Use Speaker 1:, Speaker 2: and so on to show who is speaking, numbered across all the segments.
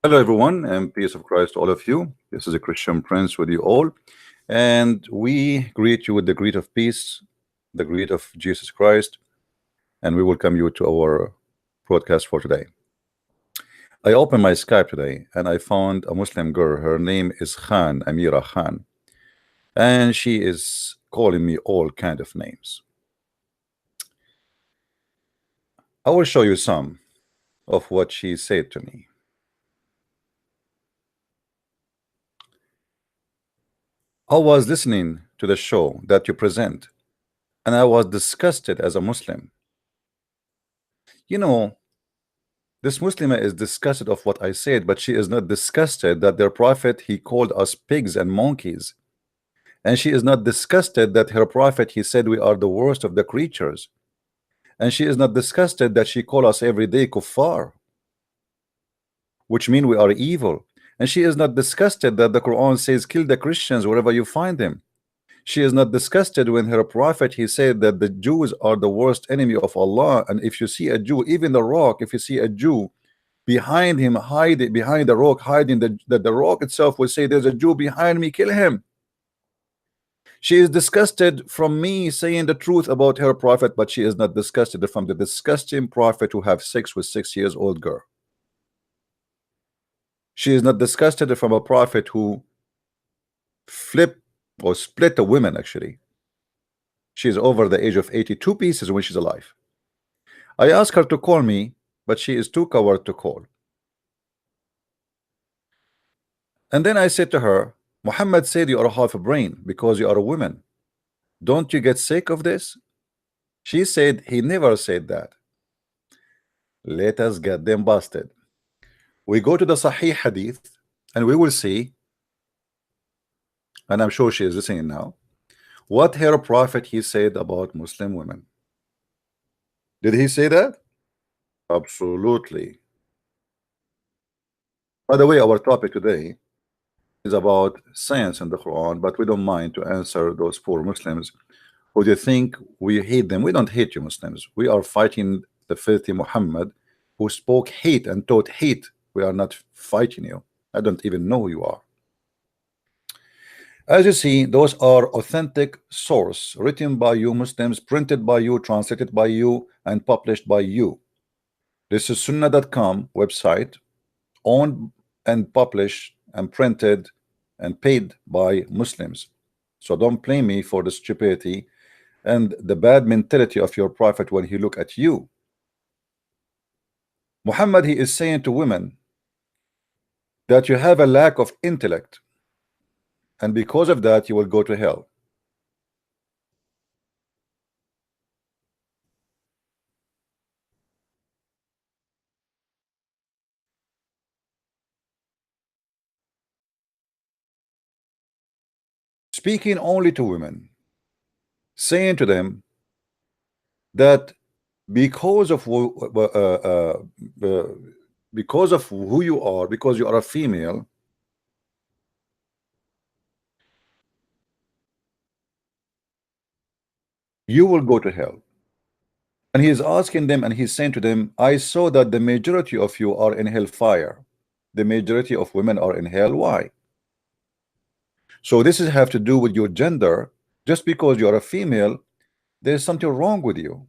Speaker 1: Hello, everyone, and peace of Christ to all of you. This is a Christian Prince with you all, and we greet you with the greet of peace, the greet of Jesus Christ, and we welcome you to our broadcast for today. I opened my Skype today and I found a Muslim girl. Her name is Khan, Amira Khan, and she is calling me all kind of names. I will show you some of what she said to me. I was listening to the show that you present, and I was disgusted as a Muslim. You know, this Muslima is disgusted of what I said, but she is not disgusted that their prophet he called us pigs and monkeys. And she is not disgusted that her prophet he said we are the worst of the creatures. And she is not disgusted that she call us every day kuffar, which mean we are evil. And she is not disgusted that the Quran says kill the Christians wherever you find them. She is not disgusted when her prophet he said that the Jews are the worst enemy of Allah, and if you see a Jew, even the rock, if you see a Jew behind him, hide it behind the rock, hiding the rock itself will say there's a Jew behind me, kill him. She is disgusted from me saying the truth about her prophet, but she is not disgusted from the disgusting prophet who have sex with 6 years old girl. She is not disgusted from a prophet who flip or split a woman. Actually, she is over the age of 82 pieces when she's alive. I asked her to call me, but she is too coward to call. And then I said to her, Muhammad said you are half a brain because you are a woman. Don't you get sick of this? She said he never said that. Let us get them busted. We go to the Sahih Hadith and we will see, and I'm sure she is listening now, what her prophet he said about Muslim women. Did he say that? Absolutely. By the way, our topic today is about science in the Quran, but we don't mind to answer those poor Muslims who do you think we hate them. We don't hate you Muslims. We are fighting the filthy Muhammad who spoke hate and taught hate. We are not fighting you. I don't even know who you are. As you see, those are authentic source written by you Muslims, printed by you, translated by you, and published by you. This is Sunnah.com website, owned and published and printed and paid by Muslims. So don't blame me for the stupidity and the bad mentality of your prophet when he look at you. Muhammad he is saying to women that you have a lack of intellect, and because of that you will go to hell. Speaking only to women, saying to them that because of because of who you are, because you are a female, you will go to hell. And he is asking them and he's saying to them, I saw that the majority of you are in hellfire. The majority of women are in hell. Why? So this is have to do with your gender. Just because you are a female, there's something wrong with you.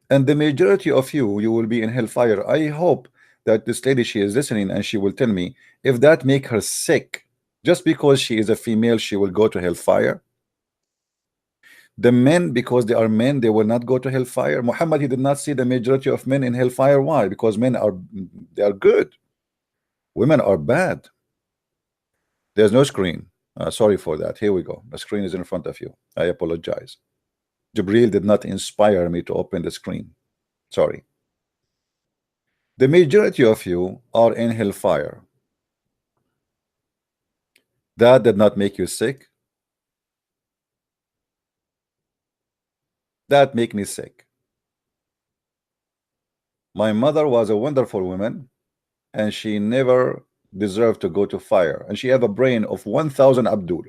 Speaker 1: And the majority of you will be in hellfire. I hope that this lady, she is listening and she will tell me if that make her sick. Just because she is a female, she will go to hellfire. The men, because they are men, they will not go to hellfire. Muhammad, he did not see the majority of men in hellfire. Why? Because men are, they are good. Women are bad. There's no screen. Sorry for that. Here we go. The screen is in front of you. I apologize. Jibril did not inspire me to open the screen. Sorry. The majority of you are in hellfire. That did not make you sick. That make me sick. My mother was a wonderful woman, and she never deserved to go to fire. And she have a brain of 1,000 Abdul.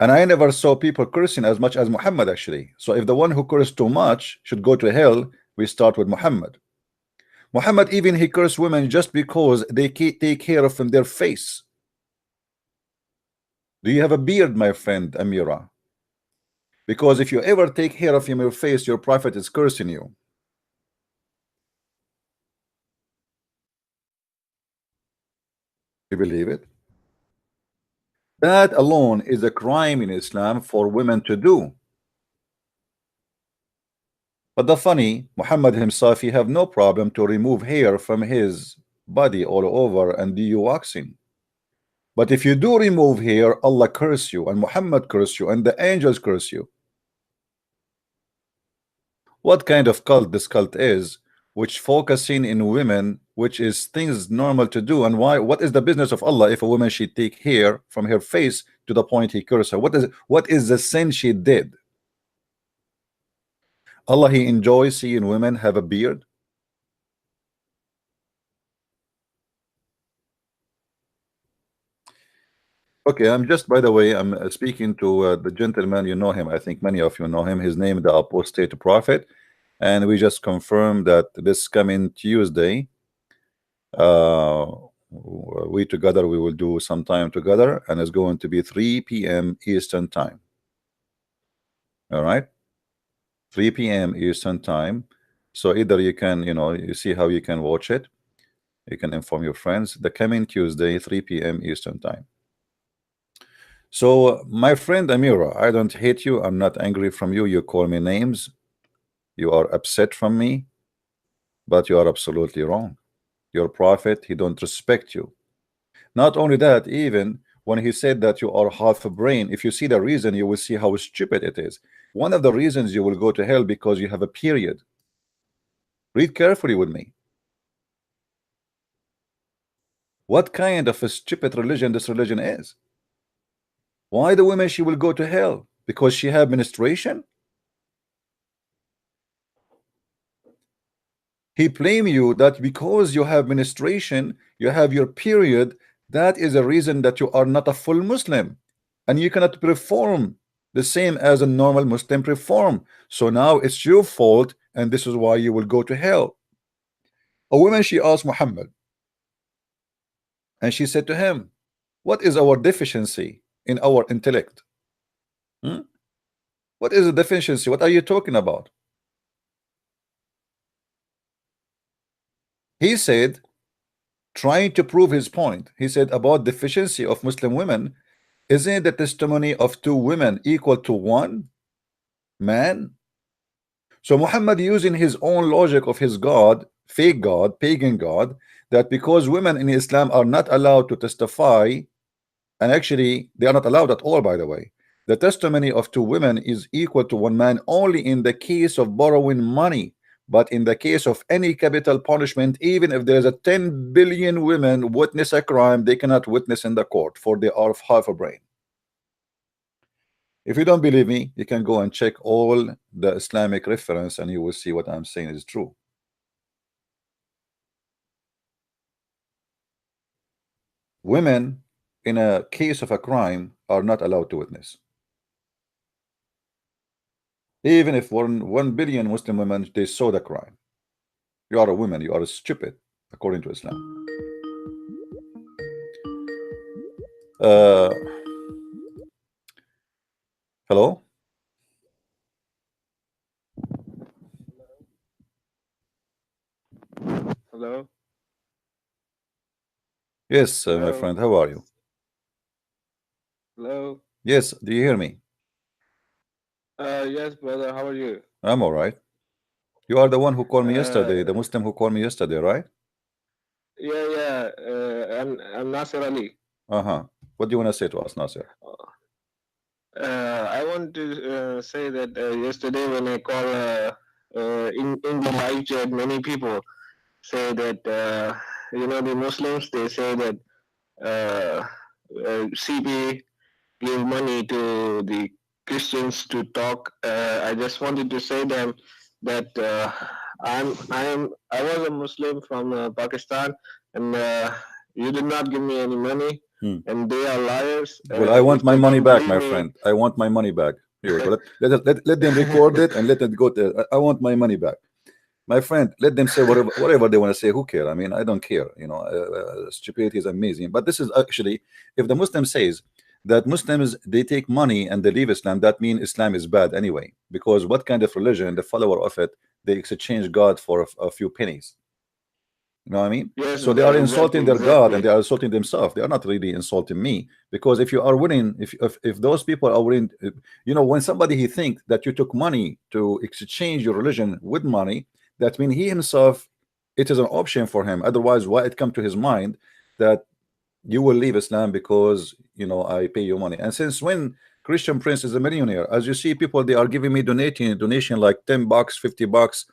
Speaker 1: And I never saw people cursing as much as Muhammad actually. So if the one who cursed too much should go to hell, we start with Muhammad. Muhammad even he cursed women just because they take care of their face. Do you have a beard, my friend Amira? Because if you ever take care of your face, your prophet is cursing you. You believe it? That alone is a crime in Islam for women to do. But the funny, Muhammad himself, he have no problem to remove hair from his body all over and do waxing. But if you do remove hair, Allah curse you, and Muhammad curse you, and the angels curse you. What kind of cult this cult is, which focusing in women, which is things normal to do? And why? What is the business of Allah if a woman should take hair from her face to the point he curse her? What is the sin she did? Allah, he enjoys seeing women have a beard. Okay, I'm just, by the way, I'm speaking to the gentleman. You know him. I think many of you know him. His name, the Apostate Prophet, and we just confirmed that this coming Tuesday, we together we will do some time together, and it's going to be 3 p.m. Eastern time. All right, 3 p.m. Eastern time. So either you can, you see how you can watch it. You can inform your friends. The coming Tuesday, 3 p.m. Eastern time. So, my friend Amira, I don't hate you. I'm not angry from you. You call me names. You are upset from me, but you are absolutely wrong. Your prophet, he don't respect you. Not only that, even when he said that you are half a brain, if you see the reason, you will see how stupid it is. One of the reasons you will go to hell because you have a period. Read carefully with me. What kind of a stupid religion this religion is? Why the women she will go to hell? Because she have menstruation? He blame you that because you have menstruation, you have your period, that is a reason that you are not a full Muslim, and you cannot perform the same as a normal Muslim perform. So now it's your fault, and this is why you will go to hell. A woman, she asked Muhammad, and she said to him, what is our deficiency in our intellect? What is the deficiency? What are you talking about? He said, trying to prove his point, he said about deficiency of Muslim women, isn't the testimony of two women equal to one man? So Muhammad using his own logic of his God, fake God, pagan God, that because women in Islam are not allowed to testify, and actually they are not allowed at all, by the way, the testimony of two women is equal to one man only in the case of borrowing money. But in the case of any capital punishment, even if there is a 10 billion women witness a crime, they cannot witness in the court, for they are half a brain. If you don't believe me, you can go and check all the Islamic reference and you will see what I'm saying is true. Women in a case of a crime are not allowed to witness. Even if 1 billion Muslim women, they saw the crime. You are a woman, you are stupid, according to Islam. Hello?
Speaker 2: Hello?
Speaker 1: Yes, my
Speaker 2: Hello?
Speaker 1: friend, how are you?
Speaker 2: Hello?
Speaker 1: Yes, do you hear me?
Speaker 2: Yes, brother, how are you?
Speaker 1: I'm all right. You are the one who called me yesterday,
Speaker 2: Uh,
Speaker 1: the Muslim who called me yesterday, right?
Speaker 2: yeah. I'm Nasir Ali.
Speaker 1: Uh-huh. What do you want to say to us, Nasir?
Speaker 2: I want to say that yesterday when I call in the live chat, many people say that the Muslims, they say that uh, CP give money to the Christians to talk. I just wanted to say them that I was a Muslim from Pakistan, and you did not give me any money, and they are liars.
Speaker 1: Well, I want
Speaker 2: If
Speaker 1: my
Speaker 2: they
Speaker 1: money
Speaker 2: don't
Speaker 1: back,
Speaker 2: believe
Speaker 1: my
Speaker 2: me,
Speaker 1: friend. I want my money back. Here we go. Let them record it and let it go. I want my money back. My friend, let them say whatever they want to say. Who care? I mean, I don't care. Stupidity is amazing. But this is actually, if the Muslim says that Muslims they take money and they leave Islam, that means Islam is bad anyway. Because what kind of religion, the follower of it, they exchange God for a few pennies. You know what I mean?
Speaker 2: Yes,
Speaker 1: So they are
Speaker 2: exactly,
Speaker 1: insulting their God and
Speaker 2: exactly.
Speaker 1: they are insulting themselves. They are not really insulting me, because if you are willing, if those people are willing, when somebody he think that you took money to exchange your religion with money, that means he himself, it is an option for him. Otherwise, why it come to his mind that you will leave Islam because I pay you money? And since when Christian Prince is a millionaire? As you see, people they are giving me donation like $10, $50,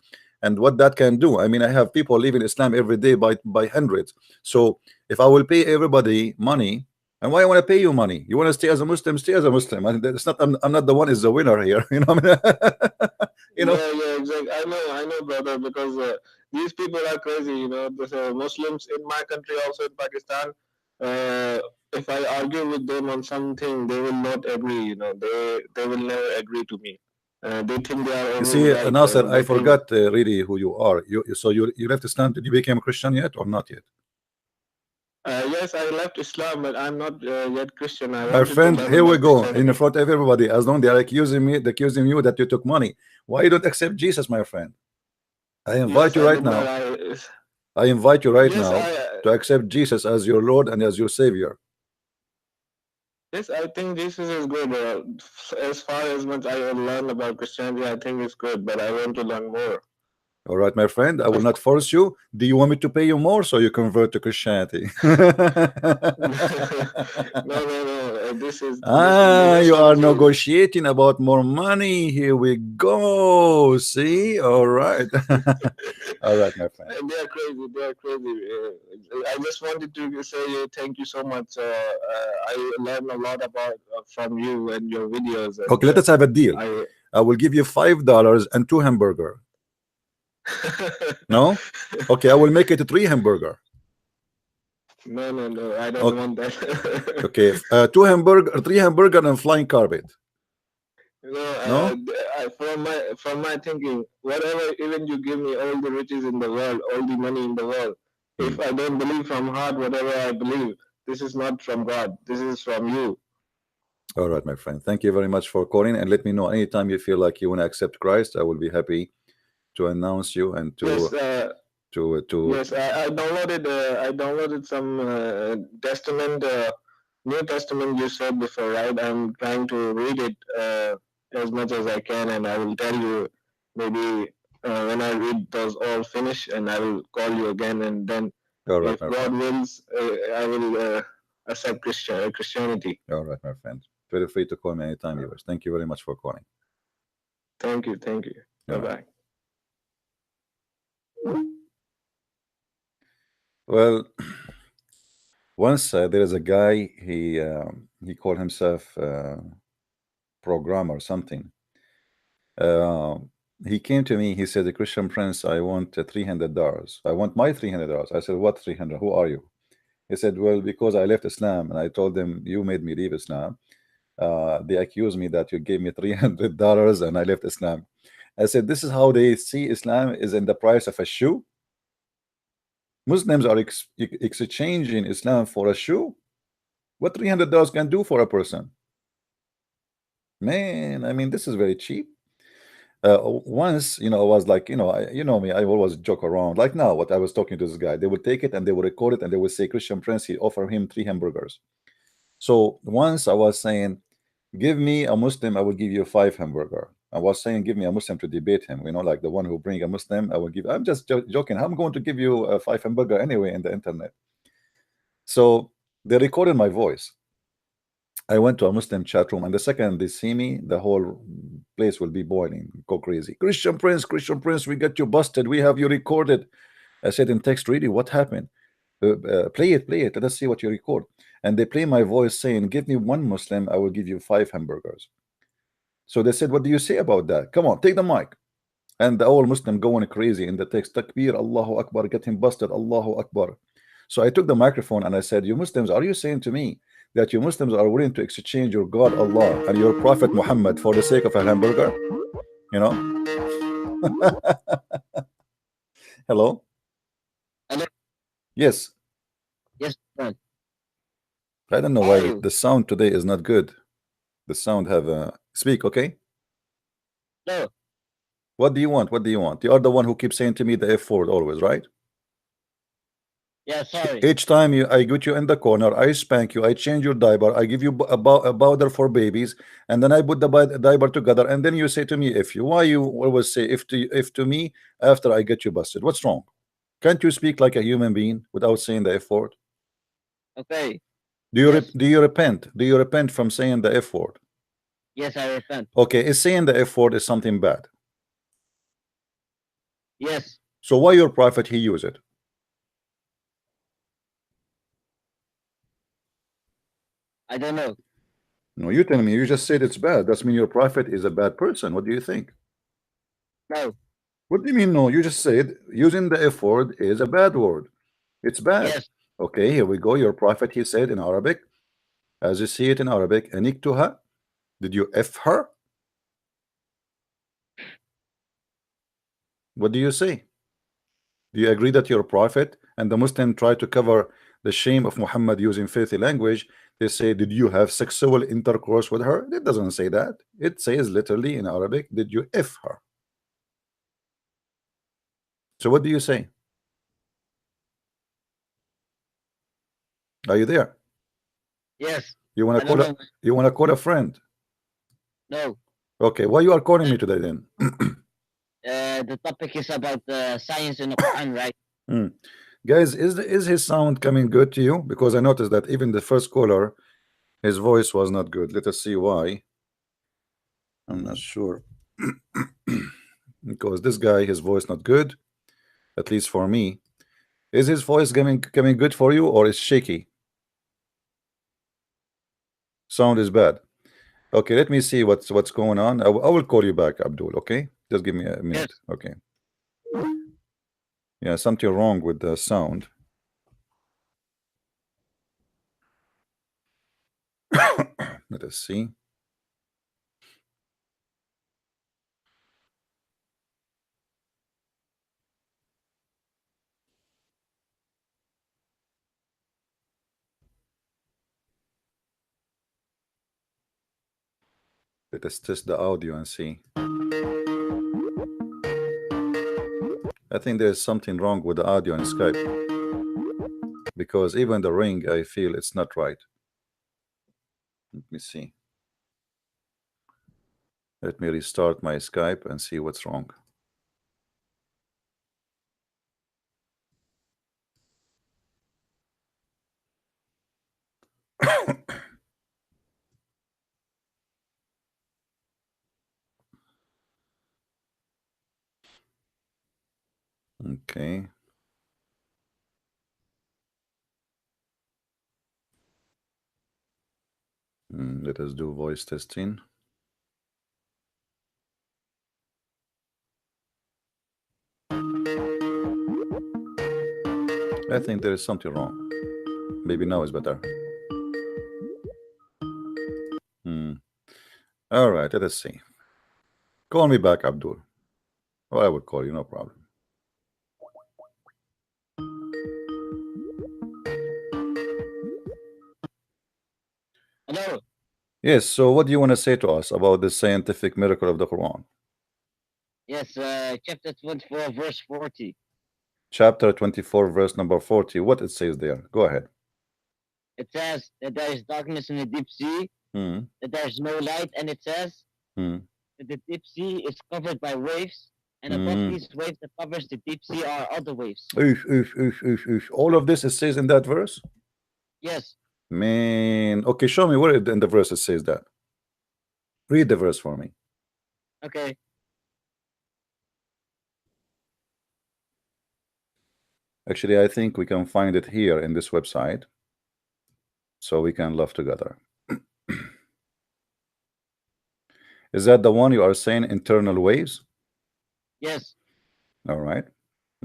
Speaker 1: and what that can do. I mean, I have people leaving Islam every day by hundreds. So if I will pay everybody money, and why I want to pay you money? You want to stay as a Muslim, stay as a Muslim. And it's not. I'm not the one is the winner here. You know. What I mean? you know.
Speaker 2: Yeah, yeah, exactly. I know, brother, because these people are crazy. The Muslims in my country, also in Pakistan. If I argue with them on something, they will not agree. They will never agree to me. They think they are
Speaker 1: You
Speaker 2: always
Speaker 1: see,
Speaker 2: right.
Speaker 1: Nasser, I
Speaker 2: They think,
Speaker 1: forgot really who you are. So you left Islam. Did you become a Christian yet or not yet?
Speaker 2: yes, I left Islam, but I'm not yet Christian. I
Speaker 1: My
Speaker 2: wanted to
Speaker 1: friend,
Speaker 2: learn
Speaker 1: here we
Speaker 2: about
Speaker 1: go in
Speaker 2: Christianity.
Speaker 1: front of everybody. As long they are accusing me, accusing you that you took money. Why you don't accept Jesus, my friend? I invite
Speaker 2: Yes,
Speaker 1: you
Speaker 2: I
Speaker 1: right
Speaker 2: did not.
Speaker 1: now. I invite you right
Speaker 2: Yes,
Speaker 1: now to accept Jesus as your Lord and as your Savior.
Speaker 2: yes, I think Jesus is good. As far as much I will learn about Christianity, I think it's good, but I want to learn more.
Speaker 1: All right, my friend. I will
Speaker 2: Of
Speaker 1: not force you. Do you want me to pay you more so you convert to Christianity?
Speaker 2: no, no, no. This is the
Speaker 1: Ah, you
Speaker 2: rest
Speaker 1: are
Speaker 2: of the.
Speaker 1: negotiating about more money. Here we go. See? All right. All right, my friend.
Speaker 2: They are crazy. They are crazy. I just wanted to say thank you so much. I learned a lot about from you and your videos, and
Speaker 1: Okay, let us have a deal.
Speaker 2: I.
Speaker 1: I will give you $5 and two hamburger. No? Okay, I will make it a three hamburger.
Speaker 2: No, no, no. I don't
Speaker 1: Okay,
Speaker 2: want that.
Speaker 1: okay. Two hamburger, three hamburger and flying carpet. No?
Speaker 2: From my thinking, whatever, even you give me all the riches in the world, all the money in the world,
Speaker 1: Hmm.
Speaker 2: if I don't believe from heart whatever I believe, this is not from God. This is from you.
Speaker 1: All right, my friend. Thank you very much for calling, and let me know anytime you feel like you want to accept Christ. I will be happy to announce you and
Speaker 2: Yes,
Speaker 1: to
Speaker 2: yes. I downloaded some Testament, New Testament. You said before, right? I'm trying to read it as much as I can, and I will tell you maybe when I read those all finish, and I will call you again, and then
Speaker 1: all right,
Speaker 2: if
Speaker 1: my
Speaker 2: God
Speaker 1: friend.
Speaker 2: wills, I will accept Christianity.
Speaker 1: All right, my friend. Feel free to call me anytime you wish. Thank you very much for calling.
Speaker 2: Thank you, thank you.
Speaker 1: All
Speaker 2: Bye
Speaker 1: right.
Speaker 2: bye.
Speaker 1: Well, once there is a guy. He called himself programmer or something. Uh, he came to me. He said, "The Christian Prince, I want $300. I want my $300." I said, "What 300? Who are you?" He said, "Well, because I left Islam," and I told them, "You made me leave Islam." They accused me that you gave me $300 and I left Islam. I said, "This is how they see Islam is in the price of a shoe. Muslims are exchanging Islam for a shoe. What $300 can do for a person? Man, I mean, this is very cheap." Once, I was like, you know me, I always joke around. Like now, what I was talking to this guy, they would take it and they would record it and they would say, "Christian Prince, he offer him three hamburgers." So once I was saying, "Give me a Muslim, I will give you five hamburger." I was saying, "Give me a Muslim to debate him." Like the one who bring a Muslim, I will give. I'm just joking. I'm going to give you a five hamburger anyway in the internet. So they recorded my voice. I went to a Muslim chat room, and the second they see me, the whole place will be boiling, go crazy. Christian Prince, we got you busted. We have you recorded. I said in text, "Really, what happened? Play it, play it. Let us see what you record." And they play my voice saying, "Give me one Muslim, I will give you five hamburgers." So they said, "What do you say about that? Come on, take the mic." And the old Muslim going crazy in the text, "Takbir, Allahu Akbar, get him busted, Allahu Akbar." So I took the microphone and I said, "You Muslims, are you saying to me that you Muslims are willing to exchange your God Allah and your Prophet Muhammad for the sake of a hamburger?" You know? Hello?
Speaker 2: Hello.
Speaker 1: Yes.
Speaker 2: Yes, friend.
Speaker 1: I don't know
Speaker 2: How
Speaker 1: why
Speaker 2: are you?
Speaker 1: the sound today is not good. The sound have speak, okay?
Speaker 2: No.
Speaker 1: What do you want? What do you want? You are the one who keeps saying to me the F word always, right?
Speaker 2: Yeah, sorry.
Speaker 1: Each time I get you in the corner, I spank you, I change your diaper, I give you a powder for babies, and then I put the diaper together, and then you say to me, if you, why you always say if to me after I get you busted? What's wrong? Can't you speak like a human being without saying the F word?
Speaker 2: Okay.
Speaker 1: Do you
Speaker 2: Yes.
Speaker 1: do you repent? Do you repent from saying the F word?
Speaker 2: Yes, I repent.
Speaker 1: Okay, is saying the F word is something bad?
Speaker 2: Yes.
Speaker 1: So why your prophet he use it?
Speaker 2: I don't know.
Speaker 1: No, you tell me. You just said it's bad. That's mean your prophet is a bad person. What do you think?
Speaker 2: No.
Speaker 1: What do you mean no? You just said using the F word is a bad word. It's bad.
Speaker 2: Yes.
Speaker 1: Okay, here we go. Your prophet he said in Arabic, as you see it in Arabic, aniktuha. Did you F her? What do you say? Do you agree that your prophet and the Muslim try to cover the shame of Muhammad using filthy language? They say, did you have sexual intercourse with her? It doesn't say that. It says literally in Arabic, did you F her? So what do you say? Are you there?
Speaker 2: Yes.
Speaker 1: You want
Speaker 2: I
Speaker 1: to
Speaker 2: don't
Speaker 1: call a
Speaker 2: know.
Speaker 1: you want to call a friend?
Speaker 2: No.
Speaker 1: Okay, why you are calling me today then?
Speaker 2: The topic is about science in the Quran, right?
Speaker 1: Hmm. Guys, is his sound coming good to you? Because I noticed that even the first caller, his voice was not good. Let us see why. I'm not sure. Because this guy, his voice not good, at least for me. Is his voice coming good for you, or is shaky? Sound is bad. Okay, let me see what's going on. I will call you back, Abdul. Okay, just give me a minute.
Speaker 2: Yes.
Speaker 1: Okay. Yeah, something wrong with the sound. Let us see. Let us test the audio and see. I think there's something wrong with the audio in Skype because even the ring, I feel it's not right. Let me see. Let me restart my Skype and see what's wrong. Okay. Let us do voice testing. I think there is something wrong. Maybe now is better. All right, let us see. Call me back, Abdul. Or I will call you, no problem.
Speaker 2: Hello.
Speaker 1: Yes, so what do you want to say to us about the scientific miracle of the Quran?
Speaker 2: Yes. Chapter 24, verse 40.
Speaker 1: Chapter 24, verse number 40. What it says there? Go ahead.
Speaker 2: It says that there is darkness in the deep sea,
Speaker 1: Hmm.
Speaker 2: that there is no light, and it says
Speaker 1: Hmm.
Speaker 2: that the deep sea is covered by waves, and above
Speaker 1: Hmm.
Speaker 2: these waves that covers the deep sea are other waves.
Speaker 1: All of this it says in that verse?
Speaker 2: Yes.
Speaker 1: Man, okay, show me where in the verse it says that. Read the verse for me.
Speaker 2: Okay.
Speaker 1: Actually, I think we can find it here in this website, so we can laugh together. Is that the one you are saying, internal waves?
Speaker 2: Yes.
Speaker 1: All right.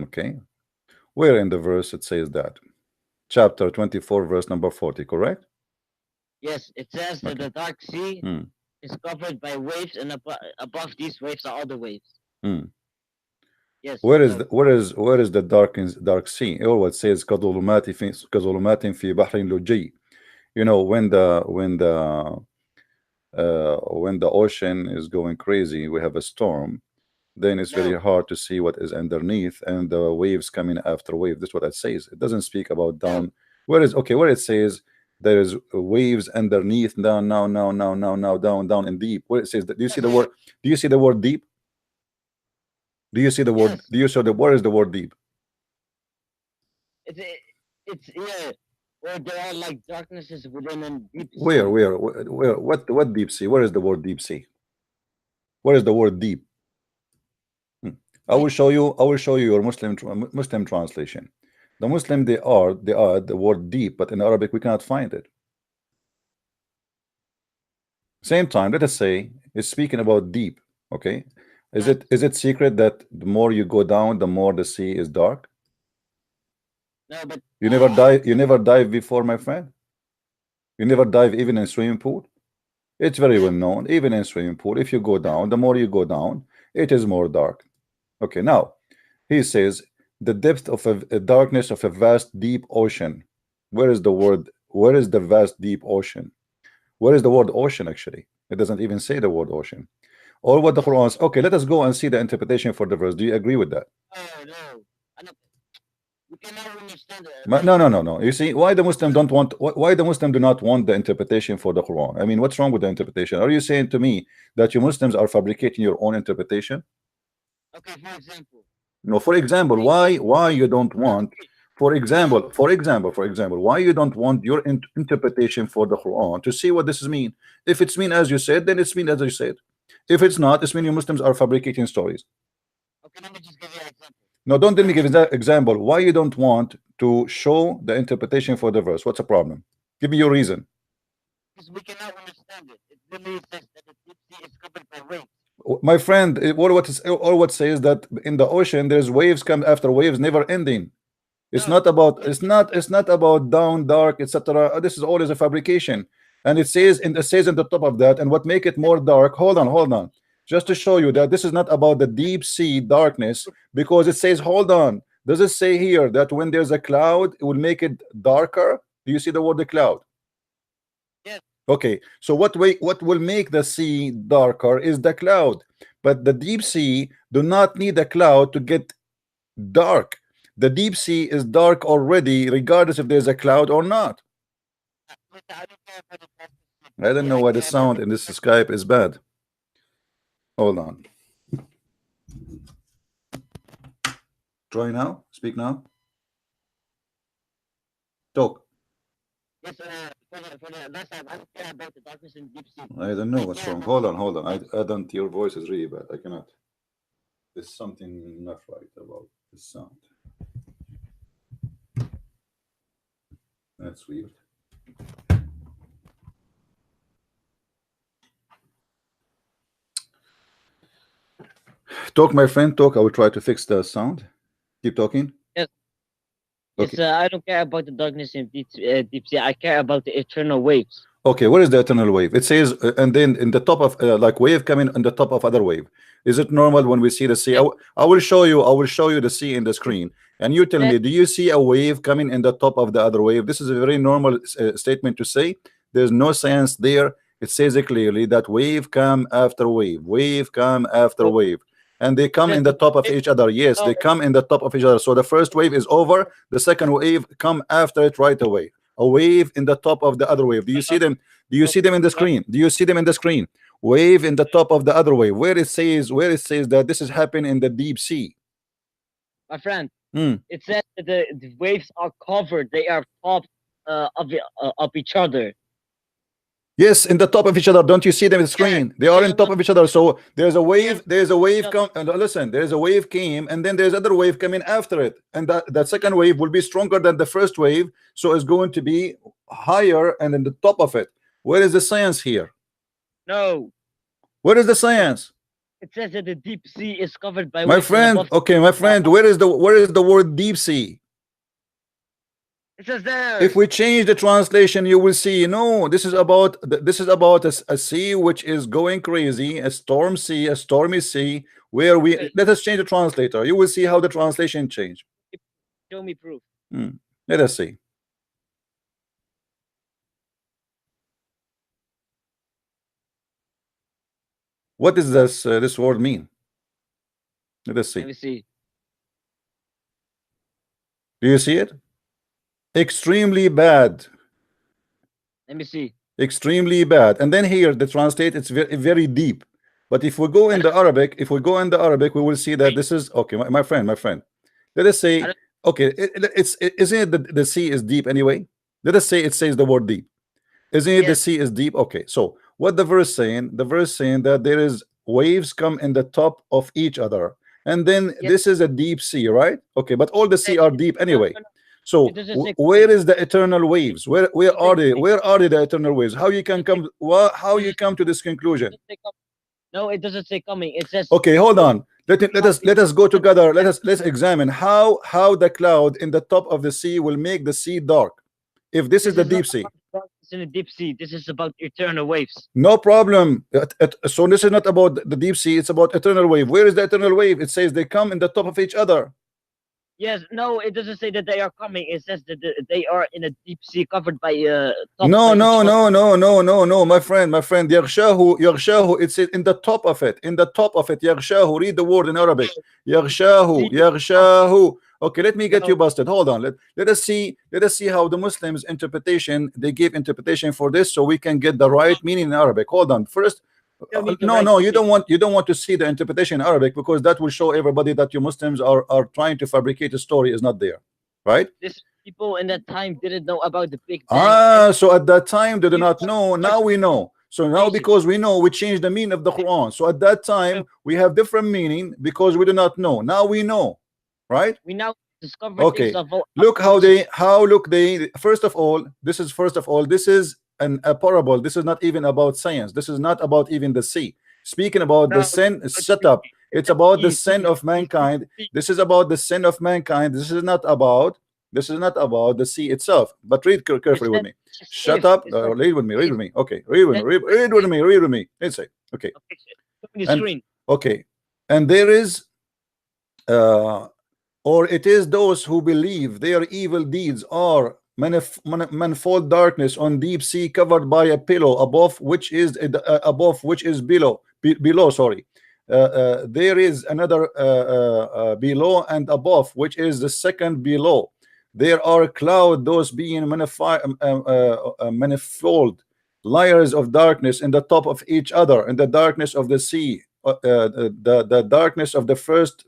Speaker 1: Okay. Where in the verse it says that? Chapter 24, verse number 40, correct?
Speaker 2: Yes. It says that
Speaker 1: Okay.
Speaker 2: the dark sea
Speaker 1: Hmm.
Speaker 2: is covered by waves, and above these waves are other waves.
Speaker 1: Hmm.
Speaker 3: Yes.
Speaker 1: Where is
Speaker 3: So
Speaker 1: the dark sea? Or what says كظلمات في بحر لجي. You know, when the ocean is going crazy, we have a storm, then it's very
Speaker 3: no.
Speaker 1: hard to see what is underneath, and the waves coming after wave. That's what it says. It doesn't speak about
Speaker 3: No.
Speaker 1: down. Where is okay? Where it says there is waves underneath, down, now, down, down, and deep. Where it says that? Do you see the
Speaker 3: Okay.
Speaker 1: word? Do you see the word deep? Do you see the word?
Speaker 3: Yes.
Speaker 1: Do you see the? Where is the word deep?
Speaker 3: It's it's yeah. Where there are like darknesses within a deep
Speaker 1: Where,
Speaker 3: sea.
Speaker 1: what deep sea? Where is the word deep sea? Where is the word deep? Hmm. I
Speaker 3: Deep.
Speaker 1: will show you. I will show you your Muslim translation. The Muslim, they are the word deep, but in Arabic we cannot find it. Same time, let us say it's speaking about deep. Okay, is
Speaker 3: Yes.
Speaker 1: it secret that the more you go down, the more the sea is dark?
Speaker 3: No, but
Speaker 1: You never dive. You never dive before, my friend. You never dive even in swimming pool. It's very well
Speaker 3: yes.
Speaker 1: known. Even in swimming pool, if you go down, the more you go down, it is more dark. Okay, now he says the depth of a darkness of a vast deep ocean. Where is the word? Where is the vast deep ocean? Where is the word ocean actually? It doesn't even say the word ocean. Or what the Quran is. Okay, let us go and see the interpretation for the verse. Do you agree with that?
Speaker 3: Oh no. I know. We cannot understand it.
Speaker 1: No, no, no, no. You see, why the Muslim don't want, why the Muslim do not want the interpretation for the Quran? I mean, what's wrong with the interpretation? Are you saying to me that you Muslims are fabricating your own interpretation?
Speaker 3: Okay, for example.
Speaker 1: No, for example,
Speaker 3: Hey,
Speaker 1: why you don't want,
Speaker 3: no.
Speaker 1: for example, why you don't want your interpretation for the Quran to see what this is mean? If it's mean as you said, then it's mean as you said. If it's not, it's mean you Muslims are fabricating stories.
Speaker 3: Okay, let me just give you an example.
Speaker 1: No, don't let me
Speaker 3: Uh,
Speaker 1: give that example. Why you don't want to show the interpretation for the verse? What's the problem? Give me your reason.
Speaker 3: because we cannot understand it. It literally says that the deep sea is covered by waves.
Speaker 1: My friend, all what says that in the ocean there's waves come after waves, never ending. It's
Speaker 3: No.
Speaker 1: not about
Speaker 3: It,
Speaker 1: it's not about down dark, etc. This is always a fabrication, and it says in the top of that, and what make it more dark. Hold on, just to
Speaker 3: but
Speaker 1: show you that this is not about the deep sea darkness, because it says hold on. Does it say here that when there's a cloud, it will make it darker? Do you see the word the cloud?
Speaker 3: yes.
Speaker 1: Okay, so what will make the sea darker is the cloud, but the deep sea do not need a cloud to get dark. The deep sea is dark already, regardless if there's a cloud or not.
Speaker 3: But I don't care about the deep
Speaker 1: I don't
Speaker 3: sea.
Speaker 1: know
Speaker 3: I
Speaker 1: why the
Speaker 3: care about
Speaker 1: sound in this Skype is bad. Hold on. Try now. Speak now. Talk.
Speaker 3: yes. For the last time, I don't care about the darkness in deep sea.
Speaker 1: I don't know
Speaker 3: I
Speaker 1: what's
Speaker 3: care
Speaker 1: wrong.
Speaker 3: about
Speaker 1: Hold on. I don't. Your voice is really bad. I cannot. There's something not right about the sound. That's weird. Talk, my friend. Talk. I will try to fix the sound. Keep talking.
Speaker 3: yes.
Speaker 1: Okay.
Speaker 3: Yes. I don't care about the darkness in deep sea. I care about the eternal waves.
Speaker 1: Okay, where is the eternal wave? It says, and then in the top of like wave coming on the top of other wave. Is it normal when we see the sea?
Speaker 3: Yes.
Speaker 1: I will show you. I will show you the sea in the screen, and you tell
Speaker 3: Yes.
Speaker 1: me, do you see a wave coming in the top of the other wave? This is a very normal statement to say. There's no science there. It says it clearly that wave come after wave come after
Speaker 3: Oh,
Speaker 1: wave, and they
Speaker 3: it
Speaker 1: come
Speaker 3: says
Speaker 1: in the
Speaker 3: that
Speaker 1: top of
Speaker 3: the
Speaker 1: each other. Yes,
Speaker 3: no,
Speaker 1: they come in the top of each other. So the first wave is over. The second wave come after it right away. A wave in the top of the other wave. Do you see
Speaker 3: no,
Speaker 1: them? Do you
Speaker 3: no,
Speaker 1: see them in the
Speaker 3: no,
Speaker 1: screen? Do you see them in the screen? Wave in the top of the other wave, where it says that this is happening in the deep sea.
Speaker 3: my friend.
Speaker 1: Hmm.
Speaker 3: It says that the waves are covered. They are top of each other.
Speaker 1: Yes, in the top of each other. Don't you see them in the
Speaker 3: Yes.
Speaker 1: screen? They are
Speaker 3: They
Speaker 1: in
Speaker 3: are
Speaker 1: top
Speaker 3: not.
Speaker 1: of each other. So there's a
Speaker 3: They are
Speaker 1: wave. There's a
Speaker 3: each
Speaker 1: wave
Speaker 3: other.
Speaker 1: come. And listen, there's a wave came, and then there's other wave coming after it, and that second wave will be stronger than the first wave. So it's going to be higher, and in the top of it. Where is the science here?
Speaker 3: No.
Speaker 1: Where is the
Speaker 3: It,
Speaker 1: science?
Speaker 3: it says that the deep sea is covered by
Speaker 1: My
Speaker 3: waves, and
Speaker 1: friend,
Speaker 3: above
Speaker 1: okay, my friend, where is the word deep sea?
Speaker 3: It says there.
Speaker 1: If we change the translation, you will see, no, this is about a sea which is going crazy, a storm sea, a stormy sea, where we
Speaker 3: Okay.
Speaker 1: let us change the translator. You will see how the translation change.
Speaker 3: Show me proof.
Speaker 1: Let us see. What does this word mean? Let us
Speaker 3: Let
Speaker 1: see.
Speaker 3: me see.
Speaker 1: Do you see it? Extremely bad.
Speaker 3: Let me see.
Speaker 1: Extremely bad. And then here the translate, it's very deep. But if we go in the Arabic, we will see that this is okay. My friend, let us say, okay, isn't it the sea is deep anyway? Let us say it says the word deep. Isn't it the
Speaker 3: Yes.
Speaker 1: sea is deep? Okay, so what the verse saying? The verse saying that there is waves come in the top of each other, and then
Speaker 3: Yes.
Speaker 1: this is a deep sea, right? Okay, but all the sea are deep
Speaker 3: No,
Speaker 1: anyway.
Speaker 3: no, no.
Speaker 1: So
Speaker 3: It doesn't say
Speaker 1: where
Speaker 3: coming.
Speaker 1: is the eternal waves? Where are they? Where are they, the eternal waves? How you can come? How you come to this conclusion?
Speaker 3: No, it doesn't say coming. It says
Speaker 1: Okay, hold on. Let us go together. Let's examine how the cloud in the top of the sea will make the sea dark. If this is the
Speaker 3: not
Speaker 1: deep sea,
Speaker 3: about darkness in the deep sea. This is about eternal waves.
Speaker 1: no problem. So this is not about the deep sea, it's about eternal wave. Where is the eternal wave? It says they come in the top of each other.
Speaker 3: Yes, no, it doesn't say that they are coming. It says that they are in a deep sea covered by
Speaker 1: No,
Speaker 3: by each
Speaker 1: no,
Speaker 3: other.
Speaker 1: no, no, no, no, no, my friend, Yaghshahu, it's in the top of it, Yaghshahu, read the word in Arabic. Yaghshahu. Okay, let me get you busted. Hold on. Let us see how the Muslims interpretation, they give interpretation for this, so we can get the right meaning in Arabic. Hold on. First, no, you don't want to see the interpretation in Arabic, because that will show everybody that you Muslims are trying to fabricate a story is not there, right?
Speaker 3: This people in that time didn't know about the Big Bang.
Speaker 1: So at that time they did not know. Now we know. So now, because we know, we change the meaning of the Quran. So at that time we have different meaning because we do not know. Now we know, right?
Speaker 3: We now discover
Speaker 1: Okay.
Speaker 3: things of
Speaker 1: Look how they first of all, this is a parable. This is not even about science. This is not about even the sea. Speaking about the sin, shut up. It's about the sin of mankind. This is about the sin of mankind. This is not about the sea itself. But read carefully with me. Shut up. Read with me. Okay. Read with me. Let's say. Okay. Okay. And there is or it is those who believe their evil deeds are manifold darkness on deep sea covered by a pillow above which is below, sorry. There is another below and above, which is the second below. There are cloud, those being manifold layers of darkness in the top of each other, in the darkness of the sea, the darkness of the first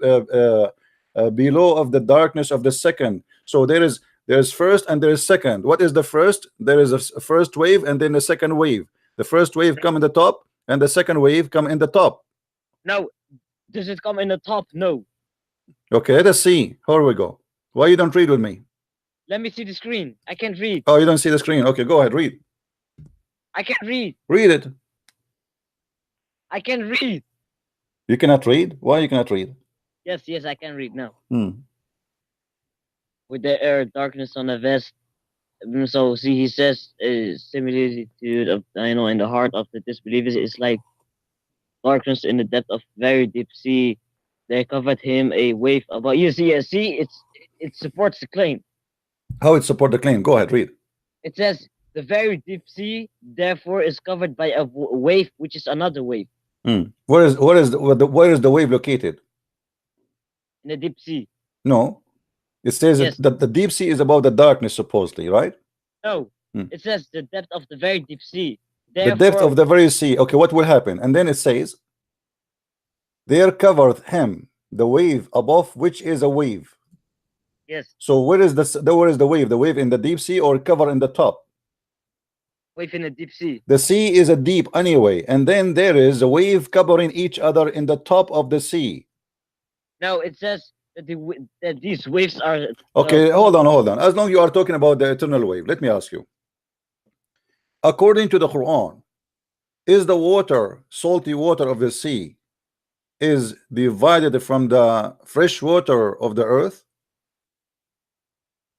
Speaker 1: below of the darkness of the second. So there's first and there is second. What is the first? There is a first wave and then a second wave. The first wave come in the top and the second wave come in the top.
Speaker 3: No, does it come in the top? No.
Speaker 1: Okay, let us see. Here we go. Why you don't read with me?
Speaker 3: Let me see the screen. I can't read.
Speaker 1: Oh, you don't see the screen. Okay, go ahead, read.
Speaker 3: I can't read.
Speaker 1: Read it.
Speaker 3: I can read.
Speaker 1: You cannot read? Why you cannot read?
Speaker 3: Yes, I can read now. With the air darkness on the vest. So see, he says similitude of in the heart of the disbelievers is like darkness in the depth of very deep sea. They covered him a wave about you see, it supports the claim.
Speaker 1: How it support the claim? Go ahead, read.
Speaker 3: It says the very deep sea therefore is covered by a wave, which is another wave.
Speaker 1: Where is the wave located?
Speaker 3: In the deep sea.
Speaker 1: No, it says that the deep sea is about the darkness, supposedly, right?
Speaker 3: No, it says the depth of the very deep sea.
Speaker 1: The depth of the very sea. Okay, what will happen? And then it says, there covered him the wave above, which is a wave.
Speaker 3: Yes.
Speaker 1: So where is the wave? The wave in the deep sea or cover in the top?
Speaker 3: Wave in the deep sea.
Speaker 1: The sea is a deep anyway, and then there is a wave covering each other in the top of the sea.
Speaker 3: No, it says that these waves are
Speaker 1: okay. Hold on. As long as you are talking about the eternal wave, let me ask you. According to the Quran, is the water, salty water of the sea, is divided from the fresh water of the earth?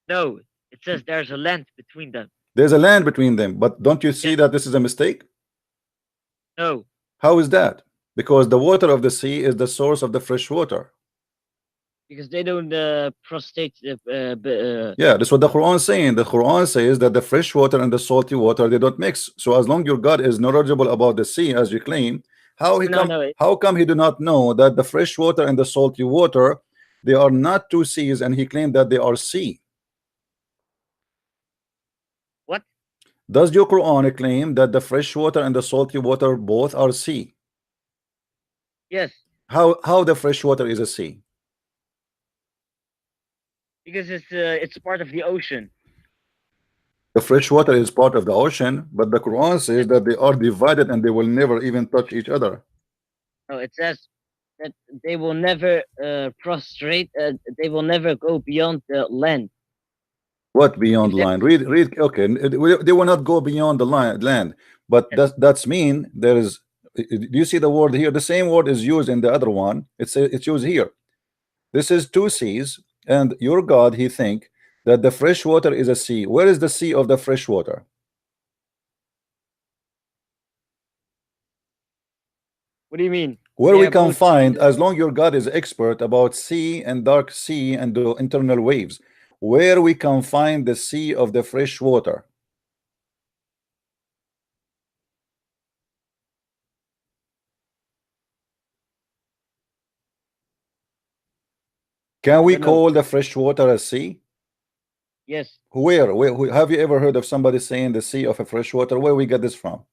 Speaker 3: No, It says there's a land between them.
Speaker 1: There's a land between them, but don't you see
Speaker 3: Yes.
Speaker 1: that this is a mistake?
Speaker 3: No,
Speaker 1: How is that? Because the water of the sea is the source of the fresh water.
Speaker 3: because they don't prostate.
Speaker 1: Yeah, that's what the Quran is saying. The Quran says that the fresh water and the salty water, they don't mix. So as long your God is knowledgeable about the sea, as you claim,
Speaker 3: No.
Speaker 1: how come he do not know that the fresh water and the salty water, they are not two seas, and he claimed that they are sea?
Speaker 3: What?
Speaker 1: Does your Quran claim that the fresh water and the salty water both are sea?
Speaker 3: Yes,
Speaker 1: How the fresh water is a sea?
Speaker 3: because it's part of the ocean.
Speaker 1: The fresh water is part of the ocean, but the Quran says that they are divided and they will never even touch each other.
Speaker 3: No, it says that they will never prostrate. They will never go beyond the land.
Speaker 1: What beyond
Speaker 3: If they-
Speaker 1: line? Read. Okay, they will not go beyond the land, but
Speaker 3: Yes.
Speaker 1: that's mean there is. Do you see the word here? The same word is used in the other one. It's used here. This is two seas, and your God, he think that the fresh water is a sea. Where is the sea of the fresh water?
Speaker 3: What do you mean?
Speaker 1: Where
Speaker 3: They
Speaker 1: we
Speaker 3: are
Speaker 1: can
Speaker 3: both-
Speaker 1: find, as long your God is expert about sea and dark sea and the internal waves, where we can find the sea of the fresh water? Can we
Speaker 3: I know.
Speaker 1: call the fresh water a sea?
Speaker 3: Yes,
Speaker 1: Where? Have you ever heard of somebody saying the sea of a fresh water? Where we get this from?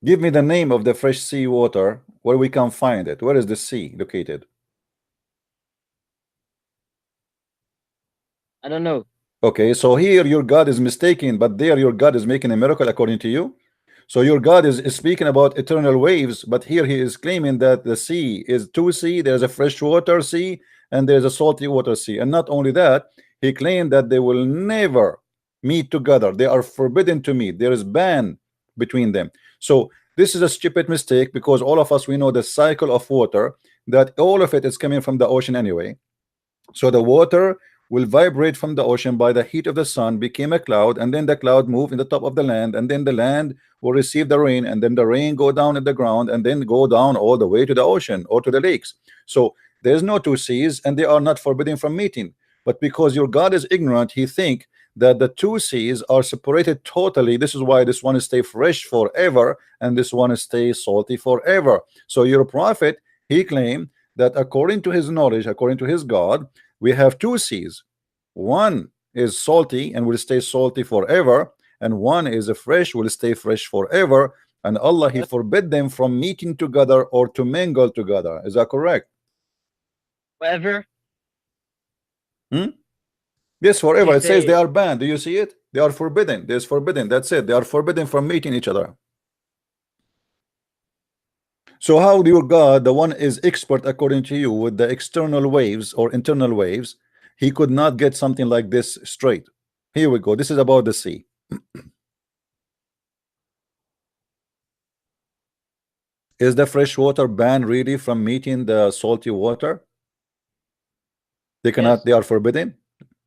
Speaker 1: Give me the name of the fresh sea water where we can find it. Where is the sea located?
Speaker 3: I don't know.
Speaker 1: Okay, so here your God is mistaken, but there your God is making a miracle according to you. So your God is speaking about eternal waves, but here he is claiming that the sea is two sea. There's a freshwater sea and there's a salty water sea. And not only that, he claimed that they will never meet together. They are forbidden to meet. There is ban between them. So this is a stupid mistake, because all of us, we know the cycle of water, that all of it is coming from the ocean anyway. So the water will vibrate from the ocean by the heat of the sun, became a cloud, and then the cloud move in the top of the land, and then the land will receive the rain, and then the rain go down at the ground, and then go down all the way to the ocean or to the lakes. So there's no two seas, and they are not forbidden from meeting. But because your God is ignorant, he think that the two seas are separated totally. This is why this one is stay fresh forever and this one is stay salty forever. So your prophet, he claimed that according to his knowledge, according to his God, we have two seas. One is salty and will stay salty forever, and one is a fresh, will stay fresh forever. And Allah, he forbid them from meeting together or to mingle together. Is that correct?
Speaker 3: Whatever.
Speaker 1: Yes, forever.
Speaker 3: He
Speaker 1: It says
Speaker 3: say-
Speaker 1: they are banned. Do you see it? They are forbidden. There's forbidden. That's it. They are forbidden from meeting each other. So how do your God, the one is expert according to you with the external waves or internal waves, he could not get something like this straight? Here we go. This is about the sea. Is the fresh water banned really from meeting the salty water? They cannot,
Speaker 3: Yes.
Speaker 1: they are forbidden.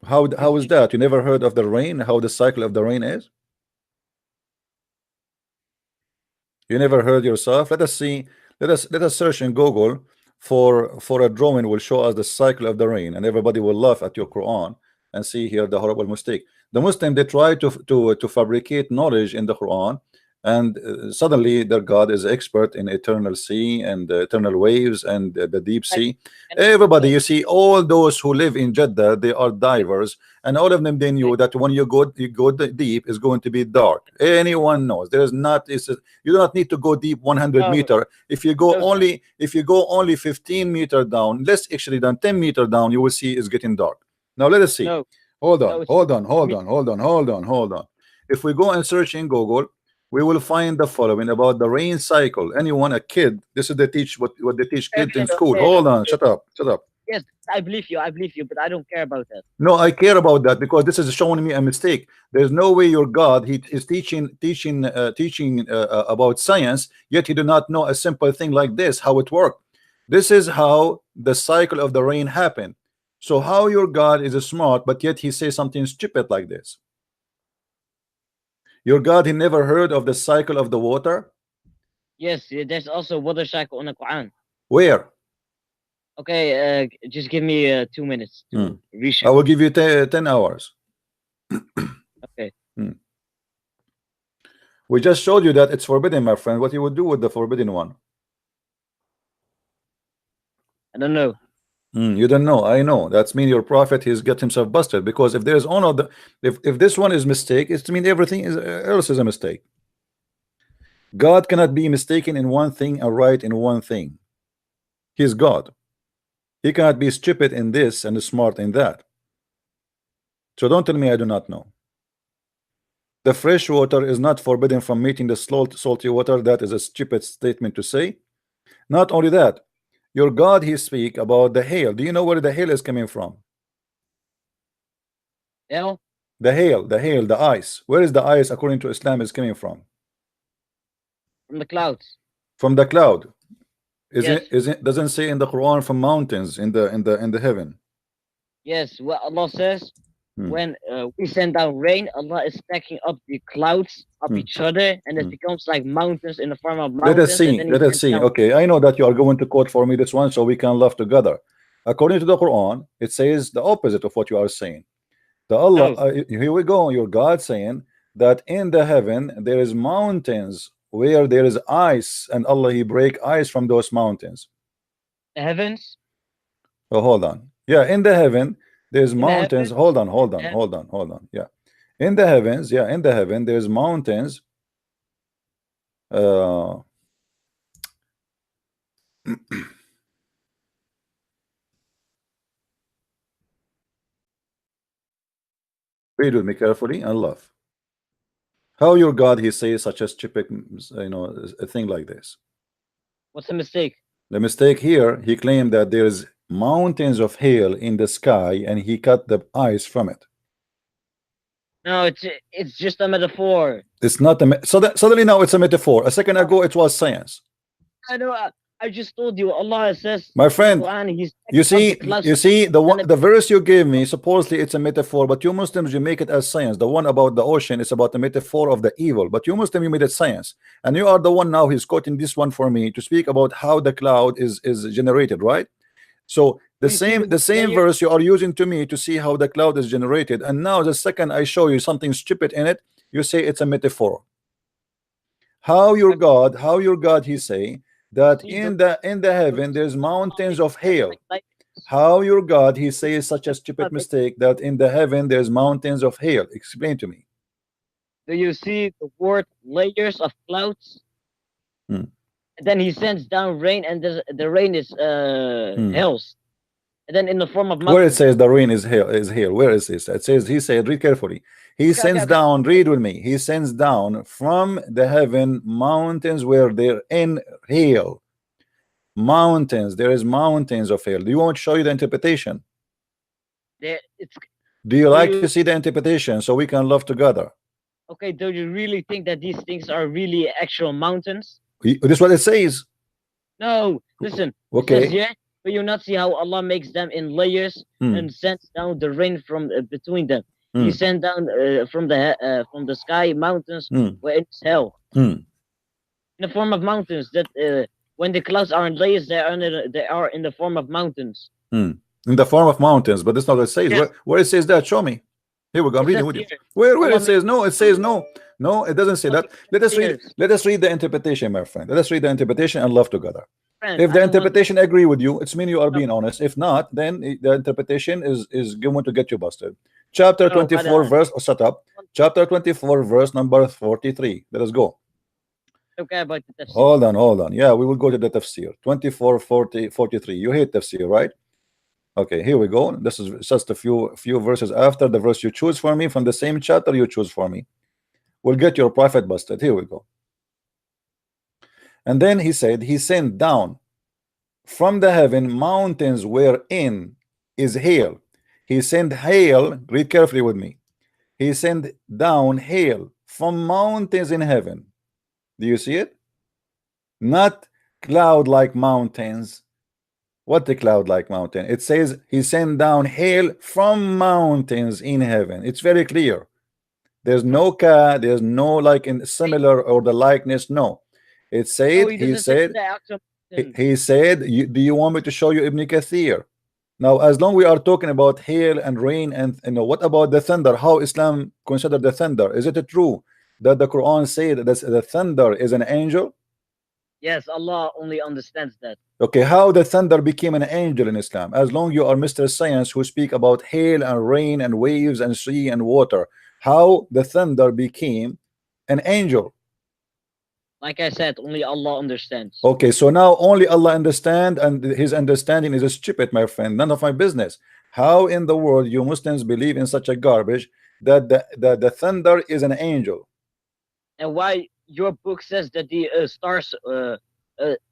Speaker 1: How is that? You never heard of the rain, how the cycle of the rain is? You never heard yourself? Let us see. Let us search in Google for a drawing will show us the cycle of the rain, and everybody will laugh at your Quran and see here the horrible mistake. The Muslim, they try to fabricate knowledge in the Quran, and suddenly their God is expert in eternal sea and eternal waves and the deep sea. Everybody, you see, all those who live in Jeddah, they are divers, and all of them, they knew that when you go deep, is going to be dark. Anyone knows. There is not. You do not need to go deep 100
Speaker 3: No.
Speaker 1: meter. If you go
Speaker 3: No,
Speaker 1: only 15 meter down, less actually than 10 meter down, you will see it's getting dark. Now let us see.
Speaker 3: No.
Speaker 1: Hold
Speaker 3: No,
Speaker 1: on,
Speaker 3: it's-
Speaker 1: hold on, hold on, hold on, hold on, hold on. If we go and search in Google, we will find the following about the rain cycle. Anyone, a kid, this is what they teach kids in
Speaker 3: Okay,
Speaker 1: school.
Speaker 3: okay,
Speaker 1: Hold on,
Speaker 3: okay.
Speaker 1: shut up, shut up.
Speaker 3: Yes, I believe you, but I don't care about that.
Speaker 1: No, I care about that because this is showing me a mistake. There's no way your God, he is teaching about science, yet he do not know a simple thing like this, how it works. This is how the cycle of the rain happened. So how your God is smart, but yet he says something stupid like this? Your God, he never heard of the cycle of the water?
Speaker 3: Yes, there's also water cycle in the Quran.
Speaker 1: Where?
Speaker 3: Okay, just give me 2 minutes to
Speaker 1: I
Speaker 3: reshape.
Speaker 1: will give you 10 hours.
Speaker 3: Okay.
Speaker 1: We just showed you that it's forbidden, my friend. What you would do with the forbidden one?
Speaker 3: I don't know.
Speaker 1: You don't know. I know. That's mean your prophet he's got himself busted, because if there's one of the if this one is mistake, it's to mean everything is else is a mistake. God cannot be mistaken in one thing and right in one thing. He's God. He cannot be stupid in this and smart in that. So don't tell me I do not know. The fresh water is not forbidden from meeting the salty water. That is a stupid statement to say. Not only that, your God he speak about the hail. Do you know where the hail is coming from?
Speaker 3: Hell?
Speaker 1: The hail, the ice. Where is the ice according to Islam is coming from?
Speaker 3: From the clouds.
Speaker 1: From the cloud.
Speaker 3: Yes.
Speaker 1: Isn't doesn't say in the Quran from mountains in the heaven.
Speaker 3: Yes, what Allah says,
Speaker 1: Hmm.
Speaker 3: when we send down rain, Allah is stacking up the clouds up
Speaker 1: Hmm.
Speaker 3: each other, and it
Speaker 1: Hmm.
Speaker 3: becomes like mountains in the form of
Speaker 1: Let
Speaker 3: mountains.
Speaker 1: us see.
Speaker 3: And then he
Speaker 1: Let us
Speaker 3: sends
Speaker 1: see.
Speaker 3: down-
Speaker 1: Okay, I know that you are going to quote for me this one so we can laugh together. According to the Quran, it says the opposite of what you are saying. The Allah,
Speaker 3: No.
Speaker 1: here we go. Your God saying that in the heaven there is mountains where there is ice, and Allah he break ice from those mountains.
Speaker 3: The heavens.
Speaker 1: Oh, hold on. Yeah, in the heaven there's
Speaker 3: In the
Speaker 1: mountains.
Speaker 3: heavens.
Speaker 1: Hold on, hold on,
Speaker 3: Yeah.
Speaker 1: hold on. Yeah, in the heavens. Yeah, in the heaven there's mountains. Read with me carefully and laugh. How your God he says such a stupid, a thing like this?
Speaker 3: What's the mistake?
Speaker 1: The mistake here, he claimed that there's mountains of hail in the sky and he cut the ice from it.
Speaker 3: No, it's just a metaphor.
Speaker 1: It's not suddenly now it's a metaphor. A second ago it was science.
Speaker 3: I know. I just told you. Allah says,
Speaker 1: My friend,
Speaker 3: in the Quran, He's
Speaker 1: you see the verse you gave me, supposedly it's a metaphor, but you Muslims you make it as science. The one about the ocean is about the metaphor of the evil, but you Muslim you made it science, and you are the one now he's quoting this one for me to speak about how the cloud is generated, right? So the same verse you are using to me to see how the cloud is generated, and now the second I show you something stupid in it, you say it's a metaphor. How your God he say that in the heaven there's mountains of hail. How your God he says such a stupid mistake that in the heaven there's mountains of hail? Explain to me.
Speaker 3: Do you see the word layers of clouds?
Speaker 1: Hmm.
Speaker 3: And then he sends down rain, and the rain is hails. And then in the form of mountains.
Speaker 1: Where it says the rain is hail, where is this? It says, he said, read carefully. He sends down, read with me. He sends down from the heaven mountains where they're in hail. Mountains, there is mountains of hail. Do you want to show you the interpretation? Do you like to see the interpretation so we can love together?
Speaker 3: Okay, do you really think that these things are really actual mountains?
Speaker 1: This is what it says.
Speaker 3: No, listen.
Speaker 1: Okay.
Speaker 3: It says here, but you not see how Allah makes them in layers and sends down the rain from between them. He sent down from the sky mountains where it's hell. In the form of mountains. That when the clouds are in layers, they are in the form of mountains.
Speaker 1: In the form of mountains, but that's not what it says. Yes. Where it says that? Show me. Here we go. I'm reading with you. Where it says no, it says no. No, it doesn't say that. Let us read the interpretation, my friend. Let us read the interpretation and love together. If the interpretation agree with you, it's mean you are being honest. If not, then the interpretation is going to get you busted. Chapter 24 verse shut up. Chapter 24 verse number 43. Let us go.
Speaker 3: Okay, about the tafsir.
Speaker 1: Hold on. Yeah, we will go to the tafsir. 24, 40, 43. You hate tafsir, right? Okay, here we go. This is just a few verses after the verse you choose for me from the same chapter you choose for me. We'll get your prophet busted. Here we go. And then he said, he sent down from the heaven mountains wherein is hail. He sent hail, read carefully with me. He sent down hail from mountains in heaven. Do you see it? Not cloud like mountains, What the cloud like mountain? It says he sent down hail from mountains in heaven. It's very clear. There's no ka, there's no like in similar or the likeness. No, it
Speaker 3: No,
Speaker 1: said
Speaker 3: he
Speaker 1: he
Speaker 3: doesn't say
Speaker 1: said
Speaker 3: the actual
Speaker 1: he,
Speaker 3: mountain.
Speaker 1: he said do you want me to show you Ibn Kathir? Now, as long we are talking about hail and rain and what about the thunder? How Islam consider the thunder? Is it true that the Quran said that the thunder is an angel?
Speaker 3: Yes, Allah only understands that.
Speaker 1: Okay, how the thunder became an angel in Islam? As long you are Mr. Science who speak about hail and rain and waves and sea and water, how the thunder became an angel?
Speaker 3: Like I said, only Allah understands.
Speaker 1: Okay, so now only Allah understand, and his understanding is stupid, my friend. None of my business. How in the world you Muslims believe in such a garbage that the thunder is an angel?
Speaker 3: And why your book says that the stars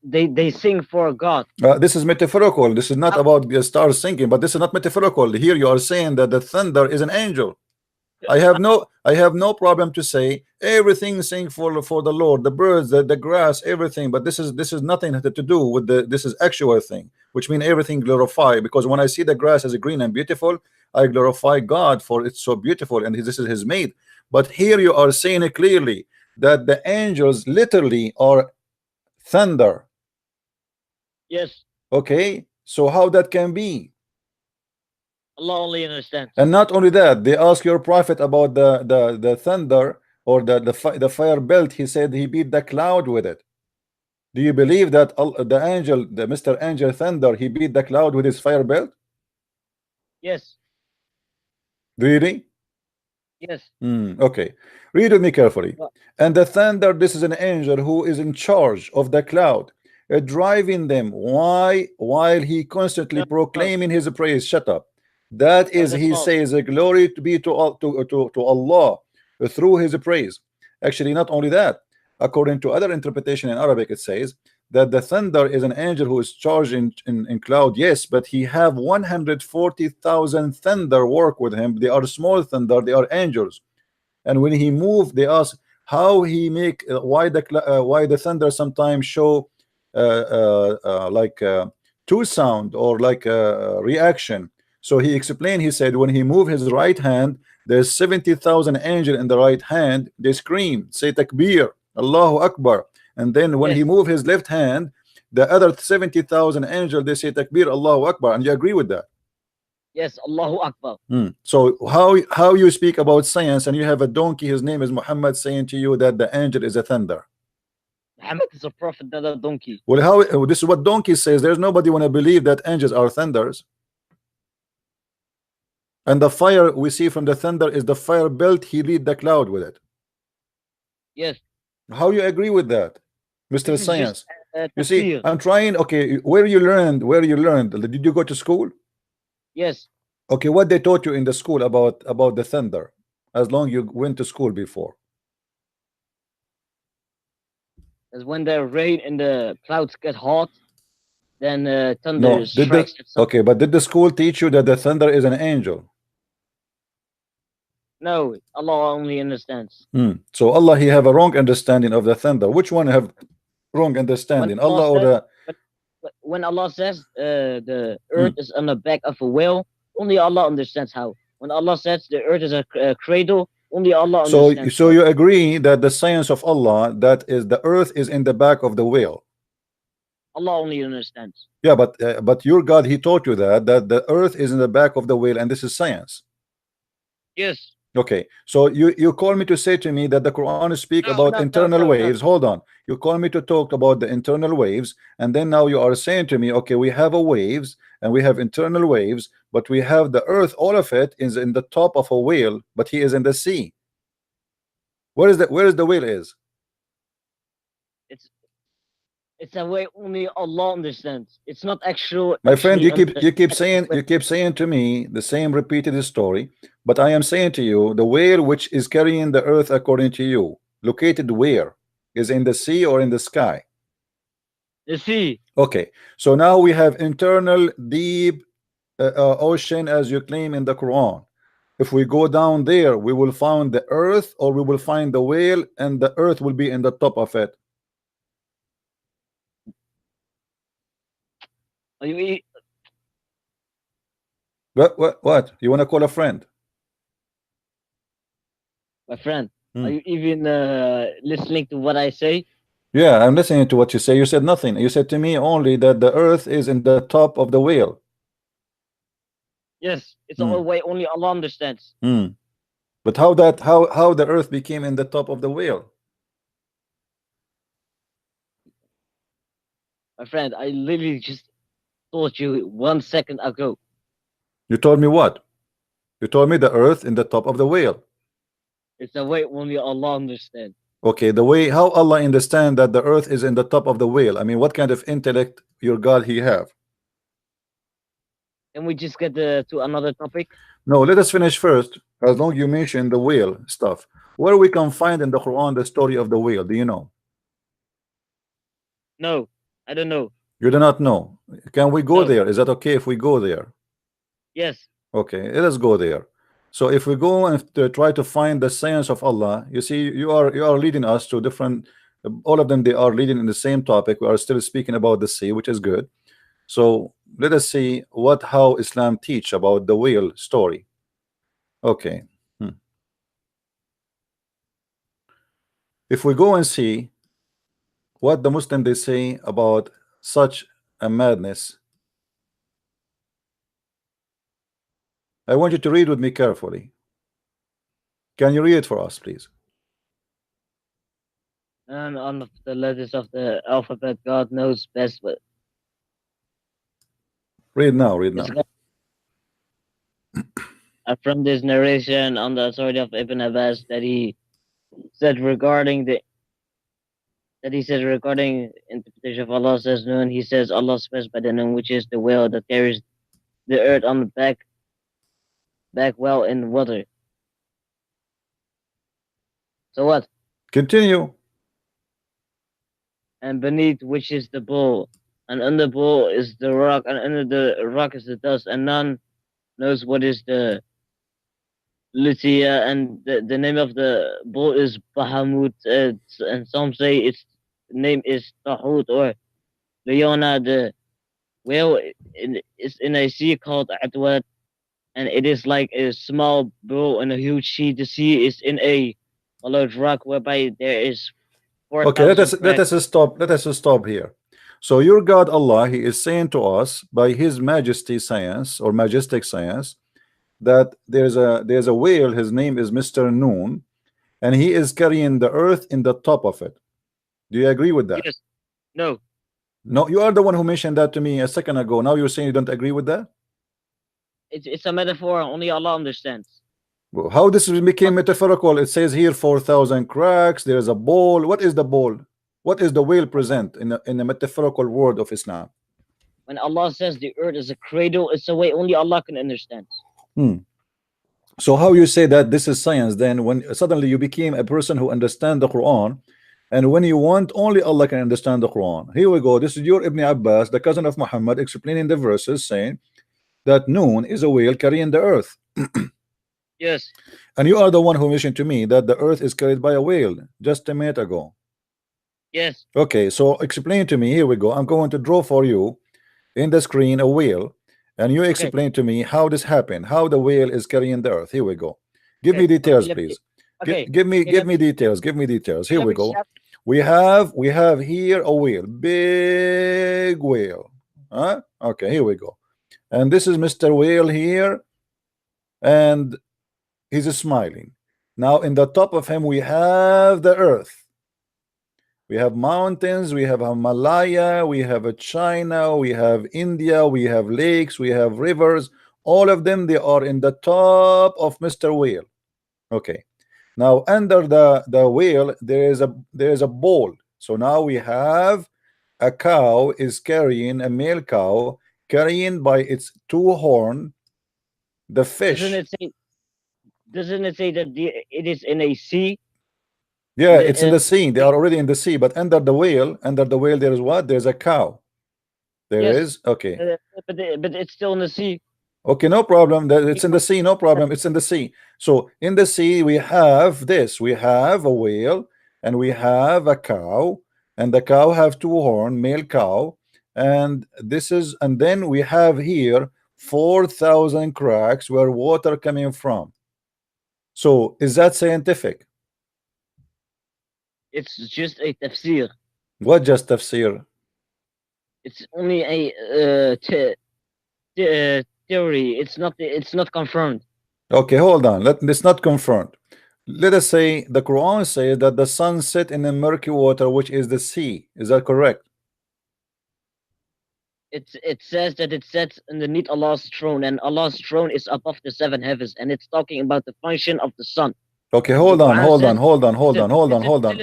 Speaker 3: they sing for God.
Speaker 1: This is metaphorical. This is not about the stars sinking, but this is not metaphorical. Here you are saying that the thunder is an angel. I have no problem to say everything sing for the Lord, the birds, the grass, everything. But this is nothing to do with this is actual thing, which means everything glorify. Because when I see the grass as green and beautiful, I glorify God for it's so beautiful and this is His made. But here you are saying it clearly that the angels literally are thunder.
Speaker 3: Yes.
Speaker 1: Okay, so how that can be?
Speaker 3: Allah only understands.
Speaker 1: And not only that, they ask your prophet about the thunder or the fire belt. He said he beat the cloud with it. Do you believe that the angel, the Mr. Angel Thunder, he beat the cloud with his fire belt?
Speaker 3: Yes.
Speaker 1: Really?
Speaker 3: Yes.
Speaker 1: Okay, read with me carefully. And the thunder, this is an angel who is in charge of the cloud, driving them. Why? While he constantly proclaiming his praise. Shut up. That is, he says, glory to be to Allah through his praise. Actually, not only that, according to other interpretation in Arabic, it says that the thunder is an angel who is charged in cloud. Yes, but he have 140,000 thunder work with him. They are small thunder, they are angels. And when he moved, they ask how he make why the thunder sometimes show like two sound or like a reaction. So he explained, he said when he moved his right hand, there's 70,000 angels in the right hand. They scream, say takbir, Allahu Akbar. And then when he moved his left hand, the other 70,000 angels, they say takbir, Allahu Akbar. And you agree with that?
Speaker 3: Yes, Allahu Akbar.
Speaker 1: So how you speak about science and you have a donkey, his name is Muhammad, saying to you that the angel is a thunder?
Speaker 3: Muhammad is a prophet, not a donkey.
Speaker 1: Well, how this is what donkey says. There's nobody want to believe that angels are thunders. And the fire we see from the thunder is the fire belt. He lead the cloud with it.
Speaker 3: Yes.
Speaker 1: How you agree with that, Mr. Science?
Speaker 3: Just,
Speaker 1: you see, I'm trying. Okay, where you learned? Did you go to school?
Speaker 3: Yes.
Speaker 1: Okay, what they taught you in the school about the thunder? As long you went to school before.
Speaker 3: As when the rain and the clouds get hot, then thunder
Speaker 1: No,
Speaker 3: strikes.
Speaker 1: Okay, but did the school teach you that the thunder is an angel?
Speaker 3: No, Allah only understands.
Speaker 1: So Allah, he have a wrong understanding of the thunder. Which one have wrong understanding?
Speaker 3: When Allah says the earth is on the back of a whale, only Allah understands how. When Allah says the earth is a cradle, only Allah understands.
Speaker 1: So you agree that the science of Allah, that is the earth is in the back of the whale?
Speaker 3: Allah only understands.
Speaker 1: Yeah, but your God, he taught you that the earth is in the back of the whale, and this is science.
Speaker 3: Yes.
Speaker 1: Okay, so you call me to say to me that the Quran speak about internal waves. Hold on, you call me to talk about the internal waves, and then now you are saying to me, okay, we have a waves and we have internal waves, but we have the earth, all of it is in the top of a whale, but he is in the sea. Where is the whale is?
Speaker 3: It's a way only Allah understands. It's not actual.
Speaker 1: My friend, you keep saying to me the same repeated story, but I am saying to you the whale which is carrying the earth according to you, located where? Is in the sea or in the sky?
Speaker 3: The sea.
Speaker 1: Okay, so now we have internal deep ocean as you claim in the Quran. If we go down there, we will find the earth, or we will find the whale, and the earth will be in the top of it.
Speaker 3: Are you,
Speaker 1: What? You want to call a friend?
Speaker 3: my friend? Are
Speaker 1: Hmm.
Speaker 3: you even listening to what I say?
Speaker 1: Yeah, I'm listening to what you say. You said nothing. You said to me only that the earth is in the top of the wheel.
Speaker 3: Yes, it's
Speaker 1: Hmm.
Speaker 3: all way only Allah understands.
Speaker 1: Hmm. But how the earth became in the top of the wheel?
Speaker 3: My friend, I literally just told you 1 second ago.
Speaker 1: You told me what? You told me the earth in the top of the wheel.
Speaker 3: It's a way only Allah understands.
Speaker 1: Okay, the way how Allah understand that the earth is in the top of the wheel. I mean, what kind of intellect your God he have?
Speaker 3: Can we just get to another topic?
Speaker 1: No, let us finish first. As long you mention the wheel stuff, where we can find in the Quran the story of the wheel? Do you know?
Speaker 3: No, I don't know.
Speaker 1: You do not know. Can we go
Speaker 3: No.
Speaker 1: there? Is that okay if we go there?
Speaker 3: Yes.
Speaker 1: Okay, let us go there. So if we go and try to find the science of Allah, you see, you are leading us to different. All of them they are leading in the same topic. We are still speaking about the sea, which is good. So let us see what how Islam teach about the whale story. Okay. Hmm. If we go and see what the Muslim they say about such a madness, I want you to read with me carefully. Can you read it for us, please?
Speaker 3: And on the letters of the alphabet, God knows best. But
Speaker 1: Read now, read
Speaker 3: it's
Speaker 1: now.
Speaker 3: from this narration on the authority of Ibn Abbas that he said regarding interpretation of Allah says noon. He says Allah swears by the noon, which is the whale that carries the earth on the back well in water. So what?
Speaker 1: Continue.
Speaker 3: And beneath which is the bull, and under the bull is the rock, and under the rock is the dust, and none knows what is the Lucia, and the name of the bull is Bahamut, and some say its name is Tahut or Leona. The whale is in a sea called Atwat, and it is like a small bull in a huge sea. The sea is in a large rock whereby there is
Speaker 1: Okay, let us
Speaker 3: 4,000
Speaker 1: let
Speaker 3: cracks.
Speaker 1: us stop. Let us stop here. So your God Allah, He is saying to us by His Majesty science or majestic science that there's a whale. His name is Mr. Noon, and he is carrying the earth in the top of it. Do you agree with that?
Speaker 3: Yes. No.
Speaker 1: No, you are the one who mentioned that to me a second ago. Now you're saying you don't agree with that?
Speaker 3: It's a metaphor. Only Allah understands.
Speaker 1: Well, how this became
Speaker 3: But
Speaker 1: metaphorical? It says here 4,000 cracks. There is a bowl. What is the bowl? What is the whale present in the metaphorical word of Islam?
Speaker 3: when Allah says the earth is a cradle, it's a way only Allah can understand.
Speaker 1: Hmm. So how you say that this is science then when suddenly you became a person who understand the Quran, and when you want only Allah can understand the Quran? Here we go. This is your Ibn Abbas, the cousin of Muhammad, explaining the verses saying that Noon is a whale carrying the earth.
Speaker 3: Yes.
Speaker 1: And you are the one who mentioned to me that the earth is carried by a whale just a minute ago.
Speaker 3: Yes.
Speaker 1: Okay, so explain to me. Here we go. I'm going to draw for you in the screen a whale, and you
Speaker 3: Okay.
Speaker 1: explain to me how this happened, how the whale is carrying the earth. Here we go. Give me
Speaker 3: Okay.
Speaker 1: details,
Speaker 3: Let me.
Speaker 1: please.
Speaker 3: Okay.
Speaker 1: Give me
Speaker 3: Okay, let me.
Speaker 1: details. Give me details. Here
Speaker 3: Let
Speaker 1: we
Speaker 3: me
Speaker 1: go.
Speaker 3: start.
Speaker 1: We have here a whale, big whale. Huh? Okay, here we go. And this is Mr. Whale here, and he's smiling. Now in the top of him we have the earth. We have mountains, we have Himalaya, we have China, we have India, we have lakes, we have rivers. All of them, they are in the top of Mr. Whale. Okay. Now under the whale, there is a bowl. So now we have a cow is carrying a male cow carrying by its two horn the
Speaker 3: Doesn't
Speaker 1: fish.
Speaker 3: it say? Doesn't it say that it is in a sea?
Speaker 1: Yeah, it's in the sea. They
Speaker 3: The
Speaker 1: are already in the sea, but under the whale, there is what? There's a cow. There
Speaker 3: yes.
Speaker 1: is okay.
Speaker 3: But it's still in the sea.
Speaker 1: Okay, no problem. It's in the sea, no problem. It's in the sea. So in the sea, we have this. We have a whale and we have a cow, and the cow have two horn, male cow, and this is, and then we have here 4,000 cracks where water coming from. So is that scientific?
Speaker 3: It's just a tafsir.
Speaker 1: What just tafsir?
Speaker 3: It's only a theory. It's not confirmed.
Speaker 1: Okay, hold on. It's not confirmed. Let us say the Quran says that the sun set in the murky water, which is the sea. Is that correct?
Speaker 3: It says that it sets underneath Allah's throne, and Allah's throne is above the seven heavens, and it's talking about the function of the sun.
Speaker 1: Okay,
Speaker 3: The
Speaker 1: hold on,
Speaker 3: Quran
Speaker 1: hold
Speaker 3: says,
Speaker 1: on, hold on, hold
Speaker 3: listen,
Speaker 1: on, hold on,
Speaker 3: listen,
Speaker 1: hold on.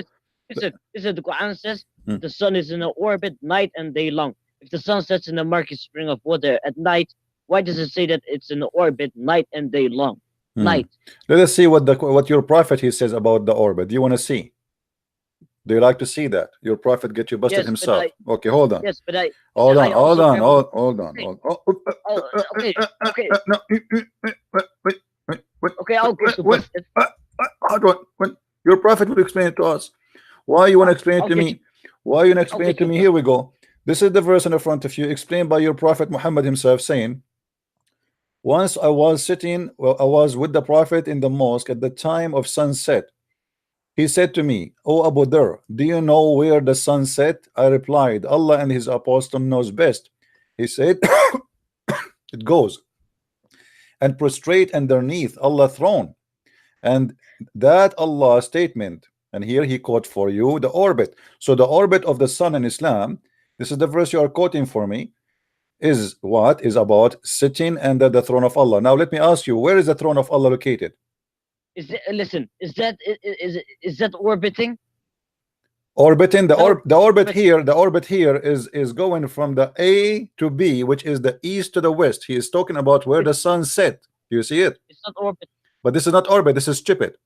Speaker 3: listen, the Quran says
Speaker 1: Hmm.
Speaker 3: the sun is in an orbit night and day long. If the sun sets in a murky spring of water at night, why does it say that it's in orbit night and day long?
Speaker 1: Hmm.
Speaker 3: Night.
Speaker 1: Let us see what your prophet he says about the orbit. Do you want to see? Do you like to see that your prophet get you busted
Speaker 3: Yes, but
Speaker 1: himself?
Speaker 3: I
Speaker 1: Okay, hold on.
Speaker 3: yes, but I
Speaker 1: Hold
Speaker 3: I
Speaker 1: on, hold
Speaker 3: also
Speaker 1: on,
Speaker 3: have
Speaker 1: hold on,
Speaker 3: okay,
Speaker 1: hold on.
Speaker 3: oh, okay, okay,
Speaker 1: No,
Speaker 3: okay, I'll get you busted.
Speaker 1: hold on. When your prophet will explain it to us. Why you want to explain it
Speaker 3: I'll
Speaker 1: to
Speaker 3: get
Speaker 1: me? Why you want to explain
Speaker 3: I'll
Speaker 1: it
Speaker 3: get
Speaker 1: to
Speaker 3: you
Speaker 1: me? Here we go. This is the verse in the front of you, explained by your prophet Muhammad himself, saying, once I was sitting, well, I was with the prophet in the mosque at the time of sunset. He said to me, "O Abu Dhar, do you know where the sun set?" I replied, "Allah and his apostle knows best." He said, "It goes and prostrate underneath Allah's throne." And that Allah statement, and here he quote for you the orbit. So the orbit of the sun in Islam, this is the verse you are quoting for me, is what is about sitting under the throne of Allah. Now let me ask you, where is the throne of Allah located?
Speaker 3: listen, is that orbiting?
Speaker 1: Orbiting the
Speaker 3: No,
Speaker 1: the orbit
Speaker 3: but
Speaker 1: here, the orbit here is going from the A to B, which is the east to the west. He is talking about where the sun set. Do you see it?
Speaker 3: it's not orbit.
Speaker 1: But this is not orbit, this is stupid.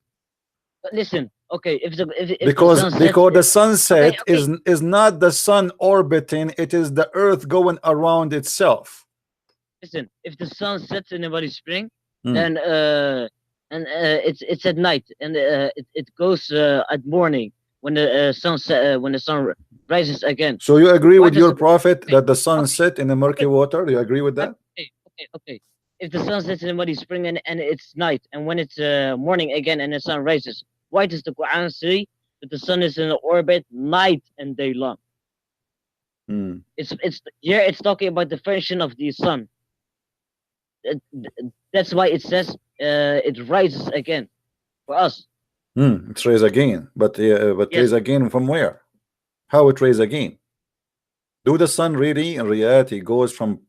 Speaker 3: But listen, okay, if the
Speaker 1: Because
Speaker 3: sun sets,
Speaker 1: the sunset
Speaker 3: okay,
Speaker 1: is not the sun orbiting, it is the earth going around itself.
Speaker 3: listen, if the sun sets in a body spring,
Speaker 1: Hmm.
Speaker 3: then it's at night, and it goes at morning when the when the sun rises again.
Speaker 1: So you agree
Speaker 3: Why
Speaker 1: with
Speaker 3: does
Speaker 1: your
Speaker 3: it?
Speaker 1: prophet
Speaker 3: Okay,
Speaker 1: that the sun
Speaker 3: okay,
Speaker 1: set in the murky
Speaker 3: okay,
Speaker 1: water? Do you agree with that?
Speaker 3: okay. If the sun sets in a body spring and it's night, and when it's morning again and the sun rises, why does the Quran say that the sun is in orbit night and day long?
Speaker 1: Hmm.
Speaker 3: It's here. It's talking about the function of the sun. That's why it says it rises again for us.
Speaker 1: It's raised again, but
Speaker 3: Yes,
Speaker 1: raise again from where? How it raise again? Do the sun really in reality goes from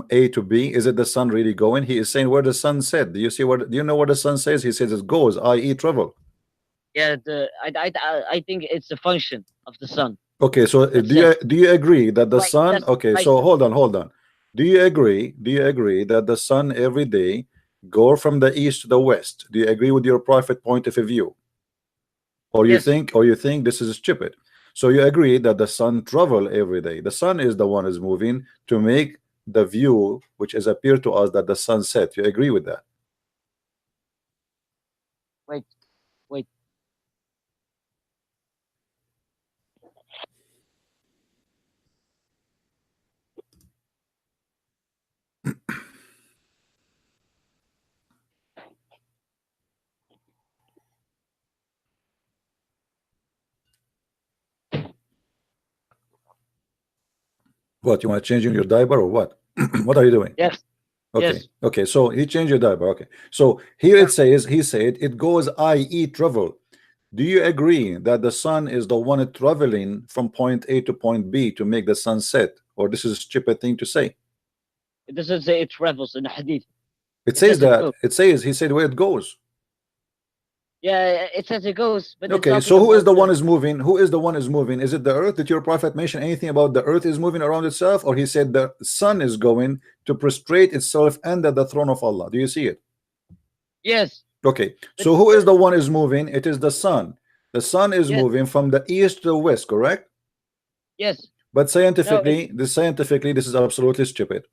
Speaker 1: A to B? Is it the sun really going? He is saying where the sun set. Do you see what? Do you know what the sun says? He says it goes, i.e. travel.
Speaker 3: yeah. I think it's the function of the sun
Speaker 1: Okay, so
Speaker 3: that says
Speaker 1: do you agree that the
Speaker 3: like
Speaker 1: sun?
Speaker 3: that's
Speaker 1: Okay,
Speaker 3: right.
Speaker 1: so hold on. Do you agree that the sun every day go from the east to the west? Do you agree with your prophet point of view? Or you
Speaker 3: Yes,
Speaker 1: think this is stupid? So you agree that the sun travel every day. The sun is the one is moving to make the view which is appear to us that the sun set. You agree with that?
Speaker 3: wait, wait.
Speaker 1: What, you want to change your diaper or what? What are you doing?
Speaker 3: Yes,
Speaker 1: Okay,
Speaker 3: yes.
Speaker 1: okay. So he changed your diaper. Okay. So here it says, he said it goes, i.e. travel. Do you agree that the sun is the one traveling from point A to point B to make the sun set? Or this is a stupid thing to say?
Speaker 3: It doesn't say it travels in the hadith.
Speaker 1: It
Speaker 3: It
Speaker 1: says
Speaker 3: says it
Speaker 1: that.
Speaker 3: goes.
Speaker 1: It says, he said where it goes.
Speaker 3: Yeah, it says it goes, but it's
Speaker 1: Okay,
Speaker 3: talking
Speaker 1: so who is
Speaker 3: about
Speaker 1: the one is moving? Who is the one is moving? Is it the earth? Did your prophet mention anything about the earth is moving around itself? Or he said the sun is going to prostrate itself under the throne of Allah? Do you see it?
Speaker 3: yes,
Speaker 1: Okay,
Speaker 3: but
Speaker 1: so who is the one is moving? It is the sun. The sun is
Speaker 3: yes,
Speaker 1: moving from the east to the west, correct?
Speaker 3: yes.
Speaker 1: But
Speaker 3: No,
Speaker 1: scientifically, this is absolutely stupid.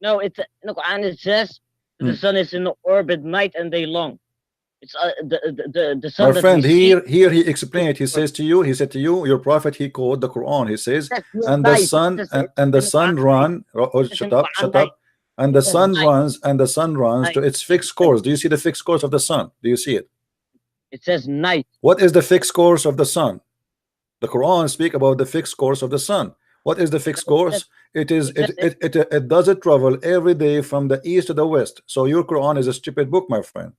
Speaker 3: no. It's in the Quran. It says that the
Speaker 1: Hmm.
Speaker 3: sun is in orbit night and day long. It's the
Speaker 1: My
Speaker 3: sun that we
Speaker 1: friend,
Speaker 3: see.
Speaker 1: here he explained. He says to you, he said to you, your prophet, he quote the Quran. He says,
Speaker 3: That's not
Speaker 1: and the
Speaker 3: night.
Speaker 1: sun
Speaker 3: It says
Speaker 1: and
Speaker 3: in
Speaker 1: the
Speaker 3: the Quran
Speaker 1: sun
Speaker 3: night.
Speaker 1: run. Oh,
Speaker 3: It's in
Speaker 1: shut
Speaker 3: the
Speaker 1: up,
Speaker 3: Quran
Speaker 1: shut
Speaker 3: night.
Speaker 1: up. And
Speaker 3: It
Speaker 1: the
Speaker 3: says
Speaker 1: sun
Speaker 3: night.
Speaker 1: runs, and the sun runs to
Speaker 3: Night.
Speaker 1: its fixed course. Do you see the fixed course of the sun? Do you see it?
Speaker 3: It says night.
Speaker 1: What is the fixed course of the sun? The Quran speak about the fixed course of the sun. What is the fixed
Speaker 3: No,
Speaker 1: course? It is
Speaker 3: it says
Speaker 1: it does it travel every day from the east to the west. So your Quran is a stupid book, my friend.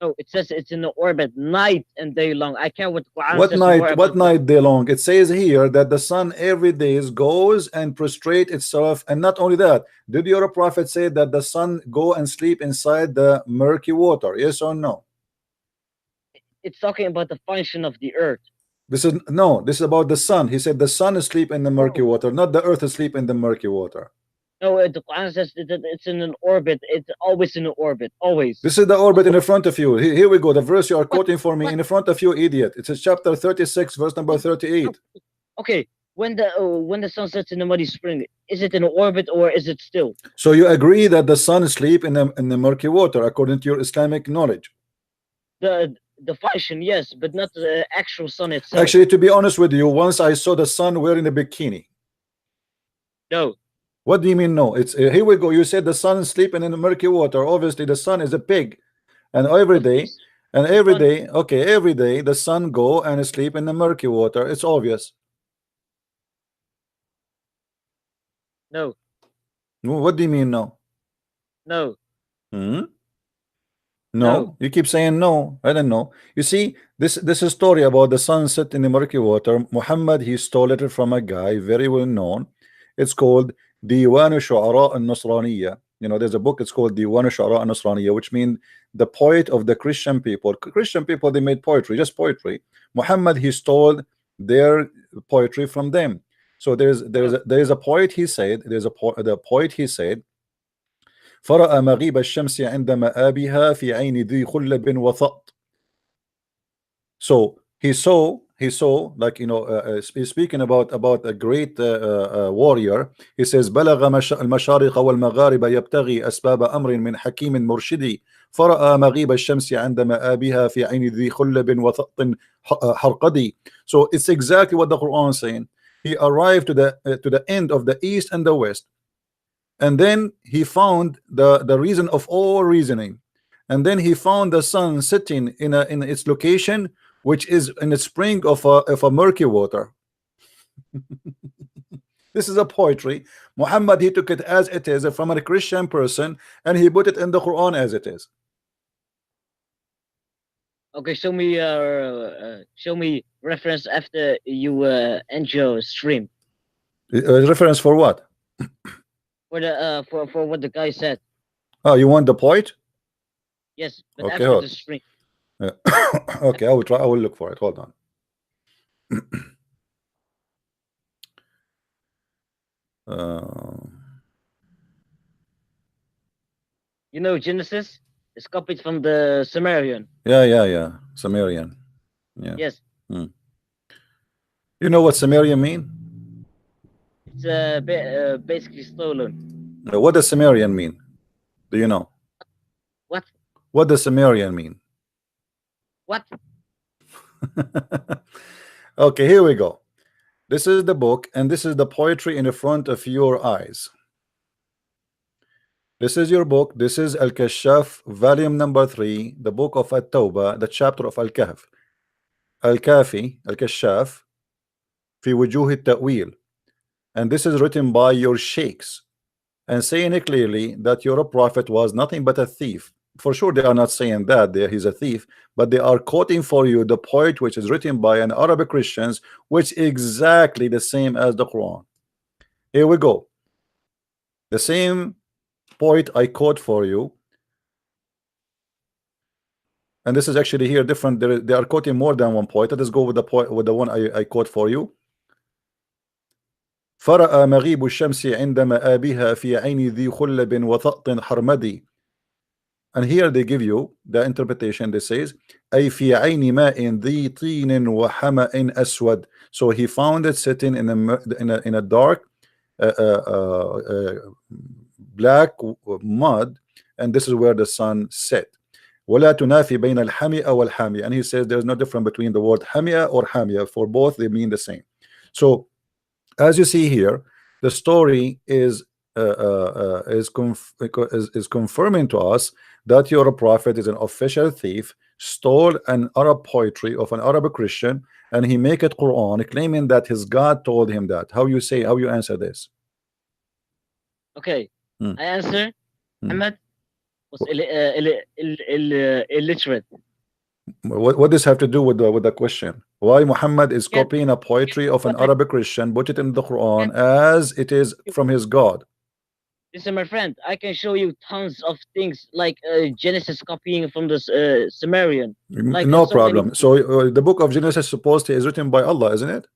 Speaker 3: no. It says it's in the orbit night and day long. I care what the Quran
Speaker 1: What
Speaker 3: says more
Speaker 1: night? What
Speaker 3: about the
Speaker 1: night day long? It says here that the sun every day goes and prostrate itself, and not only that. Did your prophet say that the sun go and sleep inside the murky water? Yes or no?
Speaker 3: It's talking about the function of the earth.
Speaker 1: This is no. This is about the sun. He said the sun is asleep in the murky
Speaker 3: No.
Speaker 1: water, not the earth asleep in the murky water.
Speaker 3: No, the Quran says that it's in an orbit. It's always in an orbit. Always.
Speaker 1: This is the orbit in the front of you. Here we go. The verse you are quoting for me
Speaker 3: What?
Speaker 1: in the front of you, idiot. It's chapter 36, verse number 38.
Speaker 3: Okay. When the sun sets in the muddy spring, is it in an orbit or is it still?
Speaker 1: So you agree that the sun sleep in the murky water according to your Islamic knowledge?
Speaker 3: The function, yes, but not the actual sun itself.
Speaker 1: Actually, to be honest with you, once I saw the sun wearing a bikini.
Speaker 3: No.
Speaker 1: What do you mean no? It's here we go. You said the sun is sleeping in the murky water. Obviously, the sun is a pig, and every
Speaker 3: Of
Speaker 1: day,
Speaker 3: course.
Speaker 1: and every
Speaker 3: Sun-
Speaker 1: day, okay, every day the sun go and sleep in the murky water. It's obvious.
Speaker 3: No.
Speaker 1: What do you mean no?
Speaker 3: No.
Speaker 1: Hmm?
Speaker 3: No.
Speaker 1: No, you keep saying no. I don't know. You see, this is a story about the sunset in the murky water. Muhammad, he stole it from a guy very well known. It's called Diwan Shu'ara al-Nasraniyya. You know, there's a book. It's called Diwan Shu'ara al-Nasraniyya, which means the poet of the Christian people. Christian people, they made poetry, just poetry. Muhammad, he stole their poetry from them. So there is a poet. He said, the poet. He said, فرأى مغيب الشمس عند مآبها في عين ذي خلب وثأط. So he saw like, you know, speaking about a great warrior. He says بلغ المشارق والمغارب يبتغي أسباب أمر من حكيم مرشدي فرأى مغيب الشمس عند مآبها في عين ذي خلب وثأط حرقدي. So it's exactly what the Quran is saying. He arrived to the end of the east and the west, and then he found the reason of all reasoning, and then he found the sun sitting in its location, which is in a spring of a murky water. This is a poetry. Muhammad, he took it as it is from a Christian person, and he put it in the Quran as it is.
Speaker 3: Okay, show me reference after you end your stream
Speaker 1: Reference for what?
Speaker 3: for the for what the guy said.
Speaker 1: Oh, you want the poet?
Speaker 3: Yes, but
Speaker 1: Okay,
Speaker 3: after
Speaker 1: hold.
Speaker 3: the stream.
Speaker 1: Okay, I will try. I will look for it. Hold on.
Speaker 3: You know, Genesis is copied from the Sumerian.
Speaker 1: Yeah. Sumerian. Yeah.
Speaker 3: Yes,
Speaker 1: You know what Sumerian mean?
Speaker 3: it's basically stolen.
Speaker 1: What does Sumerian mean? Do you know?
Speaker 3: What?
Speaker 1: What does Sumerian mean?
Speaker 3: What?
Speaker 1: Okay, here we go. This is the book, and this is the poetry in the front of your eyes. This is your book. This is Al-Kashaf, volume number 3, the book of At-Tawbah, the chapter of Al-Kahf. Al-Kafi, Al-Kashaf, fi wujuh at-ta'wil. And this is written by your sheikhs, and saying it clearly that your prophet was nothing but a thief. For sure, they are not saying that he's a thief, but they are quoting for you the poet which is written by an Arabic Christians, which is exactly the same as the Quran. Here we go. The same poet I quote for you, and this is actually here different. They are quoting more than one poet. Let us go with the poet, with the one I quote for you. فرأى مغيب الشمس عند مآبها في عين ذي خلب وثأط حرمدي. And here they give you the interpretation. They says أي في عين ماء ذي طين وحمأ أسود. So he found it sitting in a dark black mud, and this is where the sun set. ولا تنافي بين الحمئة والحامية, and he says there's no difference between the word حمئة or حامية. For both they mean the same. So as you see here, the story is confirming to us that your prophet is an official thief, stole an Arab poetry of an Arab Christian, and he make it Quran, claiming that his God told him that. How you answer this?
Speaker 3: Okay,
Speaker 1: Hmm.
Speaker 3: I answer.
Speaker 1: Hmm.
Speaker 3: Muhammad was illiterate.
Speaker 1: What does have to do with the question? Why Muhammad is
Speaker 3: Get,
Speaker 1: copying a poetry of an
Speaker 3: what I
Speaker 1: Arabic Christian, put it in the Quran
Speaker 3: get.
Speaker 1: as it is from his God?
Speaker 3: Listen, my friend, I can show you tons of things like Genesis copying from the Sumerian, like
Speaker 1: No
Speaker 3: so many
Speaker 1: problem.
Speaker 3: things.
Speaker 1: So the book of Genesis supposedly is written by Allah, isn't it?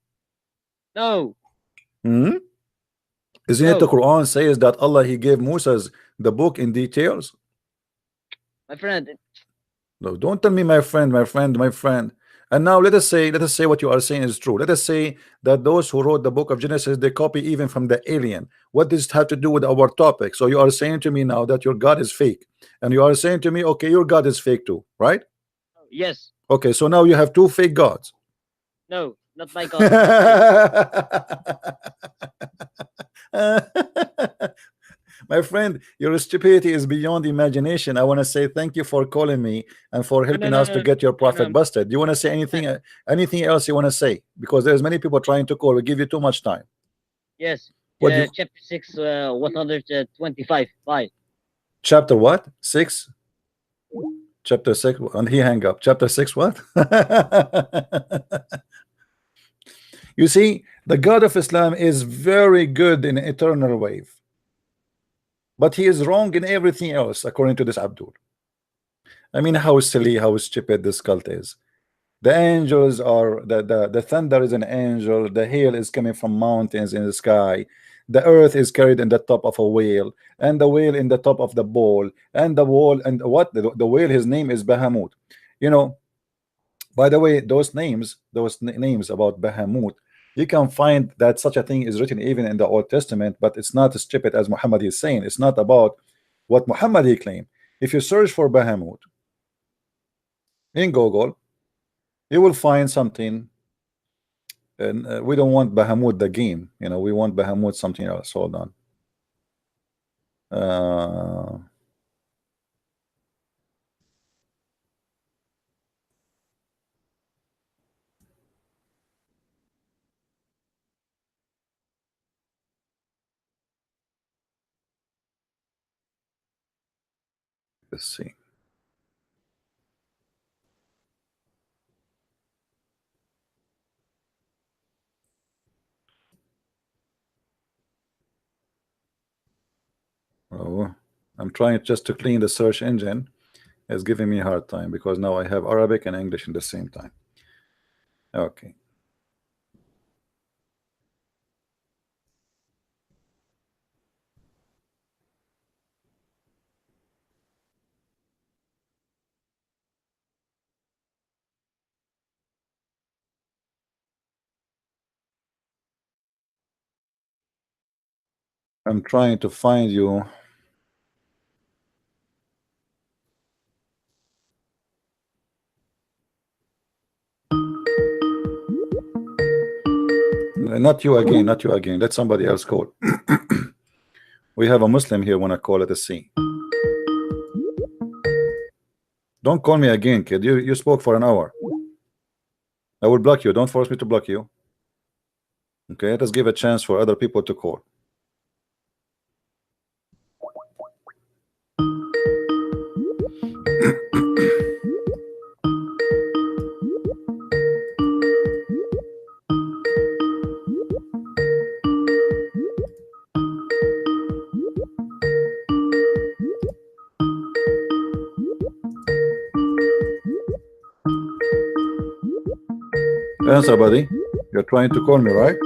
Speaker 3: No,
Speaker 1: Hmm? Isn't it the
Speaker 3: no,
Speaker 1: Quran says that Allah he gave Moses the book in details?
Speaker 3: my friend.
Speaker 1: No, don't tell me my friend, my friend, my friend. And now let us say what you are saying is true. Let us say that those who wrote the book of Genesis they copy even from the alien. What does it have to do with our topic? So you are saying to me now that your God is fake, and you are saying to me, okay, your God is fake too, right?
Speaker 3: Yes,
Speaker 1: Okay, so now you have two fake gods.
Speaker 3: no, not my God is not fake.
Speaker 1: My friend, your stupidity is beyond imagination. I want to say thank you for calling me and for
Speaker 3: No, no,
Speaker 1: helping
Speaker 3: no,
Speaker 1: us
Speaker 3: no,
Speaker 1: to get your
Speaker 3: no,
Speaker 1: prophet
Speaker 3: no.
Speaker 1: busted. Do you want to say anything else you want to say? Because there's many people trying to call. We give you too much time.
Speaker 3: Yes,
Speaker 1: What do you,
Speaker 3: chapter 6, 125. Bye.
Speaker 1: chapter what? 6? Chapter 6, and he hang up. Chapter 6 what? You see, the God of Islam is very good in eternal wave, but he is wrong in everything else, according to this Abdul. I mean, how silly, how stupid this cult is. The angels are the thunder is an angel, the hail is coming from mountains in the sky, the earth is carried in the top of a whale, and the whale in the top of the bowl, and the wall, and what the whale, his name is Bahamut. You know, by the way, those names about Bahamut, you can find that such a thing is written even in the Old Testament, but it's not as stupid as Muhammad is saying. It's not about what Muhammad he claimed. If you search for Bahamut in Google, you will find something. And we don't want Bahamut the game, we want Bahamut something else. Hold on. uh, let's see. Oh, I'm trying just to clean the search engine. It's giving me a hard time because now I have Arabic and English in the same time. Okay. I'm trying to find you. Not you again, not you again. Let somebody else call. We have a Muslim here when I call it a C. Don't call me again, kid. You spoke for an hour. I will block you. Don't force me to block you. Okay, let us give a chance for other people to call. Answer, buddy. You're trying to call me, right?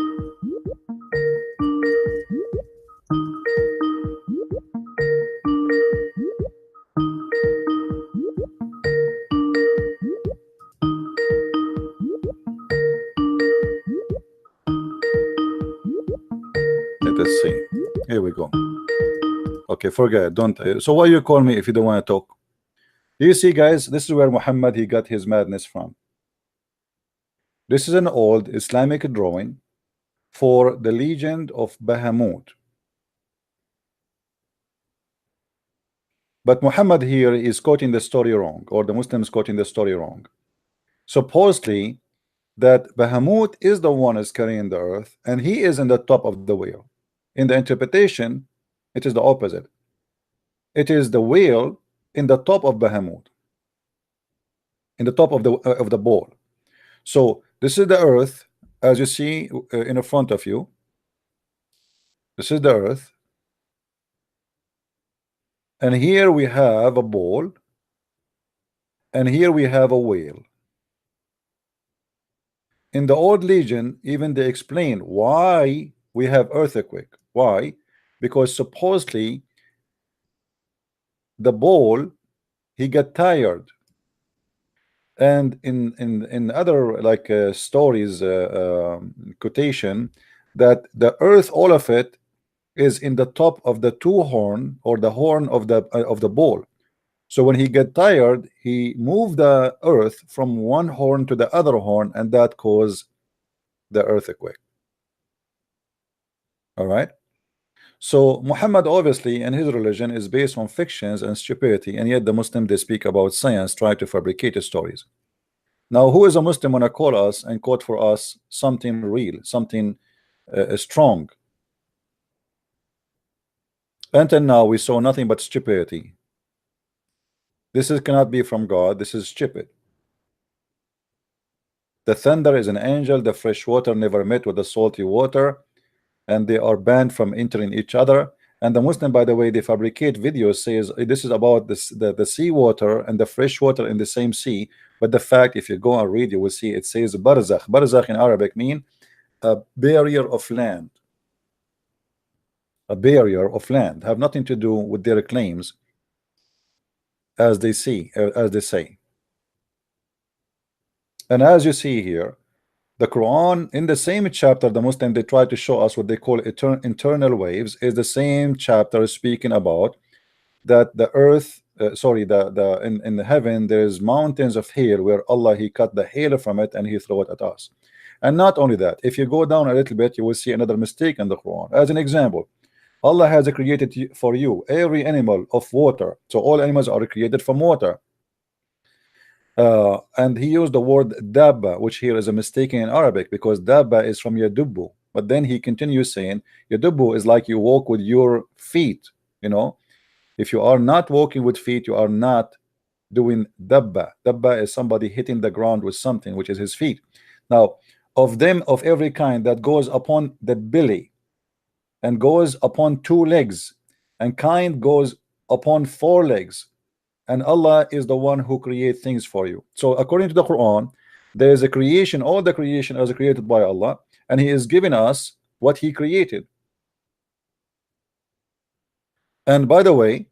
Speaker 1: Let us see. Here we go. Okay, forget it. Don't. So why you call me if you don't want to talk? You see, guys, this is where Muhammad he got his madness from. This is an old Islamic drawing for the legend of Bahamut. But Muhammad here is quoting the story wrong, or the Muslims quoting the story wrong. Supposedly, that Bahamut is the one is carrying the earth, and he is in the top of the wheel. In the interpretation, it is the opposite. It is the whale in the top of Bahamut, in the top of the ball. So this is the earth, as you see in front of you. This is the earth, and here we have a ball, and here we have a whale. In the old legend, even they explain why we have earthquake. Why? Because supposedly the ball he got tired, and in other like stories quotation, that the earth, all of it, is in the top of the two horn, or the horn of the ball. So when he get tired, he moved the earth from one horn to the other horn, and that caused the earthquake. All right. So Muhammad obviously and his religion is based on fictions and stupidity, and yet the Muslim they speak about science, try to fabricate stories. Now, who is a Muslim wanna call us and quote for us something real, something strong? Until now, we saw nothing but stupidity. This cannot be from God. This is stupid. The thunder is an angel. The fresh water never met with the salty water, and they are banned from entering each other. And the Muslim, by the way, they fabricate videos, says this is about the sea water and the fresh water in the same sea. But the fact, if you go and read, you will see it says barzakh. Barzakh in Arabic mean a barrier of land. A barrier of land, have nothing to do with their claims, as they say. And as you see here, the Quran, in the same chapter, the Muslim they try to show us what they call internal waves, is the same chapter speaking about that the earth, in the heaven there is mountains of hail, where Allah he cut the hail from it and he throw it at us. And not only that, if you go down a little bit, you will see another mistake in the Quran. As an example, Allah has created for you every animal of water, so all animals are created from water. And he used the word dabba, which here is a mistake in Arabic, because dabba is from yadubbu. But then he continues saying yadubbu is like you walk with your feet. You know, if you are not walking with feet, you are not doing dabba. Dabba is somebody hitting the ground with something, which is his feet. Now, of them, of every kind that goes upon the belly and goes upon two legs, and kind goes upon four legs, and Allah is the one who creates things for you. So according to the Quran, there is a creation, all the creation is created by Allah, and he is giving us what he created. And by the way,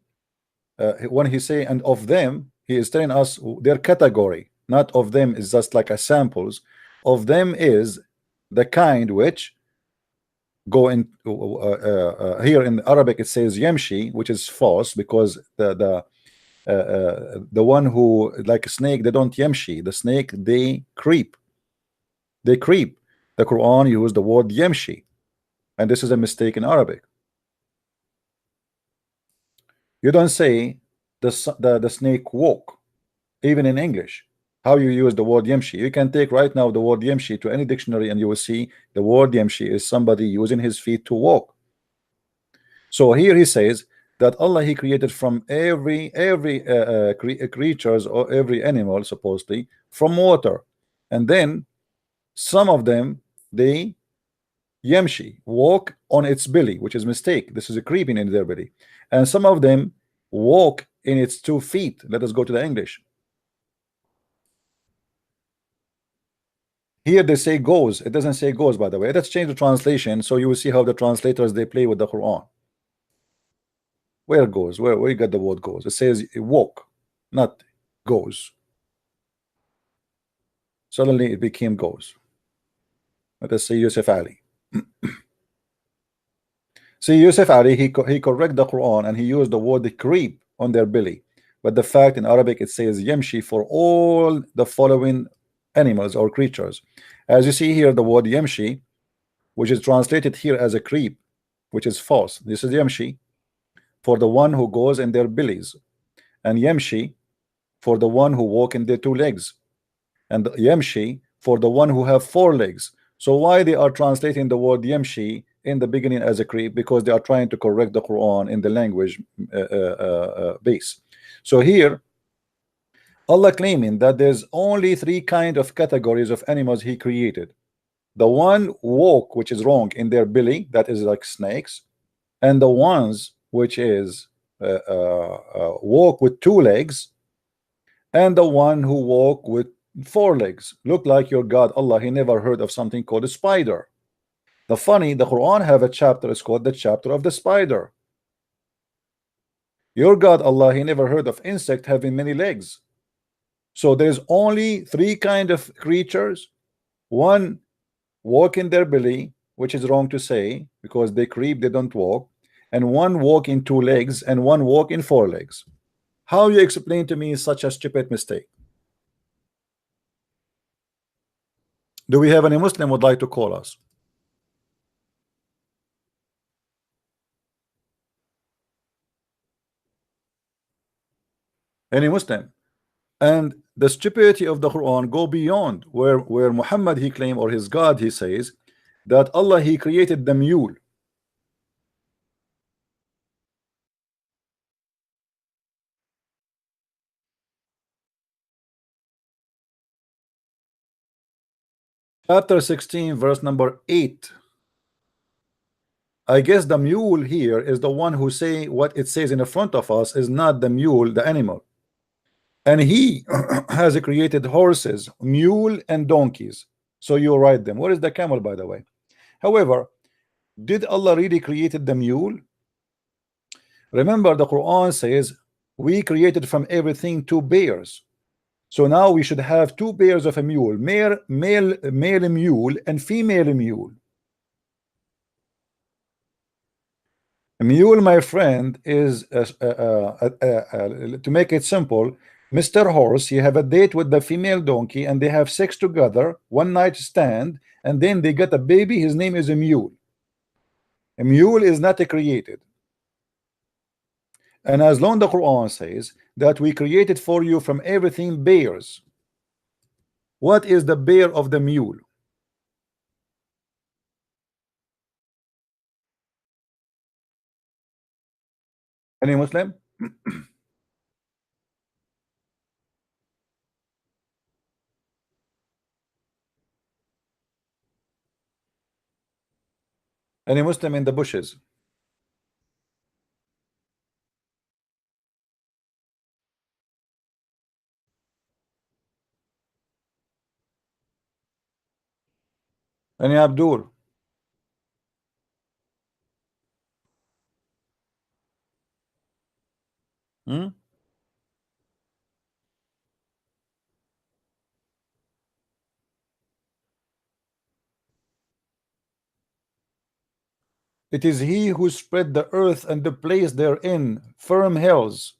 Speaker 1: when he say and of them, he is telling us their category. Not of them is just like a samples. Of them is the kind which go in here in Arabic it says yamshi, which is false, because the one who like a snake, they don't yamshi. The snake, they creep. They creep. The Quran used the word yamshi, and this is a mistake in Arabic. You don't say the snake walk, even in English. How you use the word yamshi? You can take right now the word yamshi to any dictionary, and you will see the word yamshi is somebody using his feet to walk. So here he says that Allah he created from every creatures or every animal supposedly from water, and then some of them they yamshi, walk on its belly, which is mistake. This is a creeping in their belly, and some of them walk in its 2 feet. Let us go to the English. Here they say goes. It doesn't say goes, by the way. Let's change the translation so you will see how the translators they play with the Quran. Where goes? Where you got the word goes? It says walk, not goes. Suddenly it became goes. Let us say Yusuf Ali. See, Yusuf Ali, he correct the Quran and he used the word creep on their belly. but the fact in Arabic it says yamshi for all the following animals or creatures. As you see here, the word yamshi, which is translated here as a creep, which is false. This is yamshi for the one who goes in their bellies, and yamshi for the one who walk in their two legs, and yamshi for the one who have four legs. So why they are translating the word yamshi in the beginning as a creep? Because they are trying to correct the Quran in the language base. So here Allah claiming that there's only three kind of categories of animals he created. The one walk, which is wrong, in their belly, that is like snakes, and the ones which is walk with two legs, and the one who walk with four legs. Look like your God Allah, he never heard of something called a spider. The Quran have a chapter, it's called the chapter of the spider. Your God Allah, he never heard of insect having many legs. So there's only three kind of creatures. One walk in their belly, which is wrong to say because they creep, they don't walk, and one walk in two legs, and one walk in four legs. How you explain to me such a stupid mistake? Do we have any Muslim would like to call us? Any Muslim? And the stupidity of the Quran go beyond where Muhammad he claim, or his God he says that Allah he created the mule. Chapter 16 verse number 8. I guess the mule here is the one who say what it says in the front of us is not the mule, the animal. And he has created horses, mule, and donkeys. So you ride them. Where is the camel, by the way? However, did Allah really created the mule? Remember, the Quran says we created from everything two pairs. So now we should have two pairs of a mule, male mule and female mule. A mule, my friend, is to make it simple, Mr. Horse, he have a date with the female donkey and they have sex together, one night stand, and then they get a baby. His name is a mule. A mule is not created. And as long the Quran says that we created for you from everything bears. What is the bear of the mule? Any Muslim? Any Muslim in the bushes? Any Abdul? Hmm? It is he who spread the earth and the place therein, firm hills.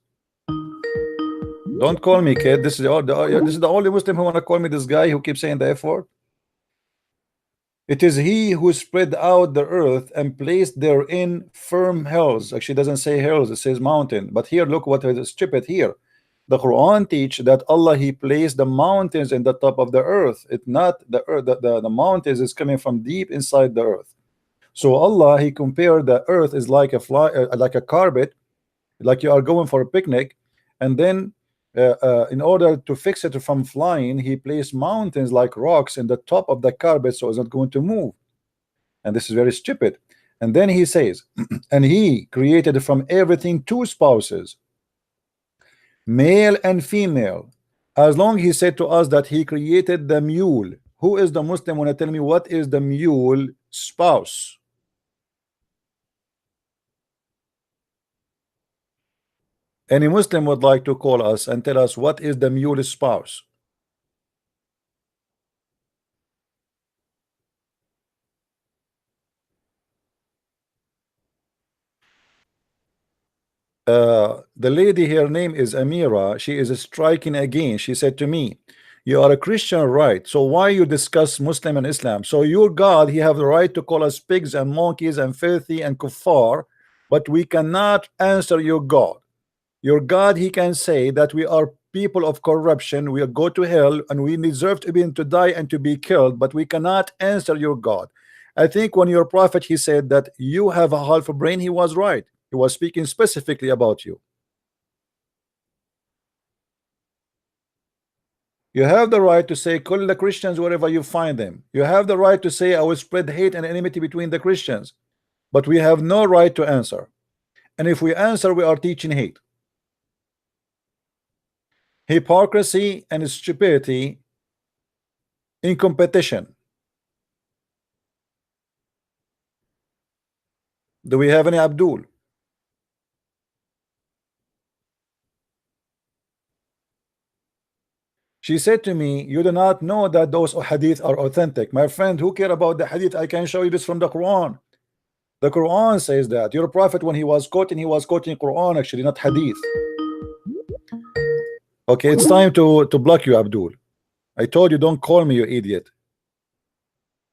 Speaker 1: Don't call me kid. This is the only Muslim who want to call me this guy who keeps saying the F word. It is he who spread out the earth and placed therein firm hills. Actually, it doesn't say hills, it says mountain. But here, look what is stupid here. The Quran teach that Allah he placed the mountains in the top of the earth. It's not the earth. The mountains is coming from deep inside the earth. So Allah he compared the earth is like a like a carpet, like you are going for a picnic, and then in order to fix it from flying, he placed mountains like rocks in the top of the carpet so it's not going to move. And this is very stupid. And then he says, and he created from everything two spouses, male and female. As long he said to us that he created the mule. Who is the Muslim want to tell me what is the mule spouse? Any Muslim would like to call us and tell us what is the mule spouse? The lady, her name is Amira. She is striking again. She said to me, "You are a Christian, right? So why you discuss Muslim and Islam? So your God, he have the right to call us pigs and monkeys and filthy and kuffar, but we cannot answer your God. Your God, he can say that we are people of corruption, we go to hell, and we deserve to die and to be killed, but we cannot answer your God." I think when your prophet, he said that you have a half a brain, he was right. He was speaking specifically about you. You have the right to say kill the Christians wherever you find them. You have the right to say I will spread hate and enmity between the Christians, but we have no right to answer. And if we answer, we are teaching hate. Hypocrisy and stupidity in competition. Do we have any Abdul? She said to me, "You do not know that those hadith are authentic." My friend, who care about the hadith? I can show you this from the Quran. The Quran says that your prophet, when he was quoting Quran, actually, not hadith. Okay, it's time to block you, Abdul. I told you, don't call me, you idiot.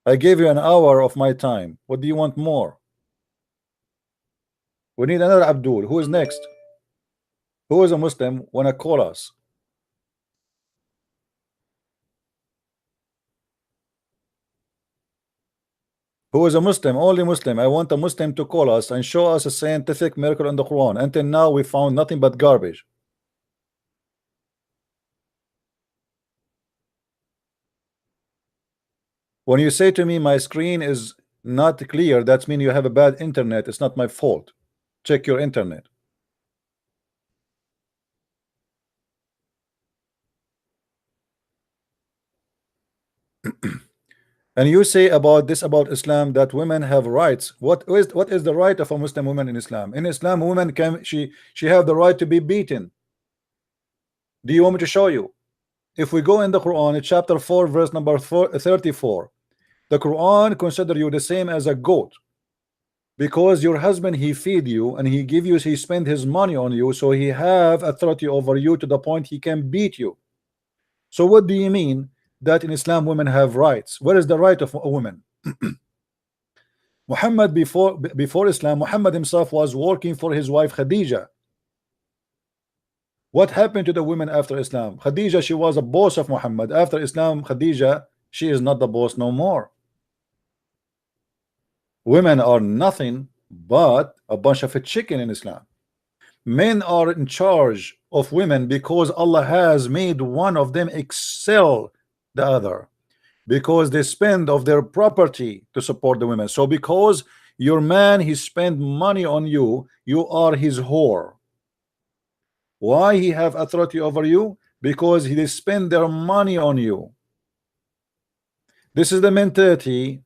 Speaker 1: I gave you an hour of my time. What do you want more? We need another Abdul. Who is next? Who is a Muslim wanna call us? Who is a Muslim? Only Muslim. I want a Muslim to call us and show us a scientific miracle in the Quran. Until now, we found nothing but garbage. When you say to me my screen is not clear, that means you have a bad internet. It's not my fault. Check your internet. And you say about this, about Islam, that women have rights. What is the right of a Muslim woman in Islam? In Islam, women can she have the right to be beaten. Do you want me to show you? If we go in the Quran, chapter 4, verse number 34, the Quran consider you the same as a goat, because your husband, he feed you and he spend his money on you, so he have authority over you to the point he can beat you. So what do you mean that in Islam women have rights? Where is the right of a woman? Muhammad, before Islam, Muhammad himself was working for his wife Khadija. What happened to the women after Islam? Khadija, she was a boss of Muhammad. After Islam, Khadija, she is not the boss no more. Women are nothing but a bunch of a chicken in Islam. Men are in charge of women because Allah has made one of them excel the other, because they spend of their property to support the women. So because your man, he spend money on you, you are his whore. Why he have authority over you? Because they spend their money on you. This is the mentality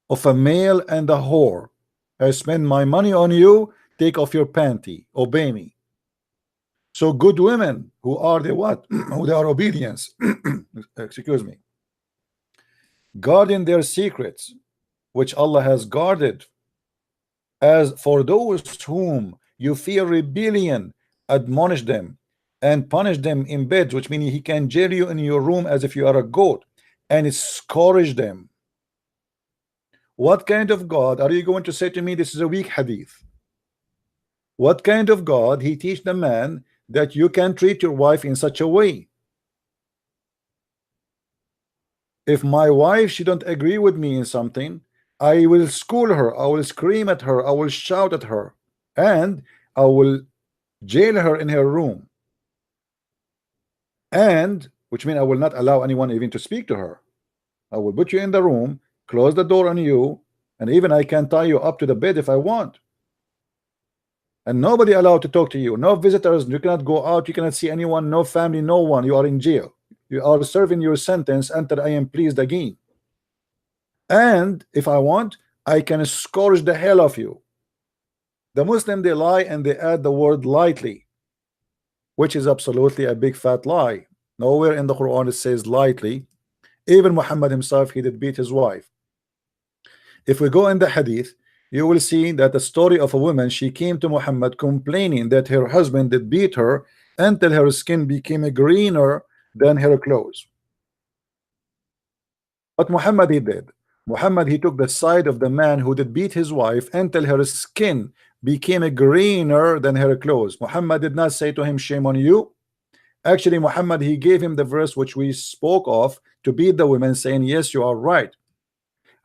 Speaker 1: of a male and a whore. I spend my money on you, take off your panty, obey me. So good women, who are the what? Who they are obedience. Excuse me. Guarding their secrets, which Allah has guarded. As for those whom you fear rebellion, admonish them and punish them in bed, which means he can jail you in your room as if you are a goat, and scourge them. What kind of God are you going to say to me this is a weak hadith? What kind of God he teach the man that you can treat your wife in such a way? If my wife, she don't agree with me in something, I will school her, I will scream at her, I will shout at her, and I will jail her in her room, and which means I will not allow anyone even to speak to her. I will put you in the room, close the door on you, and even I can tie you up to the bed if I want, and nobody allowed to talk to you. No visitors, you cannot go out, you cannot see anyone, no family, no one. You are in jail. You are serving your sentence until I am pleased again. And if I want, I can scourge the hell of you. The Muslim, they lie and they add the word lightly, which is absolutely a big fat lie. Nowhere in the Quran it says lightly. Even Muhammad himself, he did beat his wife. If we go in the hadith, you will see that the story of a woman, she came to Muhammad complaining that her husband did beat her until her skin became greener than her clothes. But Muhammad, he did. Muhammad, he took the side of the man who did beat his wife until her skin became greener than her clothes. Muhammad did not say to him, shame on you. Actually, Muhammad, he gave him the verse which we spoke of to beat the women, saying, yes, you are right.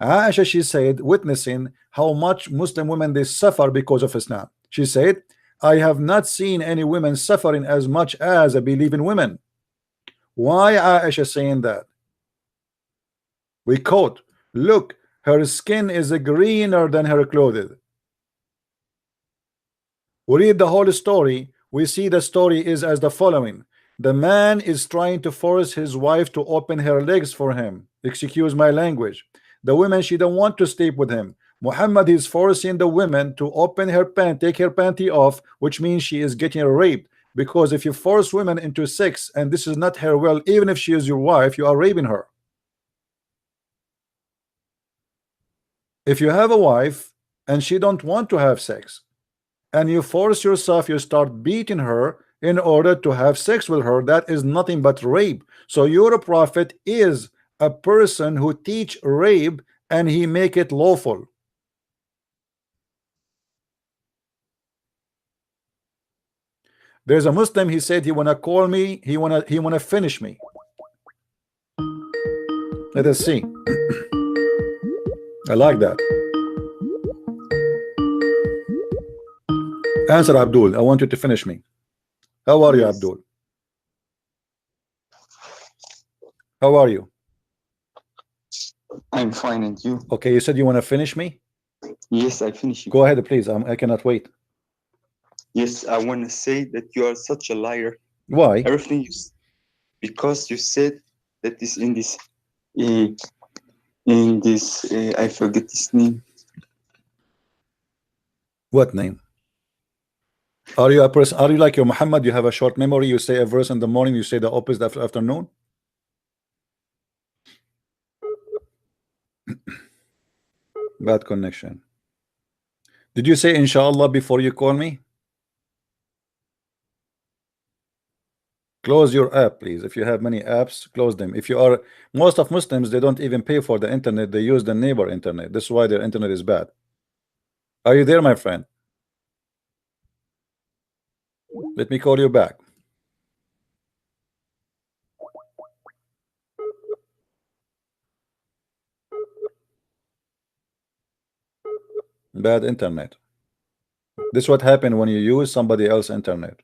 Speaker 1: Aisha, she said, witnessing how much Muslim women they suffer because of Islam. She said, I have not seen any women suffering as much as I believe in women. Why Aisha saying that? We quote, look, her skin is greener than her clothes. We read the whole story. We see the story is as the following. The man is trying to force his wife to open her legs for him. Excuse my language. The woman, she don't want to sleep with him. Muhammad is forcing the woman to open her pant, take her panty off, which means she is getting raped. Because if you force women into sex and this is not her will, even if she is your wife, you are raping her. If you have a wife and she don't want to have sex, and you force yourself, you start beating her in order to have sex with her, that is nothing but rape. So your prophet is a person who teach rape and he make it lawful. There's a Muslim, he said he wanna call me, he wanna finish me. Let us see. I like that. Answer, Abdul. I want you to finish me. How are you,
Speaker 4: Yes.
Speaker 1: Abdul? How are you?
Speaker 4: I'm fine, and you?
Speaker 1: Okay, you said you want to finish me.
Speaker 4: Yes, I finish you.
Speaker 1: Go ahead, please. I cannot wait.
Speaker 4: Yes, I want to say that you are such a liar.
Speaker 1: Why?
Speaker 4: Everything because you said that is in this, I forget his name.
Speaker 1: What name? Are you a person? Are you like your Muhammad? You have a short memory. You say a verse in the morning, you say the opposite after afternoon. Bad connection. Did you say inshallah before you call me? Close your app, please. If you have many apps, close them. If you are, most of Muslims, they don't even pay for the internet. They use the neighbor internet. That's why their internet is bad. Are you there, my friend? Let me call you back. Bad internet. This is what happened when you use somebody else's internet.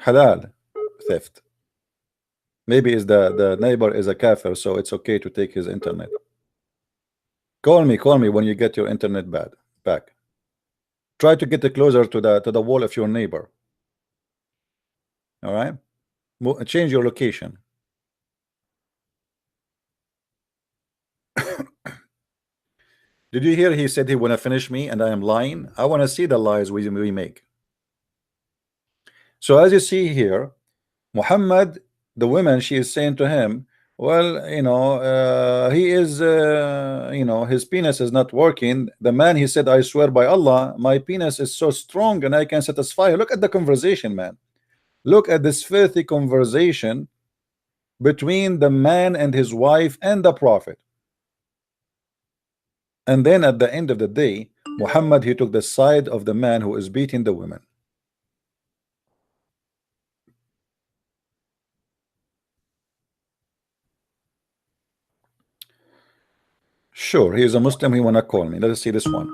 Speaker 1: Halal theft. Maybe is the neighbor is a kafir, so it's okay to take his internet. Call me when you get your internet back. Try to get it closer to the wall of your neighbor. All right, change your location. Did you hear he said he want to finish me and I am lying? I want to see the lies we make. So as you see here, Muhammad, the woman, she is saying to him, well, you know, he is, you know, his penis is not working. The man, he said, I swear by Allah, my penis is so strong and I can satisfy. Look at the conversation, man. Look at this filthy conversation between the man and his wife and the prophet. And then at the end of the day, Muhammad, he took the side of the man who is beating the women. Sure, he is a Muslim, he wanna call me. Let us see this one.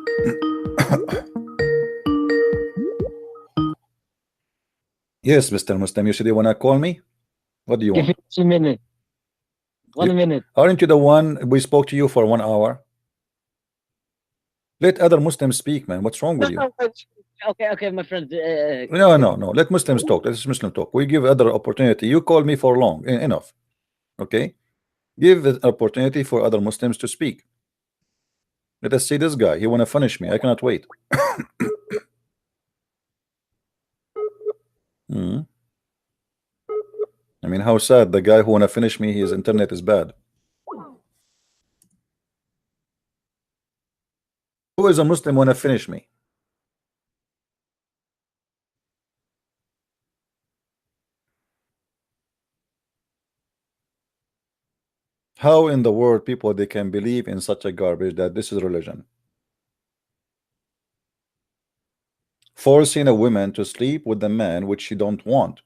Speaker 1: Yes, Mr. Muslim, you said you wanna call me? What do you
Speaker 3: Give
Speaker 1: want?
Speaker 3: it a minute. 1 minute.
Speaker 1: Aren't you the one we spoke to you for 1 hour? Let other Muslims speak, man. What's wrong with you?
Speaker 3: Okay, my friend.
Speaker 1: No. Let Muslims talk. Let Muslim talk. We give other opportunity. You called me for long. Enough. Okay? Give the opportunity for other Muslims to speak. Let us see this guy. He wanna finish me. I cannot wait. I mean, how sad. The guy who wanna finish me, his internet is bad. Who is a Muslim wanna finish me? How in the world people they can believe in such a garbage that this is religion? Forcing a woman to sleep with the man which she don't want.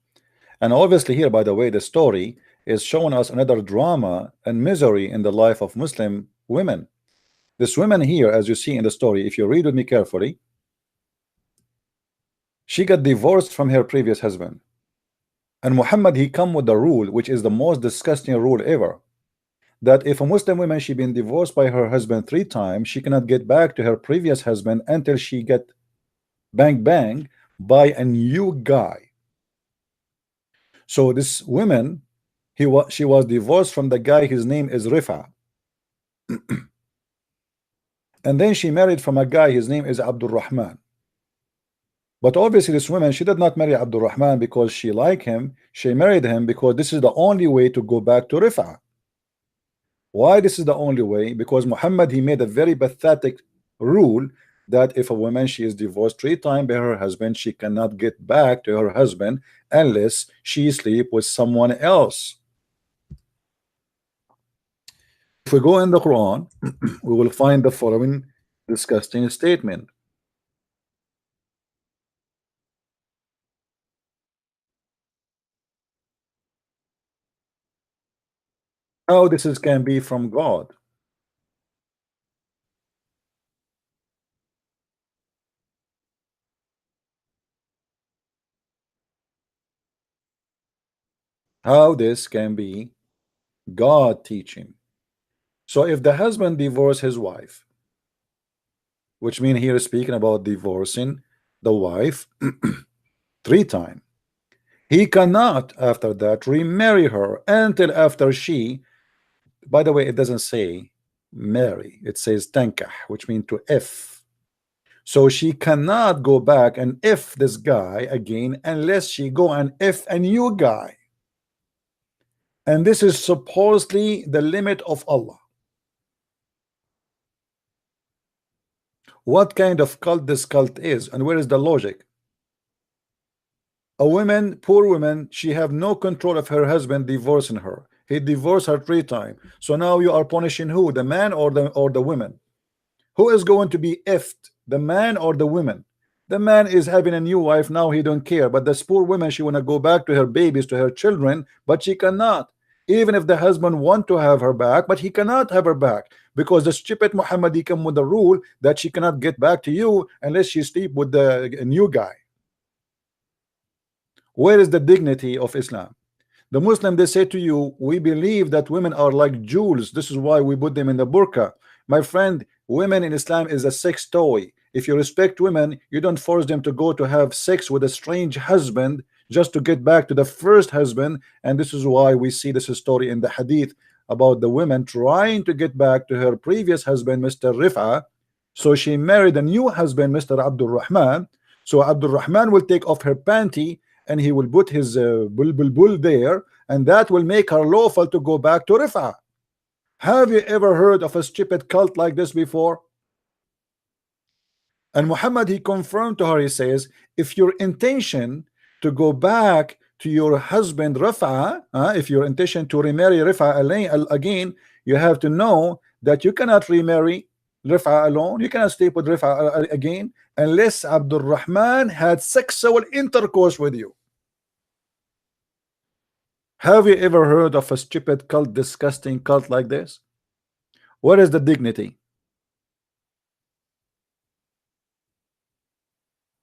Speaker 1: And obviously here, by the way, the story is showing us another drama and misery in the life of Muslim women. This woman here, as you see in the story, if you read with me carefully, she got divorced from her previous husband. And Muhammad, he come with the rule, which is the most disgusting rule ever, that if a Muslim woman she been divorced by her husband 3 times, she cannot get back to her previous husband until she get bang bang by a new guy. So this woman, she was divorced from the guy, his name is Rifa. And then she married from a guy, his name is Abdul Rahman. But obviously this woman, she did not marry Abdul Rahman because she liked him. She married him because this is the only way to go back to Rifa. Why this is the only way? Because Muhammad, he made a very pathetic rule that if a woman she is divorced 3 times by her husband, she cannot get back to her husband unless she sleep with someone else. If we go in the Quran, we will find the following disgusting statement. How this is can be from God. How this can be God teaching. So if the husband divorce his wife, which means here speaking about divorcing the wife 3 times, he cannot after that remarry her until after she, by the way, it doesn't say marry, it says tankah, which means to if. So she cannot go back and if this guy again unless she go and if a new guy. And this is supposedly the limit of Allah. What kind of cult this cult is, and where is the logic? A woman, poor woman, she have no control of her husband divorcing her. He divorced her 3 times. So now you are punishing who? The man or the woman? Who is going to be effed? The man or the woman? The man is having a new wife now, he don't care. But this poor woman, she wanna go back to her babies, to her children, but she cannot. Even if the husband want to have her back, but he cannot have her back because the stupid Muhammad come with the rule that she cannot get back to you unless she sleep with the new guy. Where is the dignity of Islam? The Muslim, they say to you, we believe that women are like jewels. This is why we put them in the burqa. My friend, women in Islam is a sex toy. If you respect women, you don't force them to go to have sex with a strange husband just to get back to the first husband. And this is why we see this story in the hadith about the women trying to get back to her previous husband, Mr. Rifa. So she married a new husband, Mr. Abdul Rahman. So Abdul Rahman will take off her panty and he will put his bull there, and that will make her lawful to go back to Rifa. Have you ever heard of a stupid cult like this before? And Muhammad, he confirmed to her, he says, if your intention to go back to your husband Rifa, if your intention to remarry Rifa again, you have to know that you cannot remarry Rifa alone, you cannot sleep with Rifa again unless Abdul Rahman had sexual intercourse with you. Have you ever heard of a stupid cult, disgusting cult like this? What is the dignity?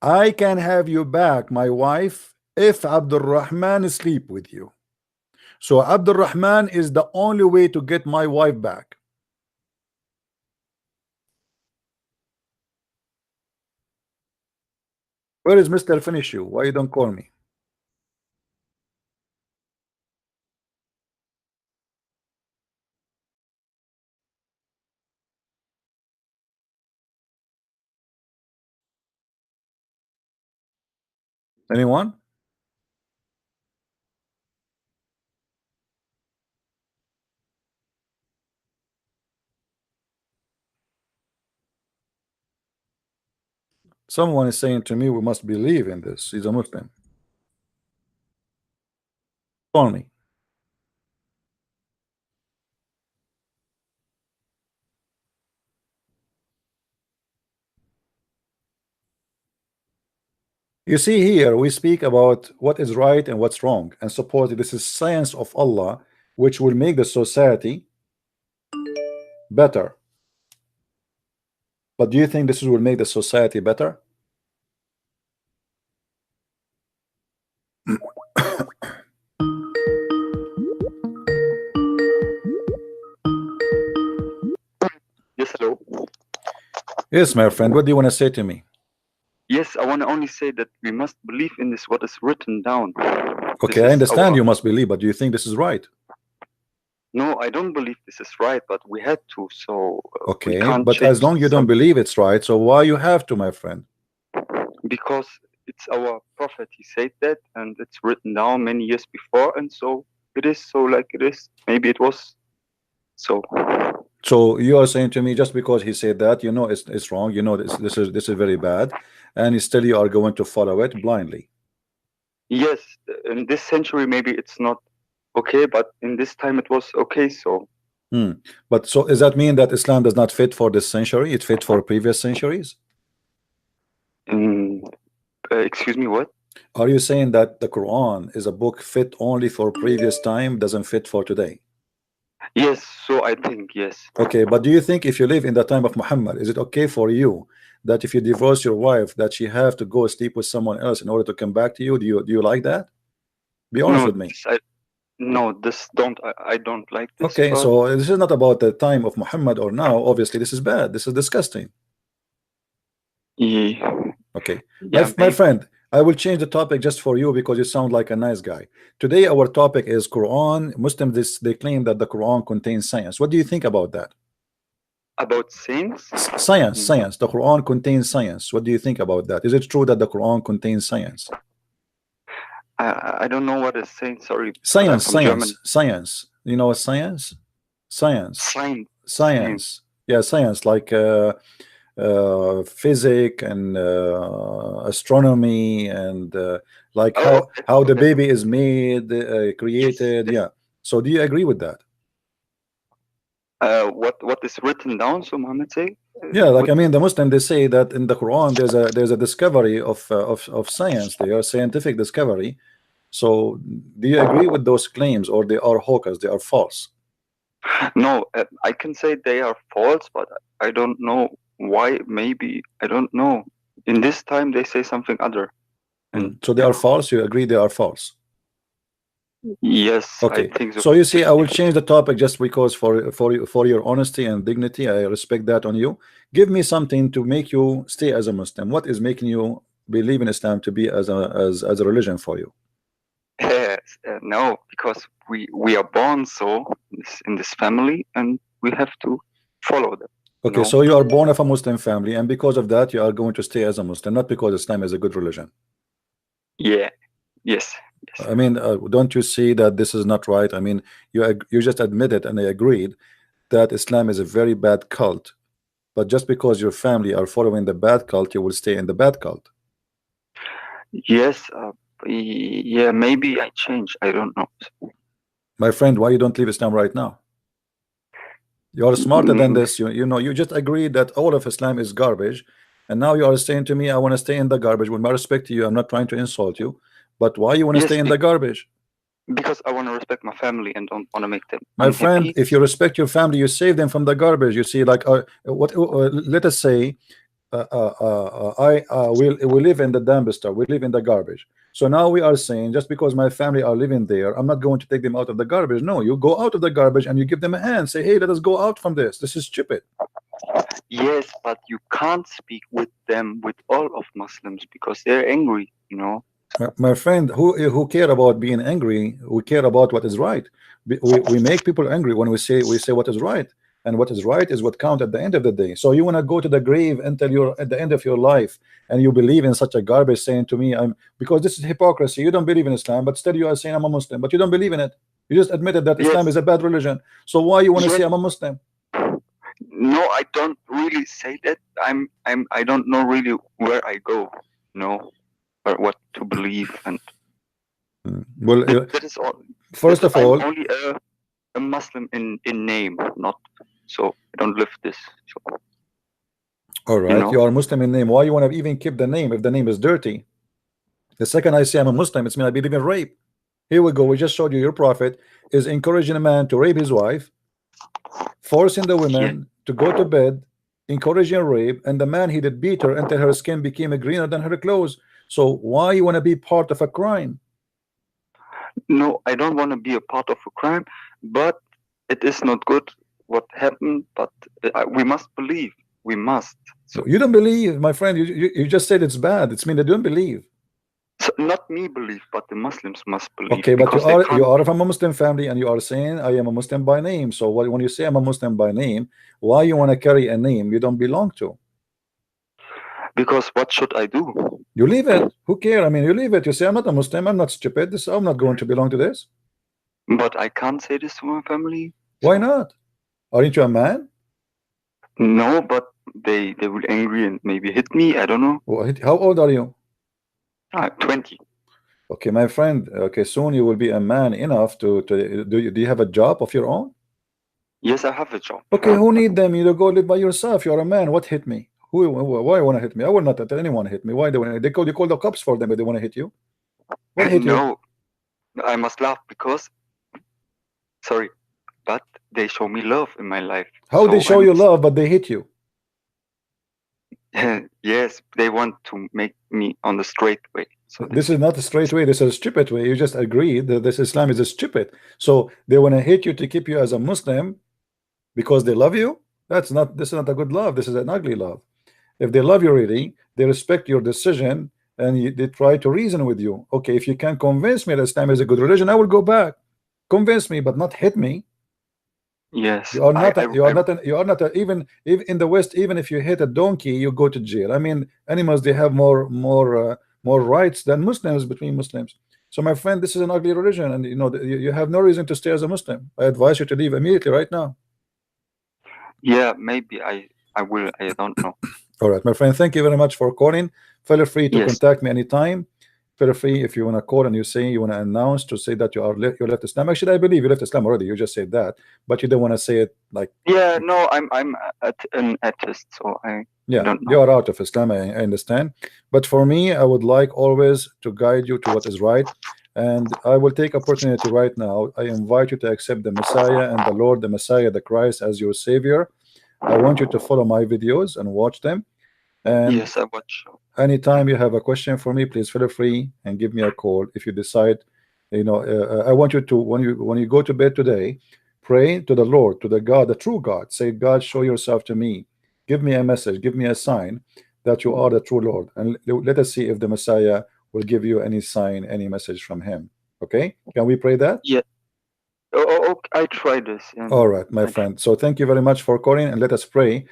Speaker 1: I can have you back, my wife, if Abdul Rahman sleep with you. So Abdul Rahman is the only way to get my wife back. Where is Mr. Finish You? Why you don't call me? Anyone? Someone is saying to me we must believe in this. He's a Muslim. Call me. You see, here we speak about what is right and what's wrong, and suppose this is science of Allah, which will make the society better. But do you think this will make the society better?
Speaker 4: Yes, hello.
Speaker 1: Yes, my friend. What do you want to say to me?
Speaker 4: Yes, I want to only say that we must believe in this, what is written down.
Speaker 1: Okay, I understand you must believe, but do you think this is right?
Speaker 4: No, I don't believe this is right, but we had to, so we
Speaker 1: Okay,
Speaker 4: can't
Speaker 1: but as
Speaker 4: change
Speaker 1: long you don't
Speaker 4: some-
Speaker 1: believe it's right, so why you have to, my friend?
Speaker 4: because it's our prophet. He said that, and it's written down many years before, and so it is. So like it is. Maybe it was so.
Speaker 1: So you are saying to me just because he said that, you know it's wrong, you know this is very bad, and still you are going to follow it blindly.
Speaker 4: Yes, in this century maybe it's not okay, but in this time it was okay. So
Speaker 1: But so does that mean that Islam does not fit for this century? It fit for previous centuries?
Speaker 4: excuse me, what?
Speaker 1: Are you saying that the Quran is a book fit only for previous time, doesn't fit for today?
Speaker 4: Yes, so I think yes.
Speaker 1: Okay, but do you think if you live in the time of Muhammad, is it okay for you that if you divorce your wife, that she have to go sleep with someone else in order to come back to you? Do you like that? Be honest
Speaker 4: No,
Speaker 1: with me.
Speaker 4: I don't like this.
Speaker 1: Okay,
Speaker 4: but-
Speaker 1: so this is not about the time of Muhammad or now. Obviously, this is bad. This is disgusting.
Speaker 4: yeah,
Speaker 1: Okay,
Speaker 4: yeah,
Speaker 1: my
Speaker 4: maybe.
Speaker 1: friend, I will change the topic just for you because you sound like a nice guy. Today, our topic is Quran. Muslims, they claim that the Quran contains science. What do you think about that?
Speaker 4: About saints?
Speaker 1: Science. The Quran contains science. What do you think about that? Is it true that the Quran contains science?
Speaker 4: I don't know what is saint. Sorry,
Speaker 1: Science,
Speaker 4: from German.
Speaker 1: science. You know what science? Science.
Speaker 4: Science.
Speaker 1: Yeah, science like physics and astronomy and like
Speaker 4: Oh,
Speaker 1: how the
Speaker 4: okay.
Speaker 1: baby is made, created.
Speaker 4: Yes.
Speaker 1: Yeah. So do you agree with that?
Speaker 4: What is written down? So Muhammad say?
Speaker 1: Yeah, like I mean, the Muslim, they say that in the Quran there's a discovery of science. They are scientific discovery. So do you agree with those claims, or they are hoax? They are false?
Speaker 4: No, I can say they are false, but I don't know why. Maybe I don't know. In this time, they say something other. And
Speaker 1: So they are false. You agree they are false?
Speaker 4: yes,
Speaker 1: Okay.
Speaker 4: I think so.
Speaker 1: So you see, I will change the topic just because for your honesty and dignity, I respect that on you. Give me something to make you stay as a Muslim. What is making you believe in Islam to be as a religion for you?
Speaker 4: Yes, no, because we are born so in this family, and we have to follow them.
Speaker 1: Okay, so you are born of a Muslim family, and because of that, you are going to stay as a Muslim, not because Islam is a good religion.
Speaker 4: Yeah. Yes.
Speaker 1: I mean, don't you see that this is not right? I mean, you just admitted, and I agreed that Islam is a very bad cult, but just because your family are following the bad cult, you will stay in the bad cult.
Speaker 4: Yes. Yeah. Maybe I change. I don't know.
Speaker 1: My friend, why you don't leave Islam right now? You are smarter than this. You know, you just agreed that all of Islam is garbage, and now you are saying to me, I want to stay in the garbage. With my respect to you, I'm not trying to insult you, but why you want to
Speaker 4: Yes,
Speaker 1: stay in the garbage?
Speaker 4: Because I want to respect my family and don't want to make them
Speaker 1: My
Speaker 4: unhappy.
Speaker 1: friend, if you respect your family, you save them from the garbage. You see, like let us say we live in the dumpster, we live in the garbage. So now we are saying just because my family are living there, I'm not going to take them out of the garbage. No, you go out of the garbage and you give them a hand. Say, hey, let us go out from this. This is stupid.
Speaker 4: Yes, but you can't speak with them, with all of Muslims, because they're angry, you know.
Speaker 1: My friend, who care about being angry? We care about what is right. We make people angry when we say what is right, and what is right is what count at the end of the day. So you want to go to the grave until you're at the end of your life, and you believe in such a garbage, saying to me, because this is hypocrisy. You don't believe in Islam, but still you are saying I'm a Muslim, but you don't believe in it. You just admitted that Islam is a bad religion. So why you want to say I'm a Muslim?
Speaker 4: No, I don't really say that. I don't know really where I go, or what to believe, and
Speaker 1: Well,
Speaker 4: that is all.
Speaker 1: first of
Speaker 4: I'm
Speaker 1: all,
Speaker 4: only a Muslim in name, not so I don't live this. So,
Speaker 1: all
Speaker 4: you
Speaker 1: right,
Speaker 4: know,
Speaker 1: you are Muslim in name. Why you want to even keep the name if the name is dirty? The second I say I'm a Muslim, it's mean I believe in rape. Here we go. We just showed you your prophet is encouraging a man to rape his wife, forcing the
Speaker 4: yeah.
Speaker 1: women to go to bed, encouraging rape, and the man he did beat her until her skin became greener than her clothes. So why you want to be part of a crime?
Speaker 4: No, I don't want to be a part of a crime, but it is not good what happened. But we must believe. We must. So,
Speaker 1: You don't believe, my friend. You just said it's bad. It's mean they don't believe.
Speaker 4: so not me believe, but the Muslims must believe,
Speaker 1: Okay, but
Speaker 4: because they
Speaker 1: you
Speaker 4: can't.
Speaker 1: are from a Muslim family, and you are saying I am a Muslim by name. So when you say I'm a Muslim by name, why you want to carry a name you don't belong to?
Speaker 4: Because what should I do?
Speaker 1: You leave it. Who care? I mean, you leave it. You say I'm not a Muslim. I'm not stupid. I'm not going to belong to this.
Speaker 4: But I can't say this to my family.
Speaker 1: Why not? Aren't you a man?
Speaker 4: No, but they will angry and maybe hit me. I don't know.
Speaker 1: How old are you?
Speaker 4: 20.
Speaker 1: Okay, my friend. Okay, soon you will be a man enough to do you have a job of your own?
Speaker 4: Yes, I have a job.
Speaker 1: Okay, who need them? You go live by yourself. You're a man. What hit me? Why want to hit me? I will not let anyone hit me. Why they call the cops for them if they want to hit you? What hit you?
Speaker 4: No, I must laugh because, sorry, but they show me love in my life.
Speaker 1: How
Speaker 4: So
Speaker 1: they show you love, but they hit you?
Speaker 4: yes, they want to make me on the straight way. So
Speaker 1: This is not a straight way. This is a stupid way. You just agreed that this Islam is a stupid. So they want to hit you to keep you as a Muslim because they love you. This is not a good love. This is an ugly love. If they love you really, they respect your decision and they try to reason with you. Okay, if you can convince me that Islam is a good religion, I will go back. Convince me, but not hit me.
Speaker 4: yes,
Speaker 1: You are not. You are not. Even in the West, even if you hit a donkey, you go to jail. I mean, animals they have more rights than Muslims between Muslims. So, my friend, this is an ugly religion, and you have no reason to stay as a Muslim. I advise you to leave immediately right now.
Speaker 4: yeah, maybe I will. I don't know.
Speaker 1: All right, my friend. Thank you very much for calling. Feel free to
Speaker 4: Yes.
Speaker 1: contact me anytime. Feel free if you want to call and you say you want to announce to say that you left Islam. Actually, I believe you left Islam already. You just said that, but you don't want to say it like.
Speaker 4: Yeah, no, I'm an atheist, so I
Speaker 1: Yeah,
Speaker 4: don't know.
Speaker 1: you are out of Islam. I understand, but for me, I would like always to guide you to what is right, and I will take opportunity right now. I invite you to accept the Messiah and the Lord, the Messiah, the Christ as your Savior. I want you to follow my videos and watch them. And
Speaker 4: Yes, I watch.
Speaker 1: anytime you have a question for me, please feel free and give me a call. If you decide, I want you to when you go to bed today, pray to the Lord, to the God, the true God. Say, God, show yourself to me. Give me a message. Give me a sign that you are the true Lord, and let us see if the Messiah will give you any sign, any message from Him. Okay? Can we pray that?
Speaker 4: Yeah. I try this.
Speaker 1: All right, my friend. So thank you very much for calling, and let us pray.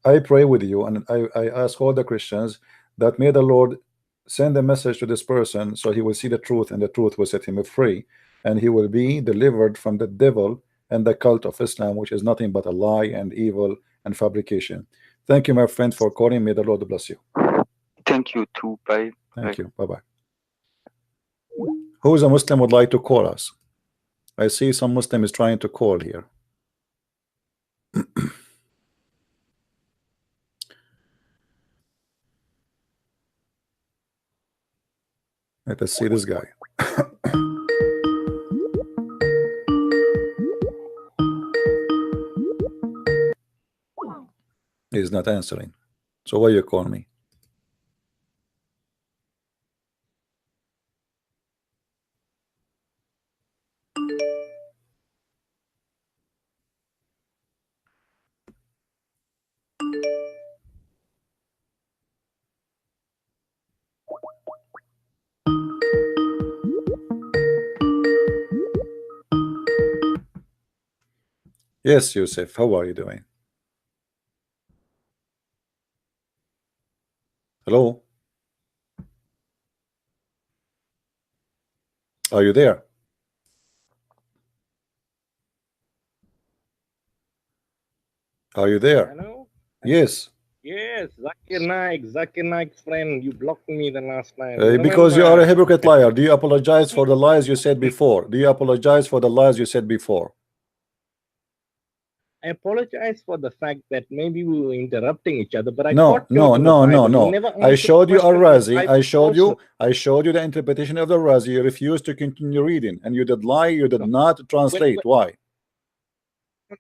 Speaker 1: I pray with you, and I ask all the Christians that may the Lord send a message to this person so he will see the truth, and the truth will set him free, and he will be delivered from the devil and the cult of Islam, which is nothing but a lie and evil and fabrication. Thank you, my friend, for calling. May the Lord bless you.
Speaker 4: Thank you too. Bye.
Speaker 1: Thank you. Bye-bye. Who is a Muslim would like to call us? I see some Muslim is trying to call here. Let us see this guy. He's not answering. So why you call me? Yes, Yusuf, how are you doing? Hello? Are you there? Are you there?
Speaker 5: Hello?
Speaker 1: Yes.
Speaker 5: Yes, Zakir Naik's friend. You blocked me the last time.
Speaker 1: Because you are a
Speaker 5: Remember?
Speaker 1: hypocrite liar. Do you apologize for the lies you said before? Do you apologize for the lies you said before?
Speaker 5: I apologize for the fact that maybe we were interrupting each other, but I
Speaker 1: No,
Speaker 5: quoted
Speaker 1: no,
Speaker 5: from the
Speaker 1: no, no,
Speaker 5: Bible. You
Speaker 1: no.
Speaker 5: never
Speaker 1: I
Speaker 5: answered
Speaker 1: showed
Speaker 5: the
Speaker 1: you a
Speaker 5: question from
Speaker 1: Razi.
Speaker 5: Bible
Speaker 1: I showed you.
Speaker 5: also.
Speaker 1: I showed you the interpretation of the Razi. You refused to continue reading, and you did lie. You did
Speaker 5: No.
Speaker 1: not translate. Why?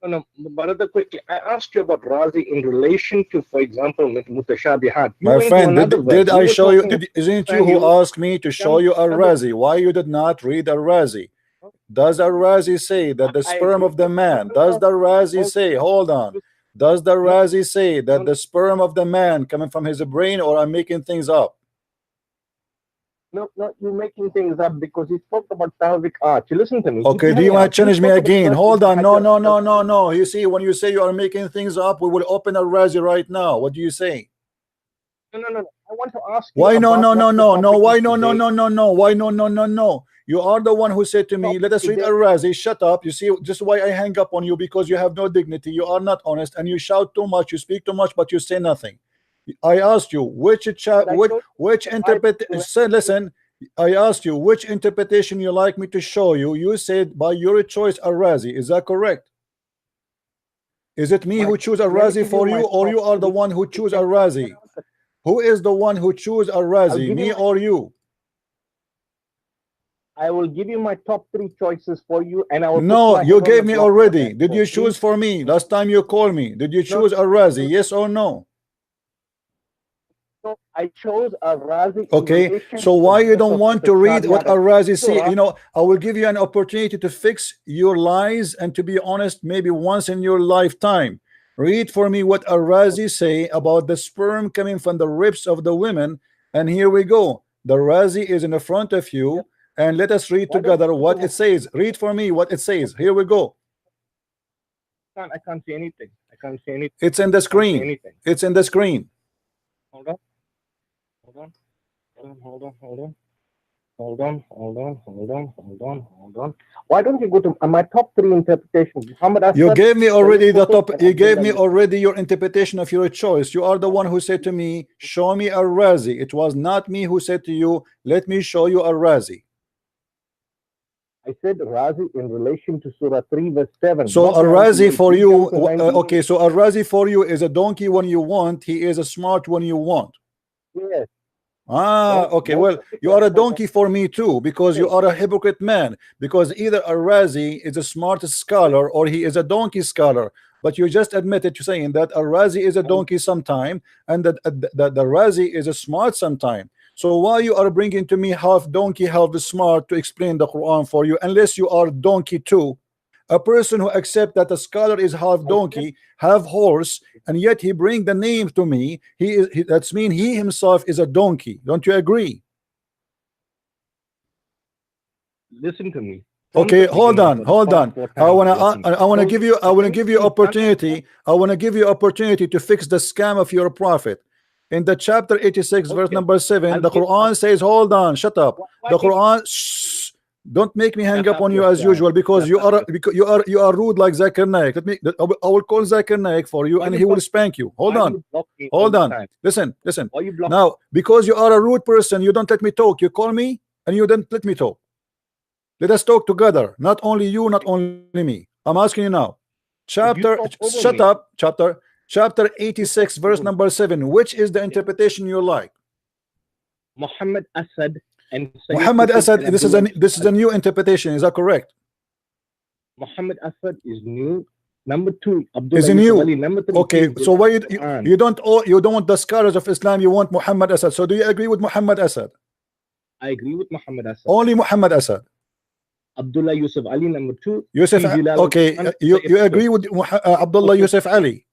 Speaker 5: No, brother, quickly. I asked you about Razi in relation to, for example, Mutashabihat. You
Speaker 1: My
Speaker 5: went to
Speaker 1: friend,
Speaker 5: another verse.
Speaker 1: did
Speaker 5: You
Speaker 1: I
Speaker 5: were
Speaker 1: show you?
Speaker 5: talking
Speaker 1: Isn't
Speaker 5: about
Speaker 1: you who
Speaker 5: Samuel.
Speaker 1: asked me to show you a Razi? Why you did not read a Razi? Does a Razi say that the
Speaker 5: I
Speaker 1: sperm
Speaker 5: agree.
Speaker 1: of the man? Does the Razi say? Hold on. Does the Razi say that the sperm of the man coming from his brain, or I'm making things up?
Speaker 5: No, you're making things up because he spoke about pelvic arch. You listen to me.
Speaker 1: Okay, do you want to challenge me again? Hold on. No. You see, when you say you are making things up, we will open a Razi right now. What do you say?
Speaker 5: No. I want to ask you.
Speaker 1: Why no?
Speaker 5: about what the
Speaker 1: Why
Speaker 5: topic is
Speaker 1: no?
Speaker 5: today.
Speaker 1: Why no? You are the one who said to me, let us read a Razi. Shut up. You see, just why I hang up on you, because you have no dignity. You are not honest, and you shout too much. You speak too much, but you say nothing. I asked you which interpretation. Listen, I asked you which interpretation you like me to show you. You said by your choice a Razi. Is that correct? Is it me who choose a Razi for you, or you are the one who choose a Razi? Who is the one who choose a Razi, me or you?
Speaker 5: I will give you my top 3 choices for you, and I will.
Speaker 1: No, you gave me already. Did you choose for me last time you called me? Did you choose a Razi? Yes or no?
Speaker 5: So I chose a Razi.
Speaker 1: Okay, so why you don't want to read what a Razi say? You know, I will give you an opportunity to fix your lies and to be honest, maybe once in your lifetime. Read for me what a Razi say about the sperm coming from the ribs of the women. And here we go. The Razi is in the front of you, and let us read together what it says. Read for me what it says. Here we go.
Speaker 5: I can't see anything. I can't see anything.
Speaker 1: It's in the screen. It's in the screen.
Speaker 5: Hold on. Why don't you go to my top 3 interpretations? Muhammad Asad,
Speaker 1: you gave me already the top. You gave me already your interpretation of your choice. You are the one who said to me, show me a Razi. It was not me who said to you, let me show you a Razi.
Speaker 5: I said Razi in relation to Surah 3 verse 7.
Speaker 1: So a Razi for you, okay, so a Razi for you is a donkey when you want, he is a smart when you want.
Speaker 5: Yes.
Speaker 1: Okay, well, you are a donkey for me too, because you are a hypocrite man, because either a Razi is a smart scholar or he is a donkey scholar, but you just admitted to saying that a Razi is a donkey sometime and that the Razi is a smart sometime. So why you are bringing to me half donkey, half smart to explain the Quran for you, unless you are donkey too? A person who accepts that a scholar is half donkey, half horse, and yet he bring the name to me, that's mean he himself is a donkey. Don't you agree?
Speaker 5: Listen to me.
Speaker 1: Okay, hold on. I wanna give you opportunity. I wanna give you opportunity to fix the scam of your prophet. In the chapter 86, verse number 7, the Quran says, hold on, shut up. The Quran, don't make me hang up on you as usual, because you are rude like Zakir Naik. I will call Zakir Naik for you, and he will spank you. Hold on. Listen. Now, because you are a rude person, you don't let me talk. You call me and you don't let me talk. Let us talk together. Not only you, not only me. I'm asking you now. Chapter 86, verse number 7. Which is the interpretation you like?
Speaker 5: Muhammad Asad.
Speaker 1: Muhammad Asad, this is a new interpretation. Is that correct?
Speaker 5: Muhammad Asad is new. Number 2, Abdullah
Speaker 1: is new.
Speaker 5: Ali. Number 3,
Speaker 1: okay, so why you don't want the scholars of Islam, you want Muhammad Asad. So do you agree with Muhammad Asad?
Speaker 5: I agree with Muhammad Asad.
Speaker 1: Only Muhammad Asad.
Speaker 5: Abdullah Yusuf Ali, number 2.
Speaker 1: Yusuf, okay, you agree with Abdullah Yusuf Ali?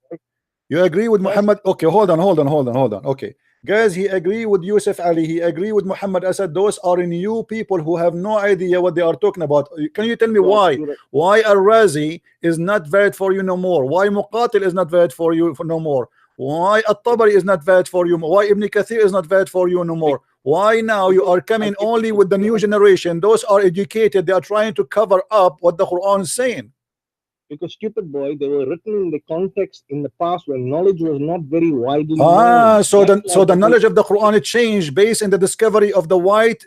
Speaker 1: You agree with Muhammad? Okay, hold on. Okay, guys, he agree with Yusuf Ali. He agree with Muhammad Asad. Those are new people who have no idea what they are talking about. Can you tell me why? Why Al-Razi is not valid for you no more? Why Muqatil is not valid for you no more? Why At-Tabari is not valid for you? Why Ibn Kathir is not valid for you no more? Why now you are coming only with the new generation? Those are educated. They are trying to cover up what the Quran is saying.
Speaker 5: Because stupid boy, they were written in the context in the past when knowledge was not very widely
Speaker 1: Ah,
Speaker 5: known.
Speaker 1: so
Speaker 5: That's
Speaker 1: the
Speaker 5: why they-
Speaker 1: knowledge of the Quran changed based in the discovery of the white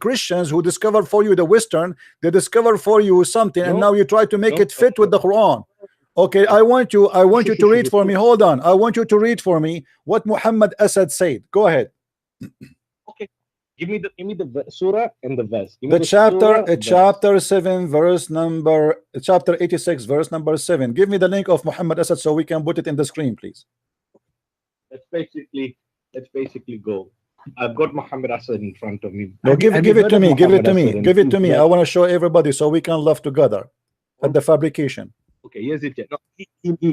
Speaker 1: Christians who discover for you the Western. They discover for you something, and
Speaker 5: No,
Speaker 1: now you try to make
Speaker 5: no,
Speaker 1: it fit with the Quran. Okay, I want you to read for me. Hold on, I want you to read for me what Muhammad Asad said. Go ahead.
Speaker 5: Okay, give me the surah and the verse. Give me
Speaker 1: The chapter,
Speaker 5: surah, verse.
Speaker 1: chapter 7, verse number, chapter 86, verse number 7. Give me the link of Muhammad Asad so we can put it in the screen, please.
Speaker 5: Let's basically go. I've got Muhammad Asad in front of me.
Speaker 1: No, give it to me. Give it to me. Give it to me. I
Speaker 5: want.
Speaker 1: want to show everybody so we can laugh together at the fabrication.
Speaker 5: Okay, here's it. No,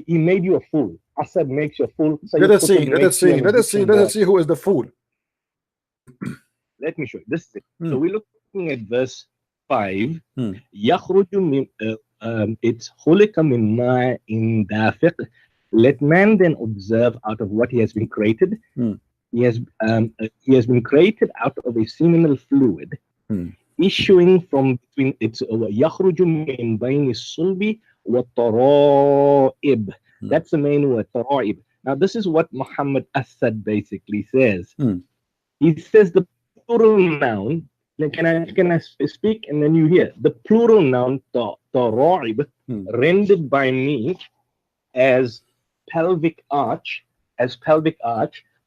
Speaker 5: he made you a fool. Asad makes you a fool.
Speaker 1: Let us see.
Speaker 5: Sayyid
Speaker 1: Let us
Speaker 5: makes you
Speaker 1: see.
Speaker 5: an
Speaker 1: Let us see.
Speaker 5: Egyptian
Speaker 1: Let us
Speaker 5: god.
Speaker 1: see who is the fool.
Speaker 5: Let me show you. This is it.
Speaker 1: Hmm.
Speaker 5: So we're looking at verse 5.
Speaker 1: Hmm.
Speaker 5: يخرج من it's خلق من ماء دافق. Let man then observe out of what he has been created.
Speaker 1: Hmm.
Speaker 5: He has been created out of a seminal fluid
Speaker 1: Hmm.
Speaker 5: issuing from between it's يخرج من بين الصلب والترائب.
Speaker 1: Hmm.
Speaker 5: That's the main word, ترائب. Now this is what Muhammad Asad basically says.
Speaker 1: Hmm.
Speaker 5: He says the plural noun. Can I speak and then you hear the plural noun ترائب rendered by me as pelvic arch,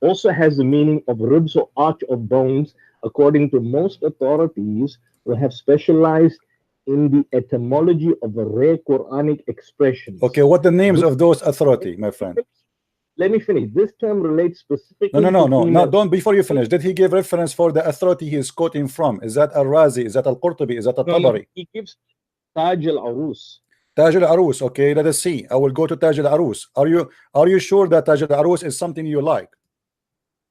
Speaker 5: also has the meaning of ribs or arch of bones, according to most authorities who have specialized in the etymology of the rare Quranic expressions.
Speaker 1: Okay, what the names of those authority, my friend?
Speaker 5: Let me finish. This term relates specifically.
Speaker 1: No.
Speaker 5: to female-
Speaker 1: Don't before you finish. Did he give reference for the authority he is quoting from? Is that Al-Razi? Is that Al-Qurtubi? Is that
Speaker 5: No,
Speaker 1: Al-Tabari?
Speaker 5: he gives Taj al-Arus.
Speaker 1: Taj al-Arus. Okay, let us see. I will go to Taj al-Arus. Are you sure that Taj al-Arus is something you like?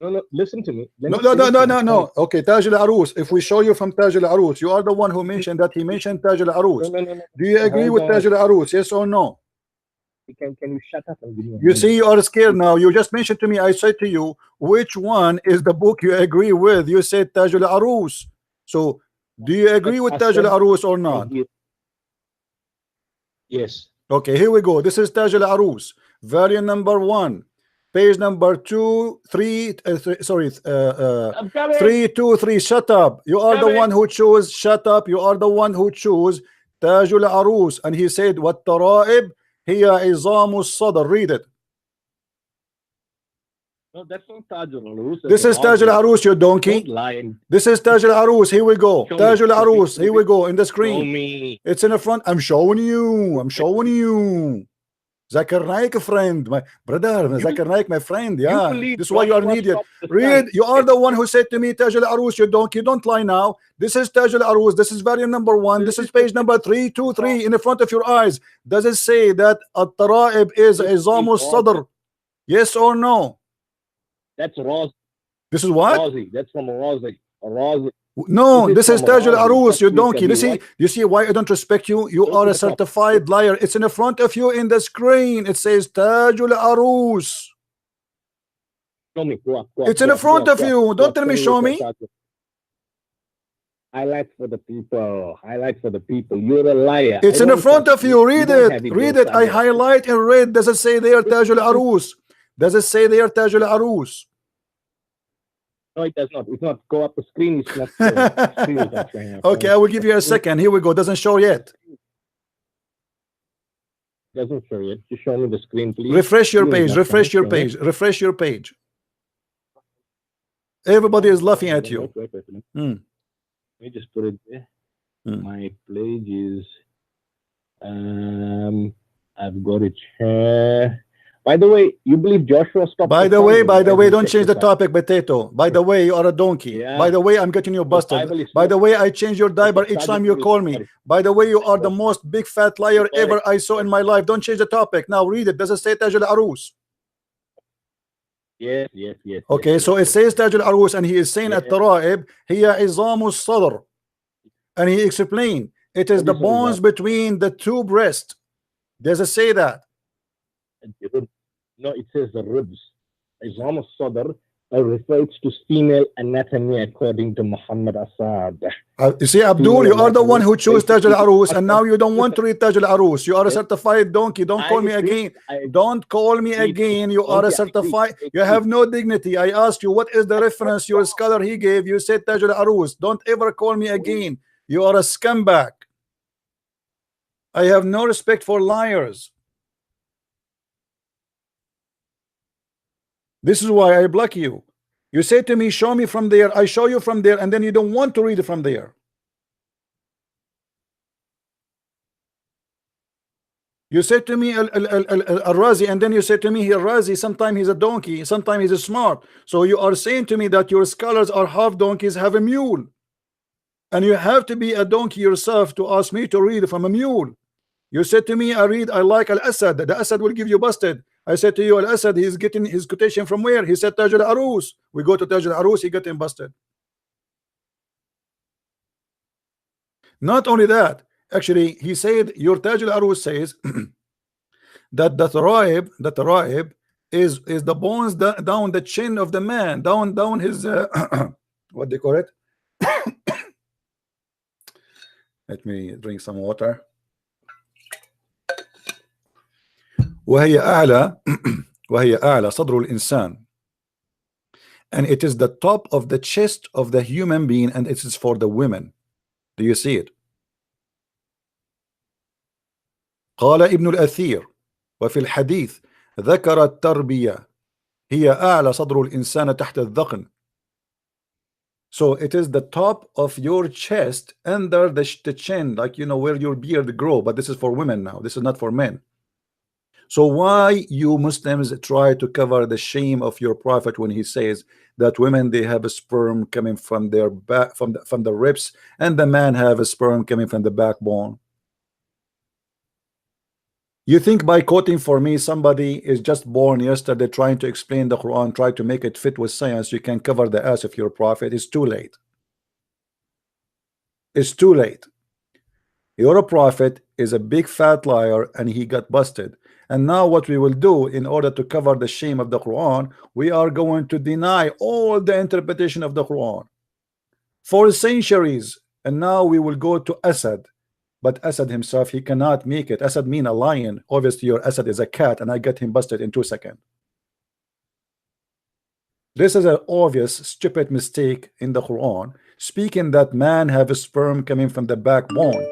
Speaker 5: No, listen to me. Let
Speaker 1: No.
Speaker 5: me finish my point.
Speaker 1: Okay, Taj al-Arus. If we show you from Taj al-Arus, you are the one who mentioned that he mentioned Taj al-Arus.
Speaker 5: No.
Speaker 1: Do you agree
Speaker 5: Hold
Speaker 1: with
Speaker 5: on.
Speaker 1: Taj al-Arus? Yes or no?
Speaker 5: Can you shut up and give me a
Speaker 1: You
Speaker 5: minute?
Speaker 1: see, you are scared now. You just mentioned to me, I said to you, which one is the book you agree with? You said Taj al-Arus. So, do you agree with Taj al-Arus or not?
Speaker 5: Yes.
Speaker 1: Okay, here we go. This is Taj al-Arus, volume number 1, page number 2, 3, sorry,
Speaker 5: I'm coming.
Speaker 1: 323. Shut up. You are the
Speaker 5: Coming.
Speaker 1: one who chose. Shut up. You are the one who chose Taj al-Arus. And he said, what tara'ib hiya izamu sadr. Read it.
Speaker 5: No, that's not Taj al-Arus.
Speaker 1: This is Taj al-Arus, you donkey.
Speaker 5: Don't lie and
Speaker 1: This is Taj al-Arus. Here we go.
Speaker 5: Show me.
Speaker 1: Taj al-Arus. Here we go in the
Speaker 5: show
Speaker 1: screen.
Speaker 5: me.
Speaker 1: It's in the front. I'm showing you. I'm showing you. Zakir Naik, friend, my brother. Zakir Naik, my friend. Yeah,
Speaker 5: believe
Speaker 1: this is why you are
Speaker 5: Joshua
Speaker 1: needed.
Speaker 5: stopped the
Speaker 1: Read.
Speaker 5: sun.
Speaker 1: You are the one who said to me, Taj al-Arus, you donkey. Don't lie now. This is Taj al-Arus. This is volume number 1. This is page number 323 in the front of your eyes. Does it say that at-tara'ib is izamu sadr? Yes or no?
Speaker 5: That's Razi.
Speaker 1: This is what?
Speaker 5: Razi. That's from Razi. Razi.
Speaker 1: No,
Speaker 5: This
Speaker 1: this
Speaker 5: is
Speaker 1: is
Speaker 5: from
Speaker 1: Taj
Speaker 5: Razi.
Speaker 1: al-Arus, you
Speaker 5: That's
Speaker 1: donkey.
Speaker 5: what
Speaker 1: You see why I don't respect you? You
Speaker 5: Don't
Speaker 1: are a
Speaker 5: look up.
Speaker 1: certified liar. It's in the front of you in the screen. It says Taj al-Arus.
Speaker 5: Show me. Go up.
Speaker 1: It's in the front of you. Don't tell me show me.
Speaker 5: Highlight for the people. Highlight for the people. You're a liar.
Speaker 1: It's
Speaker 5: I
Speaker 1: in the
Speaker 5: don't
Speaker 1: front
Speaker 5: trust
Speaker 1: of you. Read
Speaker 5: don't have
Speaker 1: it.
Speaker 5: it,
Speaker 1: Read
Speaker 5: you're
Speaker 1: it. I
Speaker 5: a liar.
Speaker 1: highlight in red. Does it say there Taj al-Arus? Does it say there Taj al-Arus?
Speaker 5: No, it does not. It's not. Go up the screen. It's not. Screen is not showing up.
Speaker 1: Okay, I will give you a second. Here we go. Doesn't show yet.
Speaker 5: Doesn't show yet. Just show me the screen, please.
Speaker 1: Refresh your
Speaker 5: Screen is
Speaker 1: page.
Speaker 5: not
Speaker 1: Refresh your
Speaker 5: showing.
Speaker 1: page. Refresh your page. Everybody is laughing at you.
Speaker 5: Wait.
Speaker 1: Hmm.
Speaker 5: Let me just put it there.
Speaker 1: Hmm.
Speaker 5: My page is. I've got it here. By the way, you believe Joshua stopped?
Speaker 1: By the way,
Speaker 5: Bible
Speaker 1: don't
Speaker 5: check
Speaker 1: change the
Speaker 5: this out.
Speaker 1: topic, potato. By the way, you are a donkey.
Speaker 5: Yeah.
Speaker 1: By the way, I'm getting you busted.
Speaker 5: Bible is
Speaker 1: By the
Speaker 5: not-
Speaker 1: way, I change your diaper
Speaker 5: Okay,
Speaker 1: each
Speaker 5: Sergeant
Speaker 1: time you
Speaker 5: Police,
Speaker 1: call me.
Speaker 5: sorry.
Speaker 1: By the way, you are the most big fat liar
Speaker 5: Sorry.
Speaker 1: ever I saw in my life. Don't change the topic. Now read it. Does it say Taj al-Arus?
Speaker 5: Yes.
Speaker 1: Okay,
Speaker 5: yes,
Speaker 1: so it
Speaker 5: yes.
Speaker 1: says Taj al-Arus, and he is saying
Speaker 5: Yeah.
Speaker 1: at-tara'ib hiya izamu sadr. And he explained it is the
Speaker 5: Sorry,
Speaker 1: bones between the two breasts. Does it say that?
Speaker 5: No, it says the ribs. Islam al-Sadr refers to female anatomy according to Muhammad Assad.
Speaker 1: You see, Abdul, you are the one who chose Taj al-Arus, and now you don't want to read Taj al-Arus. You are a certified donkey. Don't call me again. Don't call me again. You are a certified. You have no dignity. I asked you, what is the reference your scholar he gave? You said Taj al-Arus. Don't ever call me again. You are a scumbag. I have no respect for liars. This is why I block you. You say to me, show me from there. I show you from there, and then you don't want to read it from there. You say to me Al-Razi, and then you say to me Al-Razi, sometimes he's a donkey, sometimes he's smart. So you are saying to me that your scholars are half donkeys, have a mule. And you have to be a donkey yourself to ask me to read from a mule. You said to me, I like Al-Asad. The Asad will give you busted. I said to you, Al-Asad, he's getting his quotation from where? He said Taj al-Arus. We go to Taj al-Arus, he got him busted. Not only that, actually, he said, your Taj al-Arus says that the Raib is the bones down the chin of the man, down his what they call it. Let me drink some water. وهي أعلى صدر الإنسان, and it is the top of the chest of the human being, and it is for the women. Do you see it? قال ابن الأثير وفي الحديث ذكر التربية هي أعلى صدر الإنسان تحت الذقن. So it is the top of your chest under the chin, like you know where your beard grow, but this is for women now. This is not for men. So why you Muslims try to cover the shame of your prophet when he says that women, they have a sperm coming from their back, from the ribs, and the man have a sperm coming from the backbone? You think by quoting for me somebody is just born yesterday trying to explain the Quran, try to make it fit with science, you can cover the ass of your prophet? It's too late. It's too late. Your prophet is a big fat liar, and he got busted. And now what we will do in order to cover the shame of the Quran, we are going to deny all the interpretation of the Quran for centuries. And now we will go to Asad. But Asad himself, he cannot make it. Asad mean a lion. Obviously your Asad is a cat, and I got him busted in 2 seconds. This is an obvious stupid mistake in the Quran, speaking that man have a sperm coming from the backbone.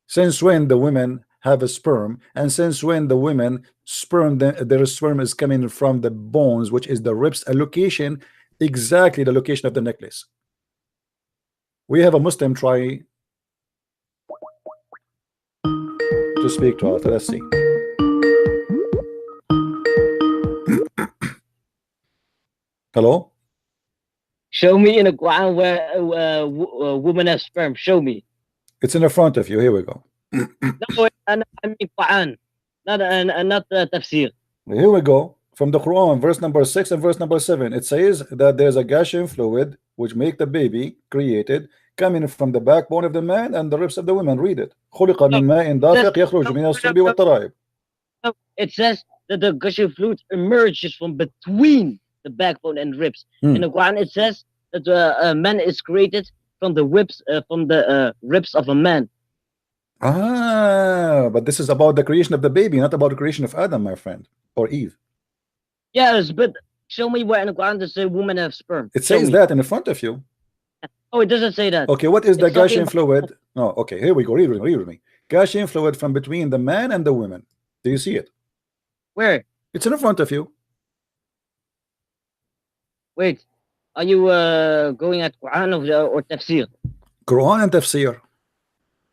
Speaker 1: Since when the women have a sperm, and since when the women sperm, their sperm is coming from the bones, which is the ribs, a location, exactly the location of the necklace. We have a Muslim try to speak to us. Let's see. Hello?
Speaker 3: Show me in the Quran where women have sperm. Show me.
Speaker 1: It's in the front of you. Here we go.
Speaker 3: No, I mean Quran, not tafsir.
Speaker 1: Here we go. From the Quran, verse number 6 and verse number 7. It says that there's a gashing fluid which make the baby created coming from the backbone of the man and the ribs of the women. Read it.
Speaker 3: It says that the gushing fluid emerges from between the backbone and ribs. In the Quran, it says that a man is created from the ribs of a man.
Speaker 1: But this is about the creation of the baby, not about the creation of Adam, my friend, or Eve.
Speaker 3: Yes, but show me where in the Quran does say women have sperm.
Speaker 1: It says that in the front of you.
Speaker 3: Oh, it doesn't say that.
Speaker 1: Okay, what is the gushing fluid? No, okay, here we go. Read with me. Gushing fluid from between the man and the woman. Do you see it?
Speaker 3: Where?
Speaker 1: It's in the front of you.
Speaker 3: Wait, are you going at Quran or tafsir?
Speaker 1: Quran and tafsir.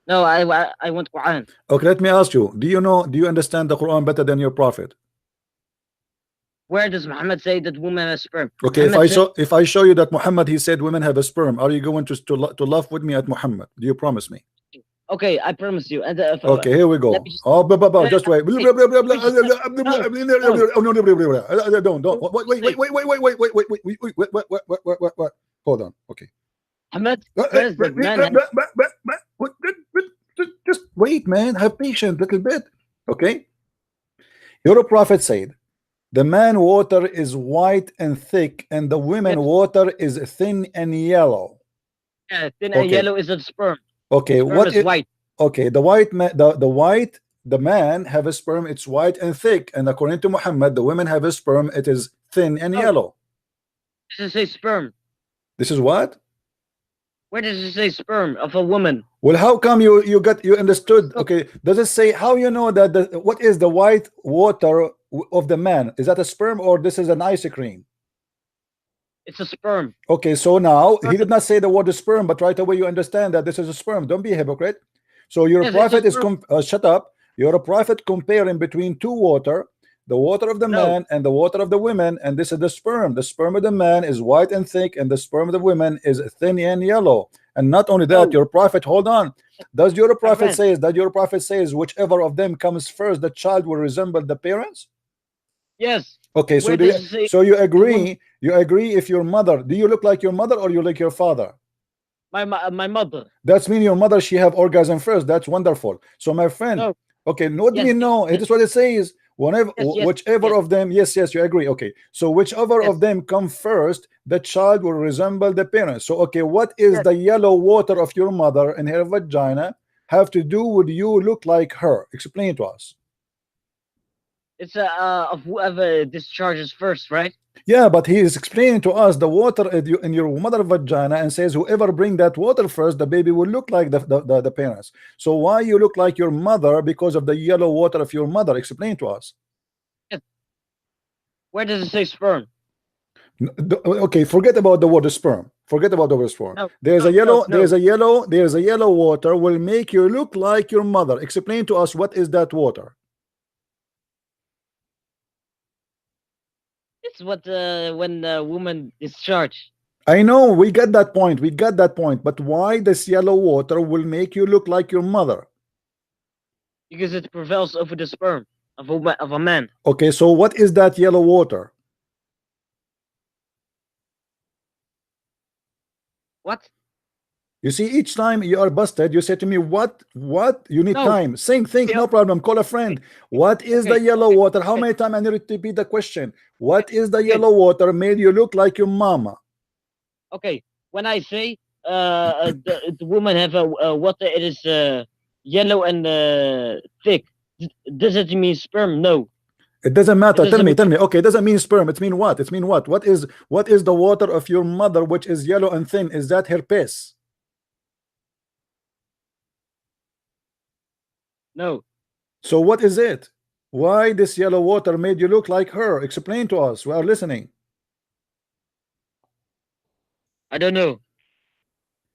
Speaker 3: No, I want Quran.
Speaker 1: Okay, let me ask you. Do you understand the Quran better than your prophet?
Speaker 3: Where does Muhammad say that women have sperm?
Speaker 1: Okay, if I show you that Muhammad, he said women have a sperm, are you going to laugh with me at Muhammad? Do you promise me?
Speaker 3: Okay, I promise you.
Speaker 1: Okay, here we go. Just wait. Don't. Wait. Hold on. Okay.
Speaker 3: Muhammad says that man
Speaker 1: just wait, man. Have patience a little bit. Okay. Your prophet said The man water is white and thick, and the women
Speaker 3: Yes.
Speaker 1: water is thin and yellow.
Speaker 3: Yeah, thin and
Speaker 1: Okay.
Speaker 3: yellow is a sperm.
Speaker 1: Okay,
Speaker 3: Sperm
Speaker 1: what
Speaker 3: is
Speaker 1: is
Speaker 3: white.
Speaker 1: okay? The white man, the man have a sperm. It's white and thick, and according to Muhammad, the women have a sperm. It is thin and
Speaker 3: Oh.
Speaker 1: yellow.
Speaker 3: Does it say sperm?
Speaker 1: This is what?
Speaker 3: Where does it say sperm of a woman?
Speaker 1: Well, how come you understood? Okay, does it say how you know that what is the white water of the man? Is that a sperm or this is an ice cream?
Speaker 3: It's a sperm.
Speaker 1: Okay, so now he did not say the word sperm, but right away you understand that this is a sperm. Don't be a hypocrite. So your
Speaker 3: Yes, it's a
Speaker 1: prophet is
Speaker 3: sperm.
Speaker 1: shut up. You're a prophet comparing between two water, the water of the
Speaker 3: No.
Speaker 1: man and the water of the women, and this is the sperm. The sperm of the man is white and thick, and the sperm of the women is thin and yellow. And not only that,
Speaker 3: No.
Speaker 1: your prophet, hold on. Does your prophet
Speaker 3: friend.
Speaker 1: says whichever of them comes first, the child will resemble the parents?
Speaker 3: Yes.
Speaker 1: Okay, so
Speaker 3: Where
Speaker 1: do you,
Speaker 3: does it say
Speaker 1: so you agree? You agree if your mother, do you look like your mother or you like your father?
Speaker 3: my mother?
Speaker 1: That's mean your mother she have orgasm first. That's wonderful. So my friend,
Speaker 3: No.
Speaker 1: okay, what do
Speaker 3: Yes,
Speaker 1: you know?
Speaker 3: yes.
Speaker 1: It is what it says. Whenever
Speaker 3: Yes,
Speaker 1: whichever
Speaker 3: yes.
Speaker 1: of them, yes, you agree. Okay, so whichever
Speaker 3: Yes.
Speaker 1: of them come first, the child will resemble the parents. So okay, what is
Speaker 3: Yes.
Speaker 1: the yellow water of your mother in her vagina have to do with you look like her? Explain it to us.
Speaker 3: It's of whoever discharges first, right?
Speaker 1: Yeah, but he is explaining to us the water in your mother vagina and says whoever bring that water first, the baby will look like the parents. So why you look like your mother because of the yellow water of your mother? Explain to us.
Speaker 3: Where does it say sperm?
Speaker 1: Okay, forget about the word sperm. Forget about the word sperm.
Speaker 3: No,
Speaker 1: There's
Speaker 3: no,
Speaker 1: a yellow,
Speaker 3: no, no.
Speaker 1: there's a yellow water will make you look like your mother. Explain to us what is that water?
Speaker 3: It's what when the woman discharge.
Speaker 1: I know we got that point. We got that point. But why this yellow water will make you look like your mother?
Speaker 3: Because it prevails over the sperm of a man.
Speaker 1: Okay, so what is that yellow water?
Speaker 3: What?
Speaker 1: You see, each time you are busted, you say to me, what? You need
Speaker 3: No.
Speaker 1: time. Think, no problem. Call a friend. What is the
Speaker 3: Okay,
Speaker 1: yellow
Speaker 3: okay,
Speaker 1: water? How
Speaker 3: okay.
Speaker 1: many times I need to repeat the question? What is the
Speaker 3: Okay.
Speaker 1: yellow water made you look like your mama?
Speaker 3: Okay, when I say the woman have a water, it is yellow and thick. Does it mean sperm? No.
Speaker 1: It doesn't matter.
Speaker 3: It doesn't
Speaker 1: Tell me. Okay, it doesn't mean sperm. It mean what? It mean what? What is the water of your mother which is yellow and thin? Is that her piss?
Speaker 3: No.
Speaker 1: So what is it? Why this yellow water made you look like her? Explain to us. We are listening.
Speaker 3: I don't know.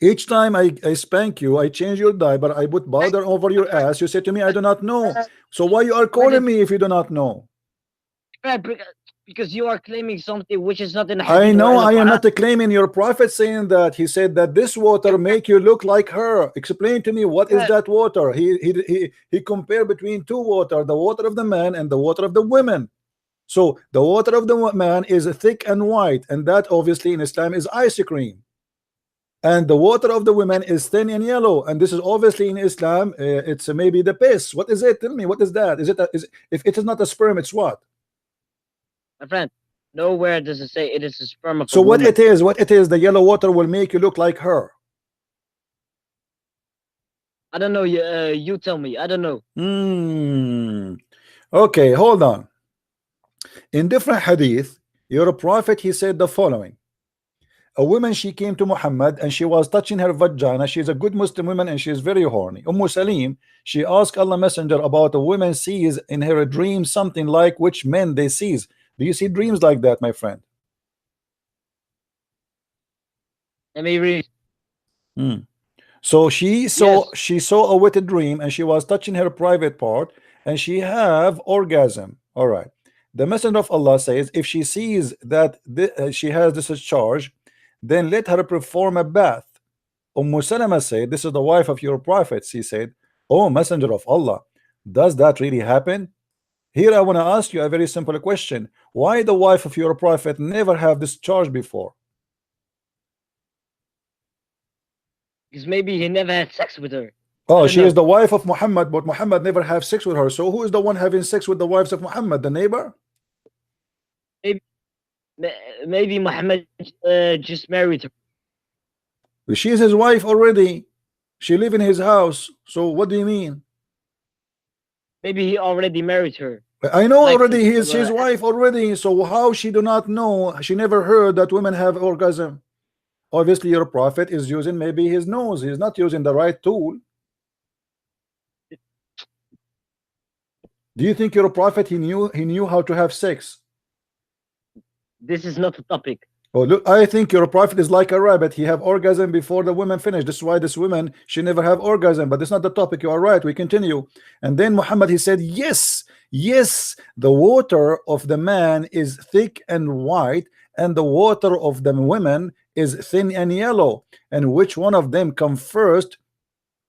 Speaker 1: Each time I spank you, I change your diaper, I put powder over your ass. You say to me, I do not know. So why you are calling me if you do not know?
Speaker 3: Because you are claiming something which is not in the
Speaker 1: I
Speaker 3: hadith or
Speaker 1: know
Speaker 3: in the
Speaker 1: I am
Speaker 3: Quran.
Speaker 1: not claiming. Your prophet saying that he said that this water make you look like her. Explain to me what is that water? He compared between two water, the water of the man and the water of the women. So the water of the man is thick and white, and that obviously in Islam is ice cream. And the water of the women is thin and yellow, and this is obviously in Islam. It's maybe the piss. What is it? Tell me, what is that? Is it if it is not a sperm, it's what?
Speaker 3: My friend, nowhere does it say it is a sperm of
Speaker 1: So
Speaker 3: a
Speaker 1: what
Speaker 3: woman.
Speaker 1: it is? What it is? The yellow water will make you look like her.
Speaker 3: I don't know. You tell me. I don't know.
Speaker 1: Okay, hold on. In different hadith, your prophet he said the following. A woman, she came to Muhammad and she was touching her vagina. She's a good Muslim woman and she is very horny. Salim, she asked Allah Messenger about a woman sees in her dream something like which men they sees. Do you see dreams like that, my friend?
Speaker 3: Let me read.
Speaker 1: So she saw a wet dream and she was touching her private part and she have orgasm. All right. The Messenger of Allah says if she sees that she has this charge, then let her perform a bath. Salama said, this is the wife of your prophet. She said, oh Messenger of Allah, does that really happen? Here I want to ask you a very simple question. Why the wife of your prophet never have this charge before?
Speaker 3: Because maybe he never had sex with her.
Speaker 1: Oh, she is the wife of Muhammad, but Muhammad never have sex with her. So who is the one having sex with the wives of Muhammad? The neighbor?
Speaker 3: Maybe Muhammad just married her.
Speaker 1: She is his wife already. She live in his house. So what do you mean?
Speaker 3: Maybe he already married her.
Speaker 1: I know
Speaker 3: Like
Speaker 1: already he
Speaker 3: his,
Speaker 1: is his wife already. So how she do not know? She never heard that women have orgasm. Obviously, your prophet is using maybe his nose. He's not using the right tool. Do you think your prophet he knew how to have sex?
Speaker 3: This is not a topic.
Speaker 1: Oh look, I think your prophet is like a rabbit. He have orgasm before the women finish. This is why this woman she never have orgasm. But it's not the topic. You are right. We continue. And then Muhammad he said, yes, yes, the water of the man is thick and white, and the water of the women is thin and yellow. And which one of them come first?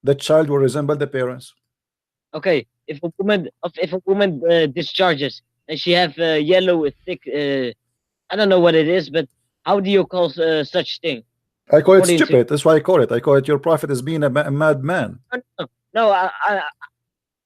Speaker 1: The child will resemble the parents.
Speaker 3: Okay, if a woman discharges and she have yellow thick, I don't know what it is, but how do you call such thing?
Speaker 1: I call it
Speaker 3: According to-
Speaker 1: stupid. That's why I call it. I call it your prophet is being a madman.
Speaker 3: No,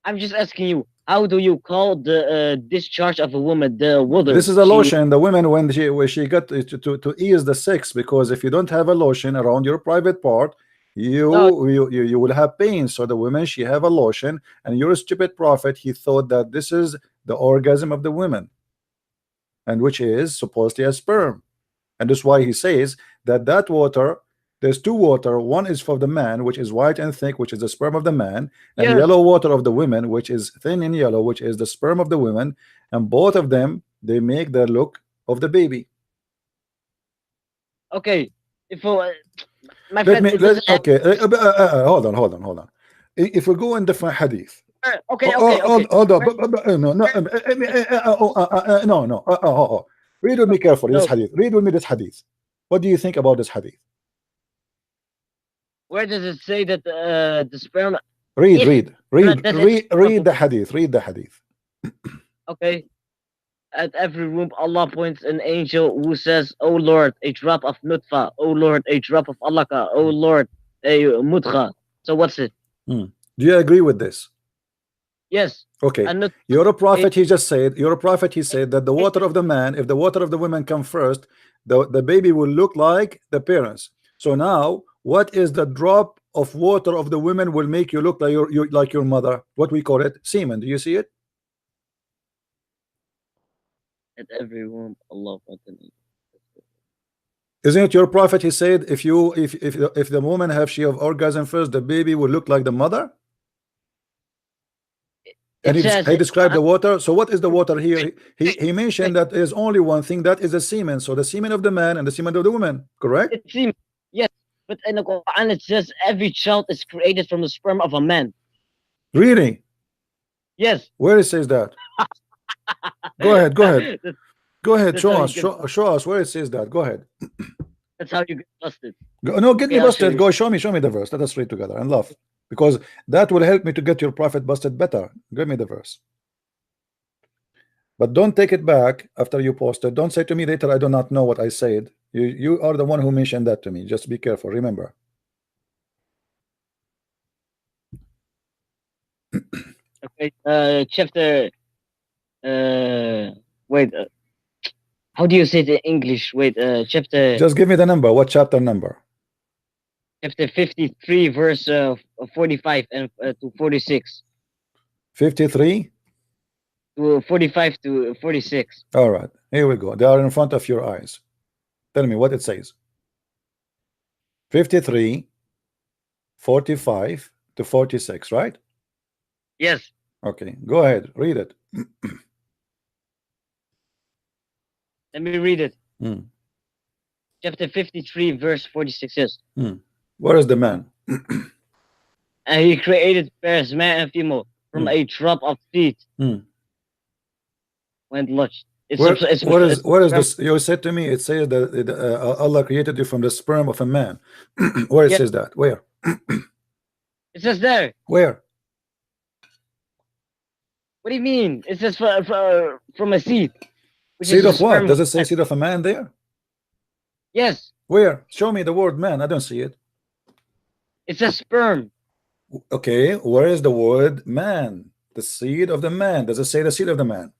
Speaker 3: I'm just asking you. How do you call the discharge of a woman? The water.
Speaker 1: This is a lotion. The women when she got to ease the sex, because if you don't have a lotion around your private part, you will have pain. So the women she have a lotion, and your stupid prophet he thought that this is the orgasm of the women, and which is supposedly a sperm. And that's why he says that water, there's two water. One is for the man, which is white and thick, which is the sperm of the man, and
Speaker 3: Yes.
Speaker 1: yellow water of the women, which is thin and yellow, which is the sperm of the women. And both of them they make the look of the baby.
Speaker 3: Okay, if my
Speaker 1: Let
Speaker 3: friend,
Speaker 1: me
Speaker 3: it
Speaker 1: let
Speaker 3: doesn't have-
Speaker 1: okay. Hold on. If we go in different hadith.
Speaker 3: Okay,
Speaker 1: Hold on. No. Read with me carefully. This
Speaker 3: No.
Speaker 1: hadith. Read with me this hadith. What do you think about this hadith?
Speaker 3: Where does it say that the sperm?
Speaker 1: Read
Speaker 3: That's it.
Speaker 1: the hadith. Read the hadith.
Speaker 3: Okay. At every room, Allah points an angel who says, "Oh Lord, a drop of nutfa. Oh Lord, a drop of alaka. Oh Lord, a mudgha." So what's it?
Speaker 1: Do you agree with this?
Speaker 3: Yes.
Speaker 1: Okay.
Speaker 3: And
Speaker 1: You're a prophet. He just said. You're a prophet. He said that the water of the man, if the water of the women come first, the baby will look like the parents. So now, what is the drop of water of the women will make you look like your mother? What we call it, semen. Do you see it?
Speaker 3: at every room, Allah points an angel.
Speaker 1: Isn't it your prophet? He said, if the woman have she have orgasm first, the baby will look like the mother. And he described the water. So what is the water here? He mentioned that there's only one thing, that is the semen. So the semen of the man and the semen of the woman, correct?
Speaker 3: It seems, yes, but in the Quran it says every child is created from the sperm of a man.
Speaker 1: Really?
Speaker 3: Yes.
Speaker 1: Where it says that? Go ahead.
Speaker 3: That's
Speaker 1: Show
Speaker 3: how
Speaker 1: us.
Speaker 3: you
Speaker 1: Show us where it says that. Go ahead.
Speaker 3: That's how you get busted.
Speaker 1: No, get me
Speaker 3: Okay, I'll show
Speaker 1: busted.
Speaker 3: you.
Speaker 1: Go show me the verse. Let us read together and laugh, because that will help me to get your prophet busted better. Give me the verse. But don't take it back after you post it. Don't say to me later, I do not know what I said. You are the one who mentioned that to me. Just be careful. Remember.
Speaker 3: Okay. Chapter. Wait. How do you say it in English? Wait. Chapter.
Speaker 1: Just give me the number. What chapter number?
Speaker 3: Chapter 53, verse 45 and to 46.
Speaker 1: 53.
Speaker 3: To 45 to 46.
Speaker 1: All right. Here we go. They are in front of your eyes. Tell me what it says. 53, 45 to 46, right?
Speaker 3: Yes.
Speaker 1: Okay. Go ahead. Read it.
Speaker 3: Let me read it.
Speaker 1: Hmm.
Speaker 3: Chapter 53, verse 46 says,
Speaker 1: Where is the man?
Speaker 3: and he created pairs, man and female, from a drop of seed. When lodged.
Speaker 1: Where is this? You said to me, it says that Allah created you from the sperm of a man. Where it says that? Where?
Speaker 3: It says there.
Speaker 1: Where?
Speaker 3: What do you mean? It says from a seed.
Speaker 1: Seed of what? Does it say seed of a man there?
Speaker 3: Yes.
Speaker 1: Where? Show me the word man. I don't see it.
Speaker 3: It says sperm.
Speaker 1: Okay, where is the word man? The seed of the man. Does it say the seed of the man?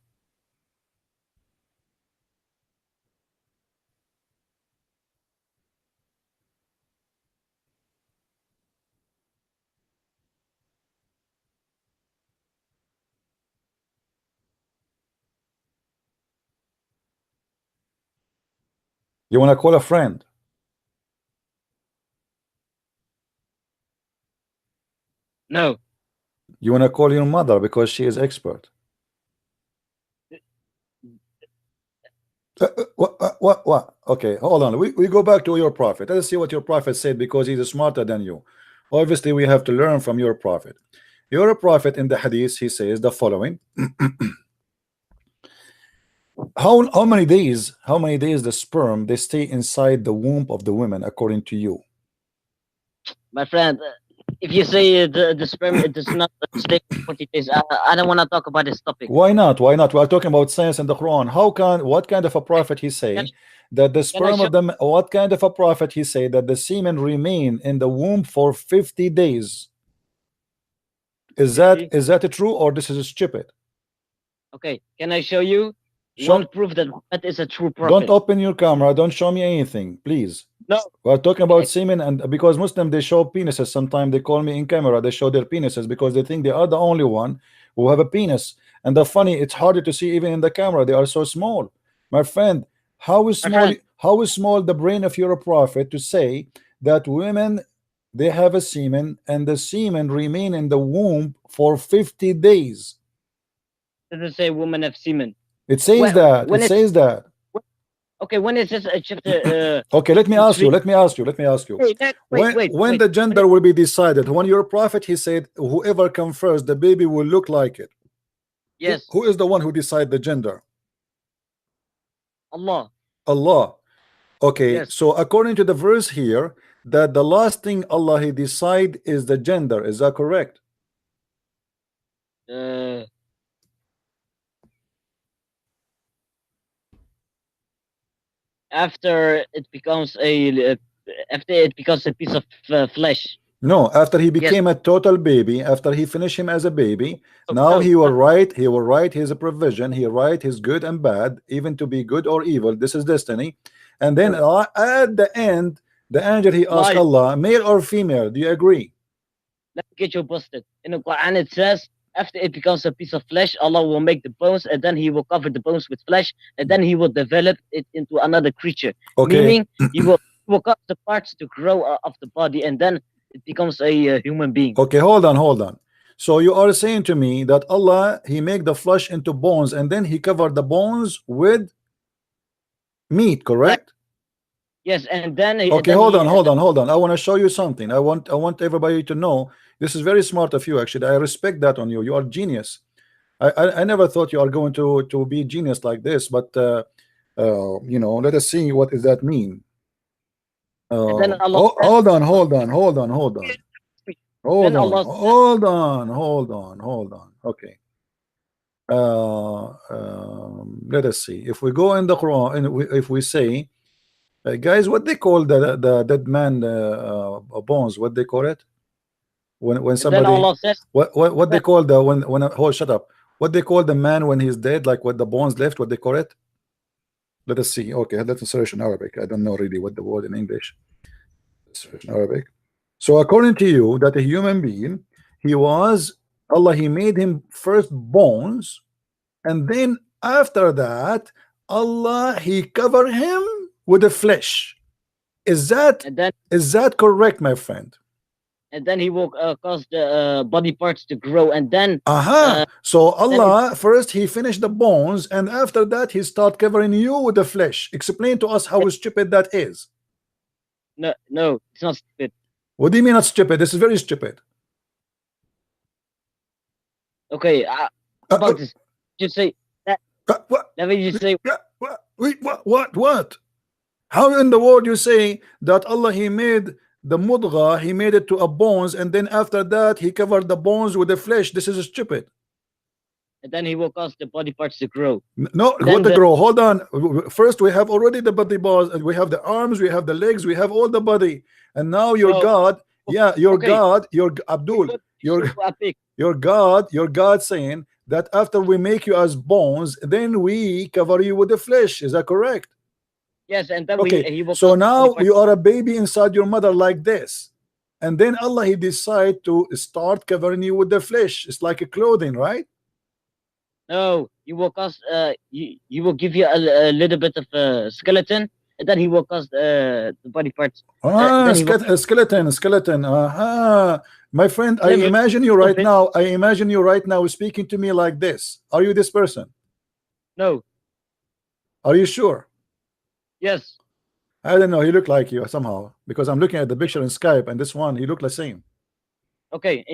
Speaker 1: You want to call a friend?
Speaker 3: No.
Speaker 1: You want to call your mother because she is expert? What? Okay, hold on. We go back to your prophet. Let's see what your prophet said, because he's smarter than you. Obviously, we have to learn from your prophet. Your prophet in the hadith, he says the following. How many days the sperm they stay inside the womb of the woman according to you?
Speaker 3: My friend, if you say the sperm it does not stay 40 days, I don't want to talk about this topic.
Speaker 1: Why not? Why not? We are talking about science and the Quran. What kind of a prophet he say that the sperm of them? What kind of a prophet he say that the semen remain in the womb for 50 days? Is that true, or this is stupid?
Speaker 3: Okay, can I show you one proof that that is a true prophet?
Speaker 1: Don't open your camera. Don't show me anything, please.
Speaker 3: No.
Speaker 1: We're talking about semen, and because Muslim they show penises. Sometimes they call me in camera. They show their penises because they think they are the only one who have a penis. And the funny, it's harder to see even in the camera. They are so small. My friend, how is small the brain of your prophet to say that women they have a semen and the semen remain in the womb for 50 days?
Speaker 3: It doesn't say women have semen.
Speaker 1: It says that. It says that.
Speaker 3: Okay, when is this chapter?
Speaker 1: Okay, let me ask you. Let me ask you.
Speaker 3: Wait,
Speaker 1: when the gender will be decided? When your prophet he said, whoever comes first, the baby will look like it.
Speaker 3: Yes.
Speaker 1: Who is the one who decide the gender?
Speaker 3: Allah.
Speaker 1: Allah. Okay,
Speaker 3: yes.
Speaker 1: So according to the verse here, that the last thing Allah he decide is the gender. Is that correct?
Speaker 3: After it becomes a piece of flesh.
Speaker 1: No, after he became a total baby, after he finished him as a baby, now he will write his provision, he write his good and bad, even to be good or evil. This is destiny. And then at the end, the angel he asked Allah, male or female, do you agree?
Speaker 3: Let me get you busted. In the Quran it says, after it becomes a piece of flesh, Allah will make the bones, and then he will cover the bones with flesh, and then he will develop it into another creature.
Speaker 1: Okay.
Speaker 3: Meaning he will cause the parts to grow of the body, and then it becomes a human being.
Speaker 1: Okay, hold on. So you are saying to me that Allah he make the flesh into bones, and then he covered the bones with meat, correct?
Speaker 3: Yes, and then
Speaker 1: okay, hold on. I want to show you something. I want everybody to know this is very smart of you. Actually, I respect that on you. You are genius. I never thought you are going to be genius like this, but you know, let us see what does that mean. Hold on. Okay. Let us see. If we go in the Quran and if we say, guys, what they call the dead man bones? What they call it? When somebody what they call the when shut up. What they call the man when he's dead? Like what the bones left? What they call it? Let us see. Okay, let's search in Arabic. I don't know really what the word in English. Search in Arabic. So according to you, that a human being, he was Allah. He made him first bones, and then after that, Allah he covered him with the flesh. Is that correct, my friend?
Speaker 3: And then he will cause the body parts to grow, and then
Speaker 1: so Allah first he finished the bones, and after that he start covering you with the flesh. Explain to us how stupid that is.
Speaker 3: No, it's not stupid.
Speaker 1: What do you mean not stupid? This is very stupid.
Speaker 3: Okay, about this, just say that. Let me just say.
Speaker 1: Wait, what? How in the world you say that Allah he made the mudgha, he made it to a bones, and then after that he covered the bones with the flesh? This is stupid.
Speaker 3: And then he will cause the body parts to grow.
Speaker 1: No, what to grow? Hold on. First we have already the body parts, and we have the arms, we have the legs, we have all the body, and now your God, God, your Abdul, your God saying that after we make you as bones, then we cover you with the flesh. Is that correct?
Speaker 3: Yes, and then
Speaker 1: he will. So now you are a baby inside your mother like this, and then Allah he decide to start covering you with the flesh. It's like a clothing, right?
Speaker 3: No, you will cause you will give you a little bit of a skeleton, and then he will cause the body parts.
Speaker 1: Ah,
Speaker 3: then he will
Speaker 1: skeleton. Aha. My friend, I
Speaker 3: Never-
Speaker 1: imagine you right
Speaker 3: it.
Speaker 1: now. I imagine you right now speaking to me like this. Are you this person?
Speaker 3: no.
Speaker 1: Are you sure?
Speaker 3: Yes.
Speaker 1: I don't know. He looked like you somehow because I'm looking at the picture in Skype and this one, he looked the same.
Speaker 3: Okay.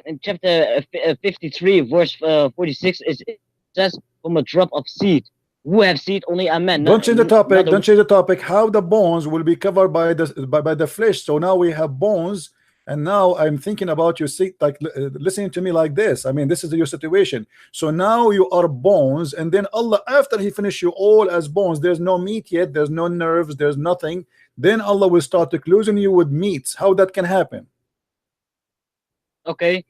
Speaker 3: In chapter 53, verse 46, it says, "From a drop of seed, who have seed only a man."
Speaker 1: Don't change the topic.
Speaker 3: not a-
Speaker 1: Don't change the topic. How the bones will be covered by the flesh. So now we have bones, and now I'm thinking about you. See, like listening to me like this. I mean, this is your situation. So now you are bones, and then Allah, after He finish you all as bones, there's no meat yet. There's no nerves. There's nothing. Then Allah will start to closing you with meats. How that can happen?
Speaker 3: Okay.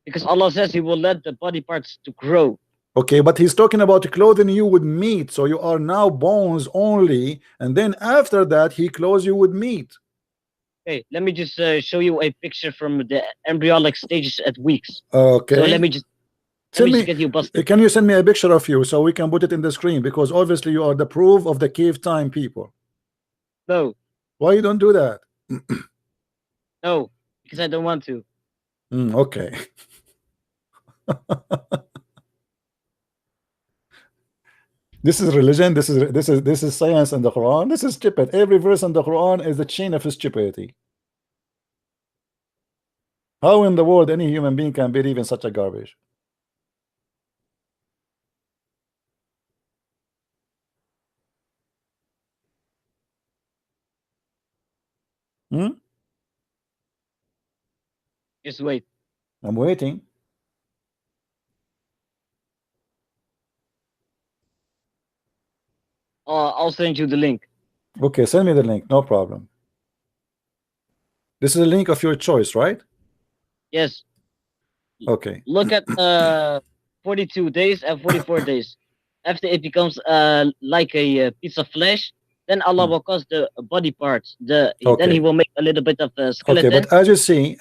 Speaker 3: Because Allah says He will let the body parts to grow.
Speaker 1: Okay, but He's talking about clothing you with meat. So you are now bones only, and then after that He clothes you with meat.
Speaker 3: Okay, let me just show you a picture from the embryonic stages at weeks.
Speaker 1: Okay.
Speaker 3: So let me just get you busted.
Speaker 1: Can you send me a picture of you so we can put it in the screen? Because obviously you are the proof of the cave time people.
Speaker 3: No,
Speaker 1: Why you don't do that?
Speaker 3: no, because I don't want to.
Speaker 1: Okay. This is religion. This is science in the Quran. This is stupid. Every verse in the Quran is a chain of stupidity. How in the world any human being can believe in such a garbage?
Speaker 3: Just wait.
Speaker 1: I'm waiting.
Speaker 3: I'll send you the link.
Speaker 1: Okay, send me the link. No problem. This is a link of your choice, right?
Speaker 3: Yes.
Speaker 1: Okay.
Speaker 3: Look at 42 days and 44 days. After it becomes like a piece of flesh, then Allah will cause the body parts. Then
Speaker 1: Okay.
Speaker 3: He will make a little bit of a skeleton.
Speaker 1: Okay, but as you see,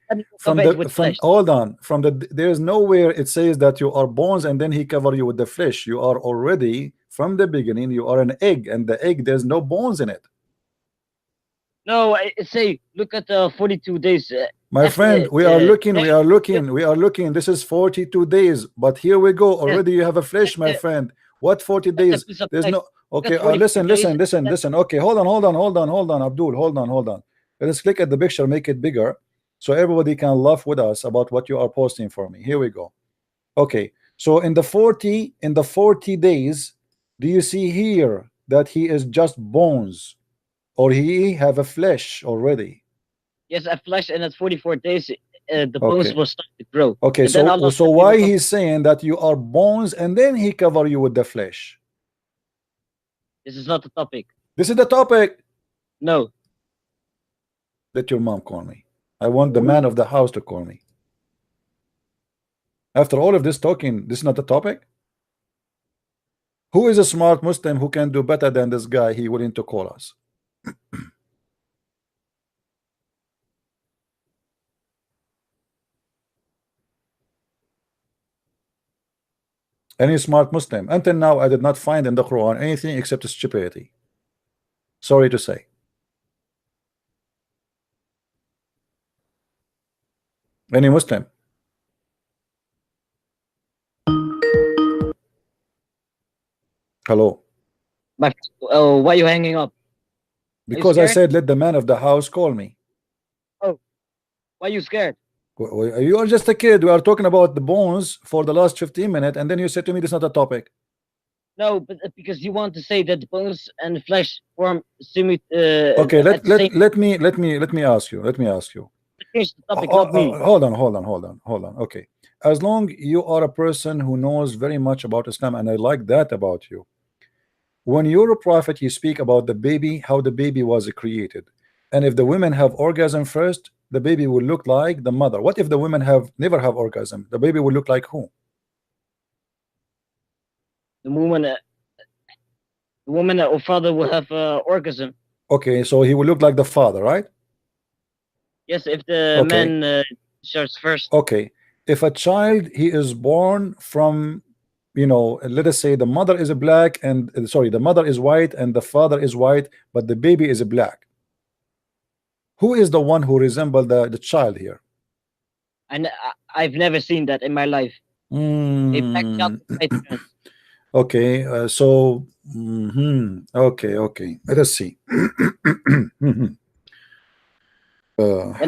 Speaker 3: and he will
Speaker 1: from
Speaker 3: cover it
Speaker 1: the
Speaker 3: with
Speaker 1: from
Speaker 3: flesh.
Speaker 1: hold on, from the there's nowhere it says that you are bones and then He cover you with the flesh. You are already from the beginning. You are an egg, and the egg there's no bones in it.
Speaker 3: No, I say look at the 42 days.
Speaker 1: My
Speaker 3: after
Speaker 1: friend,
Speaker 3: it,
Speaker 1: we are looking.
Speaker 3: flesh-
Speaker 1: We are looking. We are looking. This is 42 days, but here we go. Already you have a flesh, my friend. What 40
Speaker 3: that's a
Speaker 1: days?
Speaker 3: piece of
Speaker 1: There's
Speaker 3: flesh.
Speaker 1: no. Okay,
Speaker 3: 42
Speaker 1: listen,
Speaker 3: days,
Speaker 1: listen. Okay, hold on, Abdul. Hold on. Let's click at the picture, make it bigger, so everybody can laugh with us about what you are posting for me. Here we go. Okay, so in the 40 days, do you see here that he is just bones, or he have a flesh already?
Speaker 3: Yes, a flesh, and at 44 days, the bones
Speaker 1: Okay.
Speaker 3: will start to grow.
Speaker 1: Okay,
Speaker 3: And then Allah
Speaker 1: so
Speaker 3: said He
Speaker 1: why
Speaker 3: will
Speaker 1: he's saying that you are bones and then He cover you with the flesh?
Speaker 3: This is not the topic.
Speaker 1: This is the topic.
Speaker 3: No.
Speaker 1: Let your mom call me. I want the man of the house to call me. After all of this talking, this is not the topic. Who is a smart Muslim who can do better than this guy? He willing to call us. Any smart Muslim? Until now, I did not find in the Quran anything except stupidity. Sorry to say. Any Muslim? Hello.
Speaker 3: But why are you hanging up?
Speaker 1: Because I
Speaker 3: scared?
Speaker 1: said let the man of the house call me.
Speaker 3: Why are you scared?
Speaker 1: You are just a kid. We are talking about the bones for the last 15 minutes, and then you said to me this is not a topic.
Speaker 3: No, but because you want to say that the bones and the flesh form
Speaker 1: Okay,
Speaker 3: at the same-
Speaker 1: let me ask you. Let me ask you.
Speaker 3: change the topic, not me.
Speaker 1: Hold on. Okay. As long you are a person who knows very much about Islam, and I like that about you. When you're a prophet, you speak about the baby, how the baby was created. And if the women have orgasm first, the baby will look like the mother. What if the women never have orgasm? The baby will look like who?
Speaker 3: The woman or father will have orgasm.
Speaker 1: Okay, so he will look like the father, right?
Speaker 3: Yes, if the
Speaker 1: Okay.
Speaker 3: man starts first.
Speaker 1: Okay, if a child he is born from, you know, let us say the mother is a black and sorry, the mother is white and the father is white, but the baby is a black. Who is the one who resembles the child here?
Speaker 3: And I've never seen that in my life. A black child with white parents.
Speaker 1: Okay, so okay, okay. Let us see.
Speaker 3: And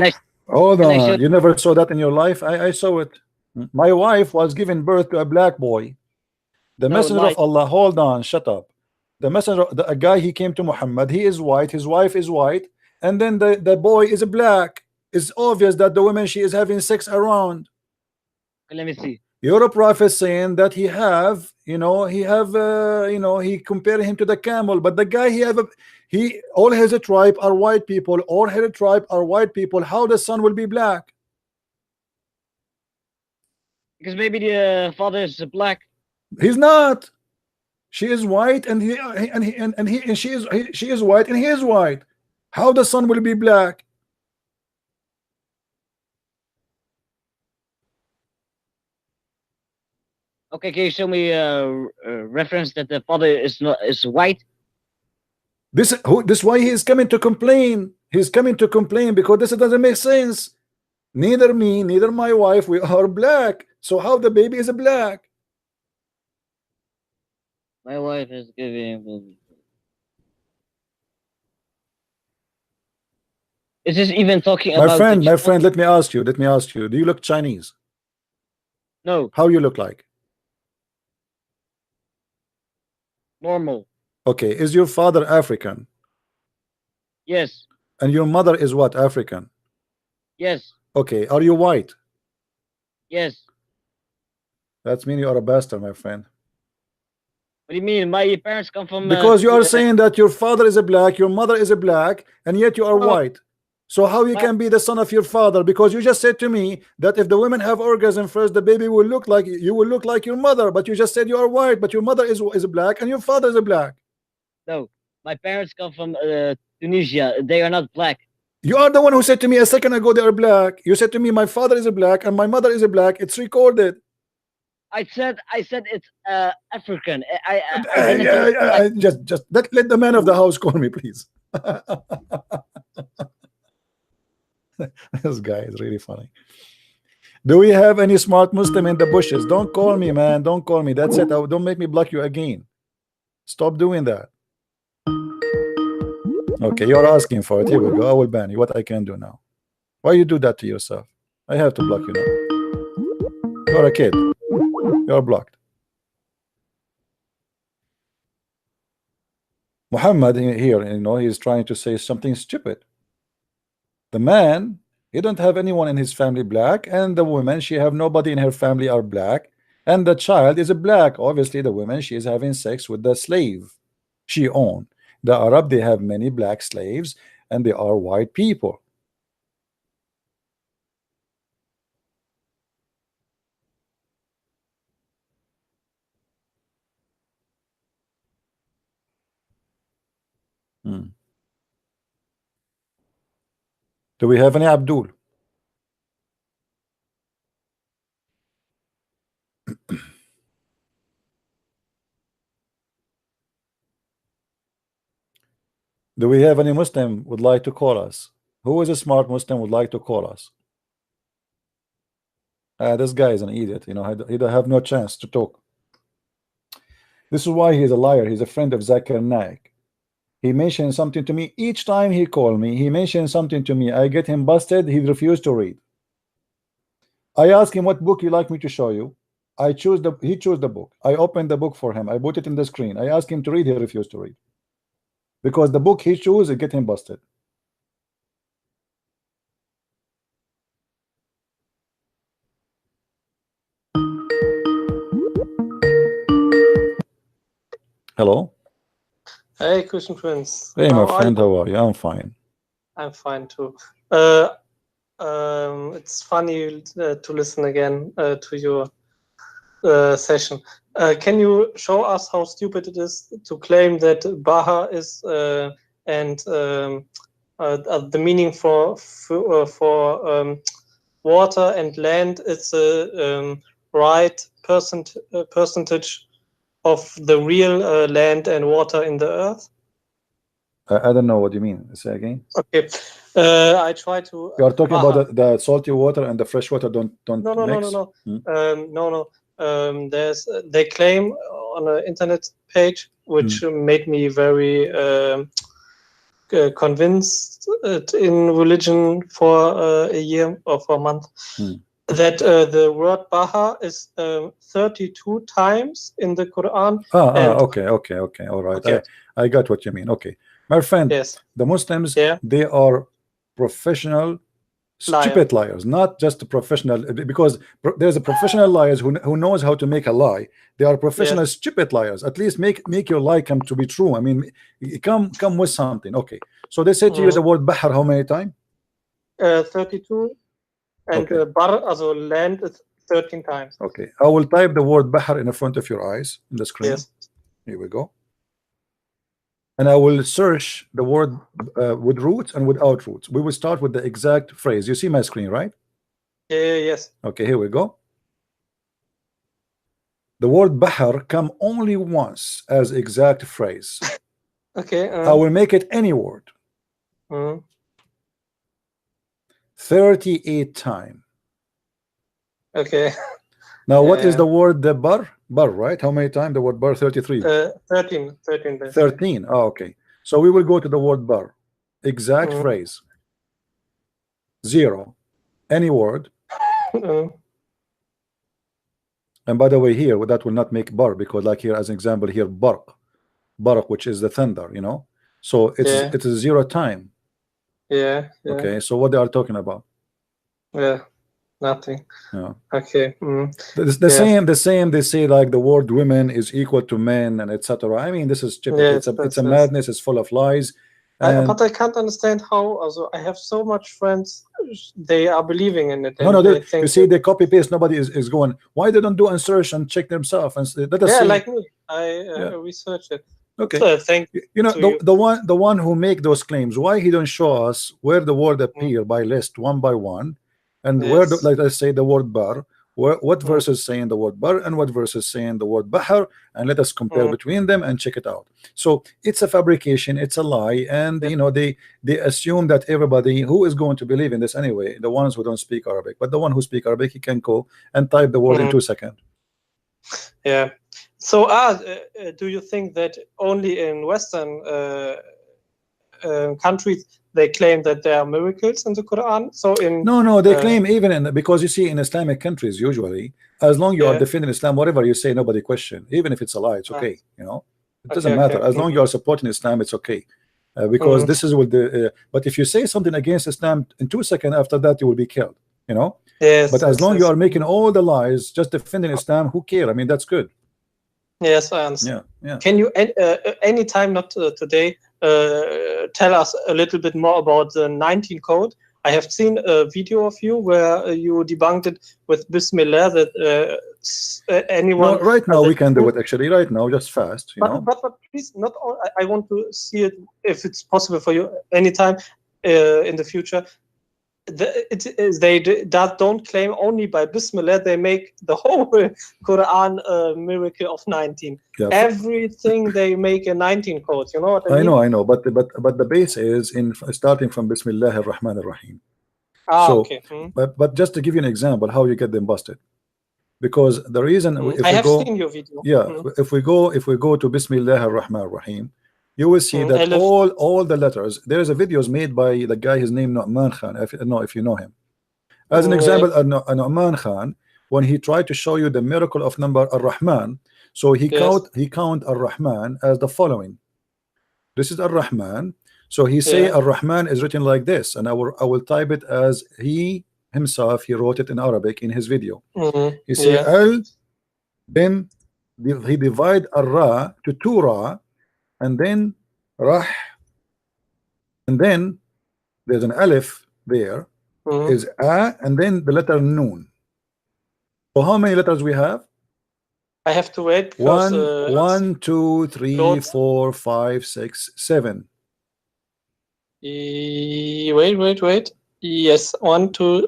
Speaker 3: I
Speaker 1: Hold
Speaker 3: and I
Speaker 1: on,
Speaker 3: showed
Speaker 1: you never saw that in your life? I saw it. My wife was giving birth to a black boy. The
Speaker 3: no
Speaker 1: messenger
Speaker 3: lie.
Speaker 1: of Allah, hold on, shut up. The messenger, a guy, he came to Muhammad, he is white, his wife is white, and then the boy is black. It's obvious that the woman, she is having sex around.
Speaker 3: Let me see.
Speaker 1: Your prophet saying that he have, you know, he have, you know, he compared him to the camel, but the guy, he have a, he, all his tribe are white people, all his tribe are white people. How the son will be black?
Speaker 3: Because maybe the father is black.
Speaker 1: He's not. She is white, and she is white, and he is white. How the son will be black?
Speaker 3: Okay, can you show me a reference that the father is white?
Speaker 1: This why he is coming to complain. He's coming to complain because this doesn't make sense. Neither me, neither my wife, we are black. So how the baby is black?
Speaker 3: My wife is giving. Is this even talking
Speaker 1: My
Speaker 3: about
Speaker 1: friend,
Speaker 3: the
Speaker 1: my
Speaker 3: child?
Speaker 1: friend, let me ask you, do you look Chinese?
Speaker 3: No,
Speaker 1: How you look like?
Speaker 3: normal.
Speaker 1: Okay, is your father African?
Speaker 3: Yes,
Speaker 1: And your mother is what, African?
Speaker 3: yes,
Speaker 1: Okay, are you white?
Speaker 3: yes.
Speaker 1: That means you are a bastard, my friend.
Speaker 3: What do you mean? My parents come from.
Speaker 1: Because you are saying that your father is a black, your mother is a black, and yet you are
Speaker 3: No.
Speaker 1: white. So how you
Speaker 3: My-
Speaker 1: can be the son of your father? Because you just said to me that if the women have orgasm first, the baby will look like you, will look like your mother. But you just said you are white, but your mother is black and your father is a black.
Speaker 3: No, my parents come from Tunisia. They are not black.
Speaker 1: You are the one who said to me a second ago they are black. You said to me my father is a black and my mother is a black. It's recorded.
Speaker 3: I said it's African.
Speaker 1: Just let the man of the house call me, please. This guy is really funny. Do we have any smart Muslim in the bushes? Don't call me, man. Don't call me. That's it. Don't make me block you again. Stop doing that. Okay, you're asking for it. Here we go. I will ban you. What I can do now? Why you do that to yourself? I have to block you now. You're a kid. You're blocked. Muhammad here, you know, he's trying to say something stupid. The man, he don't have anyone in his family black, and the woman, she have nobody in her family are black, and the child is a black. Obviously, the woman, she is having sex with the slave she owned. The Arab, they have many black slaves, and they are white people. Do we have any Abdul? Do we have any Muslim would like to call us? Who is a smart Muslim would like to call us? This guy is an idiot. You know, he don't have no chance to talk. This is why he's a liar. He's a friend of Zakir Naik. He mentioned something to me each time he called me. He mentioned something to me. I get him busted. He refused to read. I asked him what book you like me to show you. He chose the book. I opened the book for him. I put it in the screen. I asked him to read. He refused to read because the book he chose it get him busted. Hello.
Speaker 6: Hey, Christian Prince.
Speaker 1: Hey, my
Speaker 6: How are
Speaker 1: friend.
Speaker 6: you?
Speaker 1: How are you? I'm fine.
Speaker 6: I'm fine too. It's funny to listen again to your session. Can you show us how stupid it is to claim that Baha is and the meaning for water and land is a right percentage of the real land and water in the earth?
Speaker 1: I don't know what you mean. Say again.
Speaker 6: Okay, I try to.
Speaker 1: You are talking about the salty water and the fresh water don't mix?
Speaker 6: No. They claim on an internet page, which made me very convinced in religion for a year or for a month, that the word Baha is 32 times in the Quran.
Speaker 1: Okay, all right.
Speaker 6: Okay.
Speaker 1: I got what you mean. Okay, my friend.
Speaker 6: Yes.
Speaker 1: The Muslims, they are professional stupid liars, not just a professional, because there's a professional liars who knows how to make a lie. They are professional stupid liars. At least make your lie come to be true. I mean, come with something. Okay, so they say to you the word Bahr how many times?
Speaker 6: 32, and Bar, also land, is 13 times.
Speaker 1: Okay, I will type the word Bahr in the front of your eyes in the screen.
Speaker 6: Yes.
Speaker 1: Here we go. And I will search the word with roots and without roots. We will start with the exact phrase. You see my screen, right?
Speaker 6: Yes.
Speaker 1: Okay, here we go. The word Bahr come only once as exact phrase.
Speaker 6: Okay.
Speaker 1: I will make it any word. 38 times.
Speaker 6: Okay.
Speaker 1: Now, what is the word the bar? Bar, right? How many times the word bar? 33.
Speaker 6: 13.
Speaker 1: 13. Oh, okay. So we will go to the word bar. Exact phrase. 0. Any word. And by the way, here that will not make bar, because like here as an example here, barq, which is the thunder, you know. So it's a 0 time.
Speaker 6: Yeah.
Speaker 1: Okay. So what they are talking about?
Speaker 6: Nothing.
Speaker 1: Yeah.
Speaker 6: Okay.
Speaker 1: The same. They say like the word women is equal to men and etc. I mean, this is stupid. It's a madness. It's full of lies.
Speaker 6: But I can't understand how. Also, I have so much friends. They are believing in it.
Speaker 1: No. You see, they copy paste. Nobody is going. Why they don't do a search and check themselves and let us see.
Speaker 6: Like me. I researched it.
Speaker 1: Okay.
Speaker 6: So, thank you.
Speaker 1: You know the one who make those claims. Why he don't show us where the word appear by list one by one, and where like I say the word bar. What verses saying the word bar and what verses saying the word bahar, and let us compare between them and check it out. So it's a fabrication, it's a lie, and you know they assume that everybody who is going to believe in this anyway, the ones who don't speak Arabic, but the one who speak Arabic, he can go and type the word in 2 seconds.
Speaker 6: Yeah. So do you think that only in Western countries they claim that there are miracles in the Quran? So in
Speaker 1: no, they claim even in, because you see in Islamic countries usually, as long you are defending Islam, whatever you say, nobody question. Even if it's a lie, it's okay. You know, it doesn't matter. As long you are supporting Islam, it's okay. Because this is what the. But if you say something against Islam in 2 seconds after that, you will be killed. You know.
Speaker 6: Yes.
Speaker 1: But as long you are making all the lies, just defending Islam, who care? I mean, that's good.
Speaker 6: Yes, I understand.
Speaker 1: Yeah.
Speaker 6: Can you anytime, not today, tell us a little bit more about the 19 code? I have seen a video of you where you debunked it with Bismillah that anyone.
Speaker 1: No, right now we can do it actually. Right now, just fast. You know.
Speaker 6: But please, not all. I want to see it if it's possible for you anytime in the future. They don't claim only by Bismillah. They make the whole Quran a miracle of 19.
Speaker 1: Yeah.
Speaker 6: Everything they make a 19 code. You know what I mean?
Speaker 1: I know. But the base is in starting from Bismillah ar-Rahman ar-Rahim.
Speaker 6: Okay.
Speaker 1: But just to give you an example, how you get them busted, because the reason if
Speaker 6: I
Speaker 1: we
Speaker 6: have
Speaker 1: go,
Speaker 6: seen your video.
Speaker 1: if we go to Bismillah ar-Rahman ar-Rahim, you will see that all the letters. There is a videos made by the guy. His name Nu'man Khan. If you know him, as an example, Nu'man Khan, when he tried to show you the miracle of number ar-Rahman, so he count ar-Rahman as the following. This is ar-Rahman. So he say ar-Rahman is written like this, and I will type it as he himself. He wrote it in Arabic in his video. He say al, then he divide ar-Ra to 2 Ra. And then Rah, and then there's an Alif there, is A, and then the letter Noon. So how many letters we have?
Speaker 6: I have to wait.
Speaker 1: Because, 1, 2, 3, 4, 5, 6, 7.
Speaker 6: Wait. Yes, 1, 2.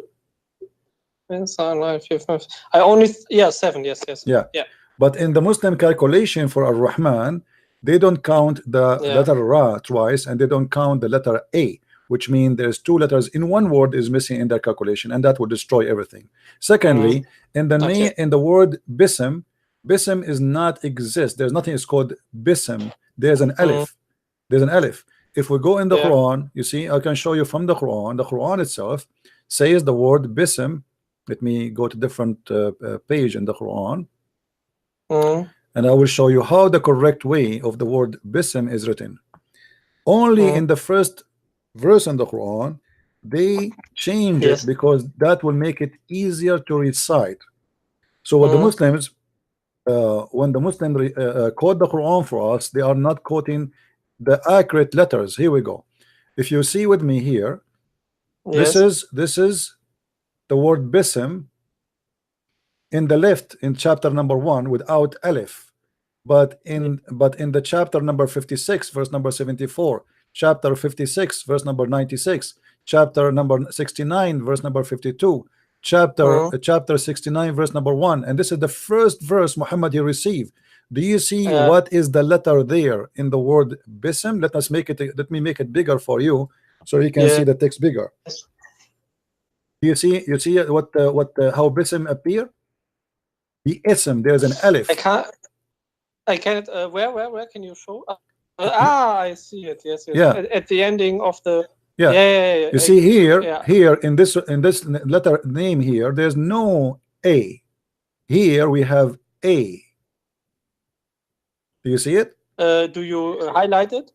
Speaker 6: I only, yeah, 7. Yes, yes.
Speaker 1: Yeah.
Speaker 6: Yeah.
Speaker 1: But in the Muslim calculation for Ar-Rahman, they don't count the
Speaker 6: Yeah.
Speaker 1: letter Ra twice, and they don't count the letter A, which means there's 2 letters in one word is missing in their calculation, and that would destroy everything. Secondly, in the name,
Speaker 6: Okay.
Speaker 1: in the word Bism, Bism is not exist. There's nothing is called Bism. There's an alif. There's an alif. If we go in the
Speaker 6: Yeah.
Speaker 1: Quran, you see, I can show you from the Quran. The Quran itself says the word Bism. Let me go to different page in the Quran, and I will show you how the correct way of the word Bism is written. Only in the first verse in the Quran they change
Speaker 6: Yes.
Speaker 1: it because that will make it easier to recite. So what the Muslims, when the Muslims quote the Quran for us, they are not quoting the accurate letters. Here we go. If you see with me here,
Speaker 6: Yes.
Speaker 1: this is the word Bism in the left in chapter number 1 without alif, but in the chapter number 56 verse number 74, chapter 56 verse number 96, chapter number 69 verse number 52, chapter 69 verse number 1, and this is the first verse Muhammad he received. Do you see what is the letter there in the word Bism? Let me make it bigger for you so you can see the text bigger. You see what how Bism appear? The ism, there's an alif.
Speaker 6: I can't. Where can you show? I see it. Yes, yes.
Speaker 1: Yeah.
Speaker 6: At the ending of the.
Speaker 1: Yeah.
Speaker 6: Yeah.
Speaker 1: You see here in this letter name here, there's no A. Here we have A. Do you see it?
Speaker 6: Do you highlight it?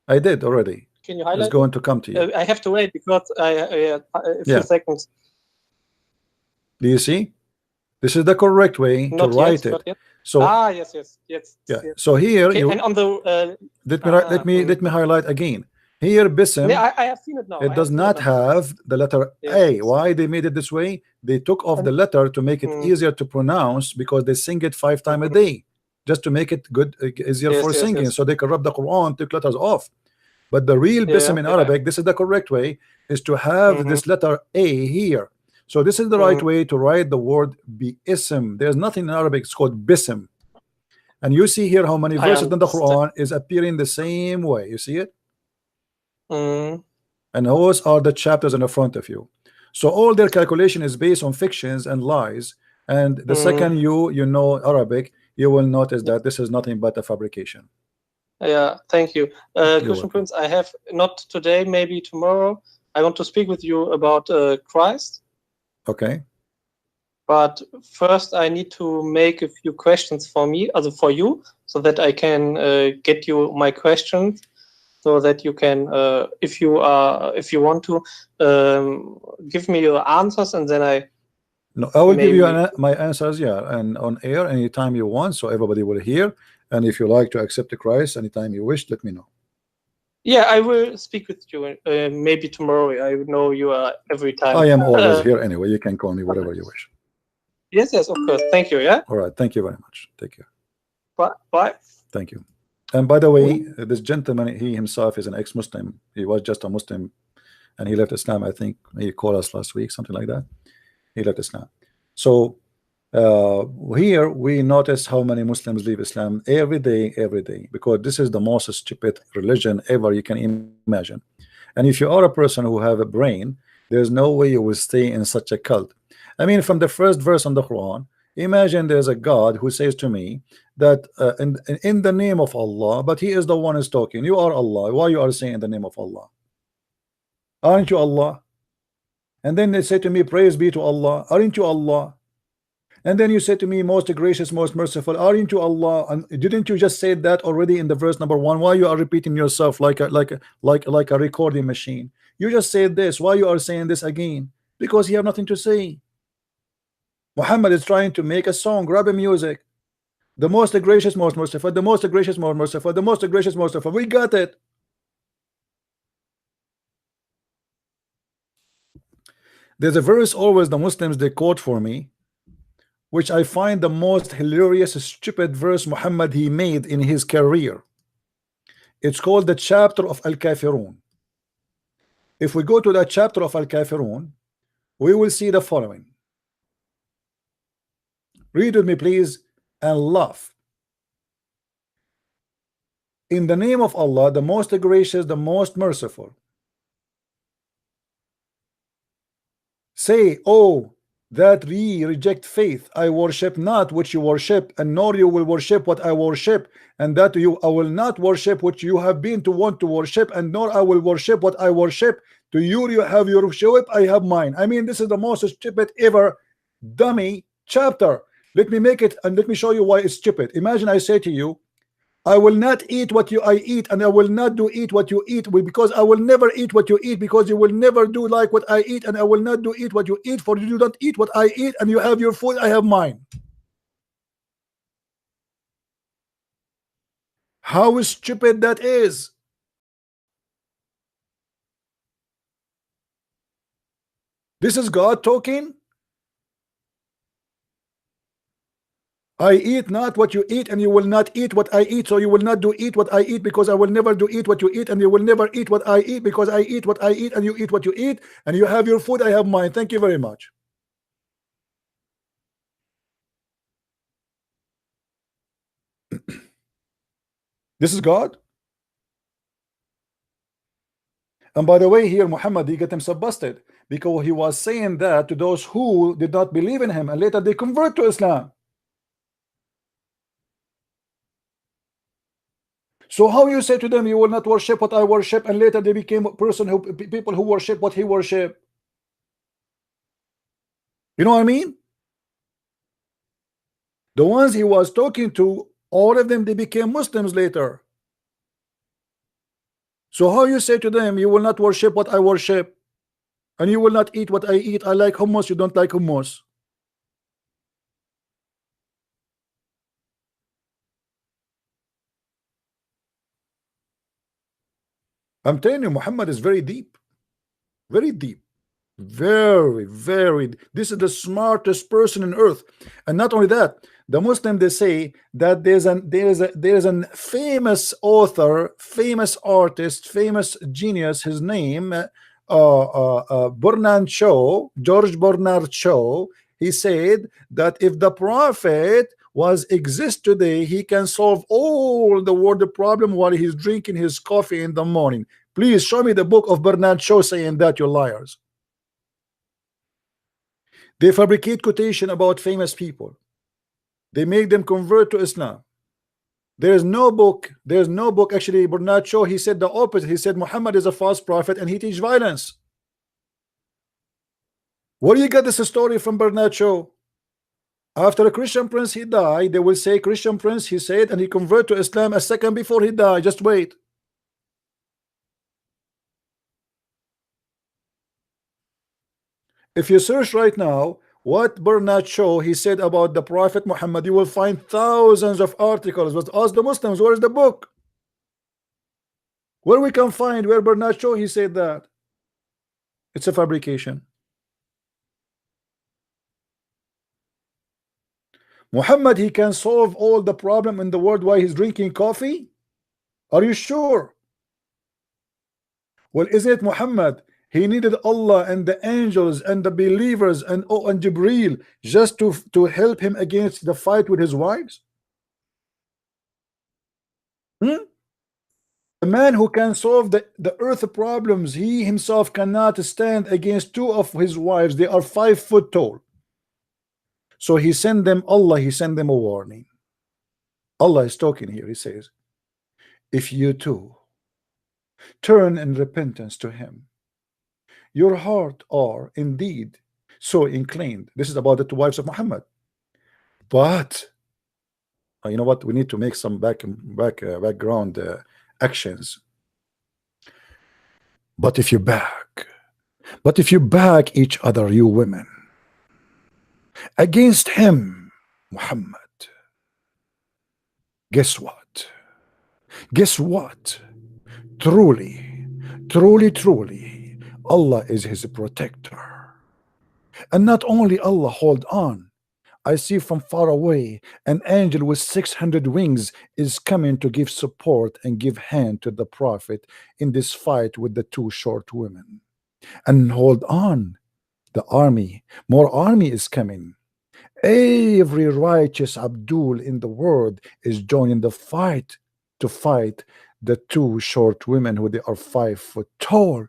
Speaker 1: I did already.
Speaker 6: Can you highlight?
Speaker 1: It's going to come to you.
Speaker 6: I have to wait because a few seconds.
Speaker 1: Do you see? This is the correct way to write it. So
Speaker 6: yes.
Speaker 1: So here
Speaker 6: you and on the
Speaker 1: let me highlight again. Here Bism,
Speaker 6: I have seen it now.
Speaker 1: It does not have the letter A. Why they made it this way? They took off the letter to make it easier to pronounce because they sing it 5 times a day, just to make it good, easier for singing. So they can rub the Quran, took letters off. But the real Bism in Arabic, this is the correct way, is to have this letter A here. So this is the right way to write the word Bi-ism. There's nothing in Arabic, it's called Bism. And you see here how many verses in the Quran is appearing the same way. You see it? And those are the chapters in the front of you. So all their calculation is based on fictions and lies. And the second you know Arabic, you will notice that this is nothing but a fabrication.
Speaker 6: Yeah, thank you. Christian Prince, I have not today, maybe tomorrow. I want to speak with you about Christ.
Speaker 1: Okay.
Speaker 6: But first I need to make a few questions for me, also for you, so that I can get you my questions, so that you can, if you want to, give me your answers, and then I
Speaker 1: will give you my answers, and on air anytime you want, so everybody will hear. And if you like to accept the Christ anytime you wish, let me know.
Speaker 6: Yeah, I will speak with you maybe tomorrow. I know you are every time.
Speaker 1: I am always here anyway. You can call me whatever you wish.
Speaker 6: Yes, of course. Thank you. Yeah.
Speaker 1: All right. Thank you very much. Take care.
Speaker 6: Bye.
Speaker 1: Thank you. And by the way, this gentleman, he himself is an ex-Muslim. He was just a Muslim, and he left Islam. I think he called us last week, something like that. He left Islam. So here we notice how many Muslims leave Islam every day, because this is the most stupid religion ever you can imagine. And if you are a person who have a brain, there's no way you will stay in such a cult. I mean, from the first verse on the Quran, imagine there's a God who says to me that in the name of Allah, but he is the one who's talking. You are Allah. Why you are saying in the name of Allah? Aren't you Allah? And then they say to me, praise be to Allah. Aren't you Allah? And then you say to me, most gracious, most merciful, aren't you Allah? And didn't you just say that already in the verse number 1? Why you are repeating yourself like a recording machine? You just said this. Why you are saying this again? Because you have nothing to say. Muhammad is trying to make a song, grab a music. The most gracious, most merciful, the most gracious, most merciful, the most gracious, most merciful. We got it. There's a verse always the Muslims they quote for me, which I find the most hilarious, stupid verse Muhammad he made in his career. It's called the chapter of Al-Kafirun. If we go to that chapter of Al-Kafirun, we will see the following. Read with me, please, and laugh. In the name of Allah, the most gracious, the most merciful. Say, oh, that ye reject faith, I worship not what you worship, and nor you will worship what I worship, and that I will not worship what you have been to want to worship, and nor I will worship what I worship. To you have your worship, I have mine. I mean, this is the most stupid ever dummy chapter. Let me make it and let me show you why it's stupid. Imagine I say to you, I will not eat what I eat, and I will not eat what you eat, because I will never eat what you eat, because you will never do like what I eat, and I will not eat what you eat, for you don't eat what I eat, and you have your food, I have mine. How stupid that is. This is God talking. I eat not what you eat, and you will not eat what I eat, so you will not eat what I eat, because I will never eat what you eat, and you will never eat what I eat, because I eat what I eat, and you eat what you eat, and you have your food, I have mine. Thank you very much. This is God. And by the way, here Muhammad, he got himself busted because he was saying that to those who did not believe in him, and later they convert to Islam. So how you say to them you will not worship what I worship, and later they became a person who people who worship what he worship? You know what I mean? The ones he was talking to, all of them, they became Muslims later. So how you say to them you will not worship what I worship, and you will not eat what I eat? I like hummus, you don't like hummus. I'm telling you, Muhammad is very deep, very deep, very. This is the smartest person on earth. And not only that, the Muslim, they say that there's a famous author, famous artist, famous genius. His name, Bernard Shaw, George Bernard Shaw. He said that if the Prophet was exist today, he can solve all the world problem while he's drinking his coffee in the morning. Please show me the book of Bernard Shaw saying that, you liars. They fabricate quotation about famous people. They make them convert to Islam. There's no book. Actually, Bernard Shaw, he said the opposite. He said Muhammad is a false prophet and he teaches violence. Where do you get this story from, Bernard Shaw? After a Christian prince he died, they will say Christian prince, he said, and he converted to Islam a second before he died. Just wait. If you search right now what Bernard Shaw he said about the Prophet Muhammad, you will find thousands of articles. But ask the Muslims, where is the book? Where we can find where Bernard Shaw he said that? It's a fabrication. Muhammad, he can solve all the problem in the world while he's drinking coffee? Are you sure? Well, isn't it Muhammad? He needed Allah and the angels and the believers and Jibreel just to help him against the fight with his wives. The man who can solve the earth problems, he himself cannot stand against two of his wives. They are 5 foot tall. So he sent them, Allah, he sent them a warning. Allah is talking here. He says, if you too turn in repentance to him, your heart are indeed so inclined. This is about the 2 wives of Muhammad. But you know what? We need to make some background actions. But if you back each other, you women, against him, Muhammad, guess what? Truly, Allah is his protector. And not only Allah, hold on, I see from far away an angel with 600 wings is coming to give support and give hand to the Prophet in this fight with the 2 short women. And hold on, the army, more army is coming. Every righteous Abdul in the world is joining the fight to fight the two short women who they are 5 foot tall.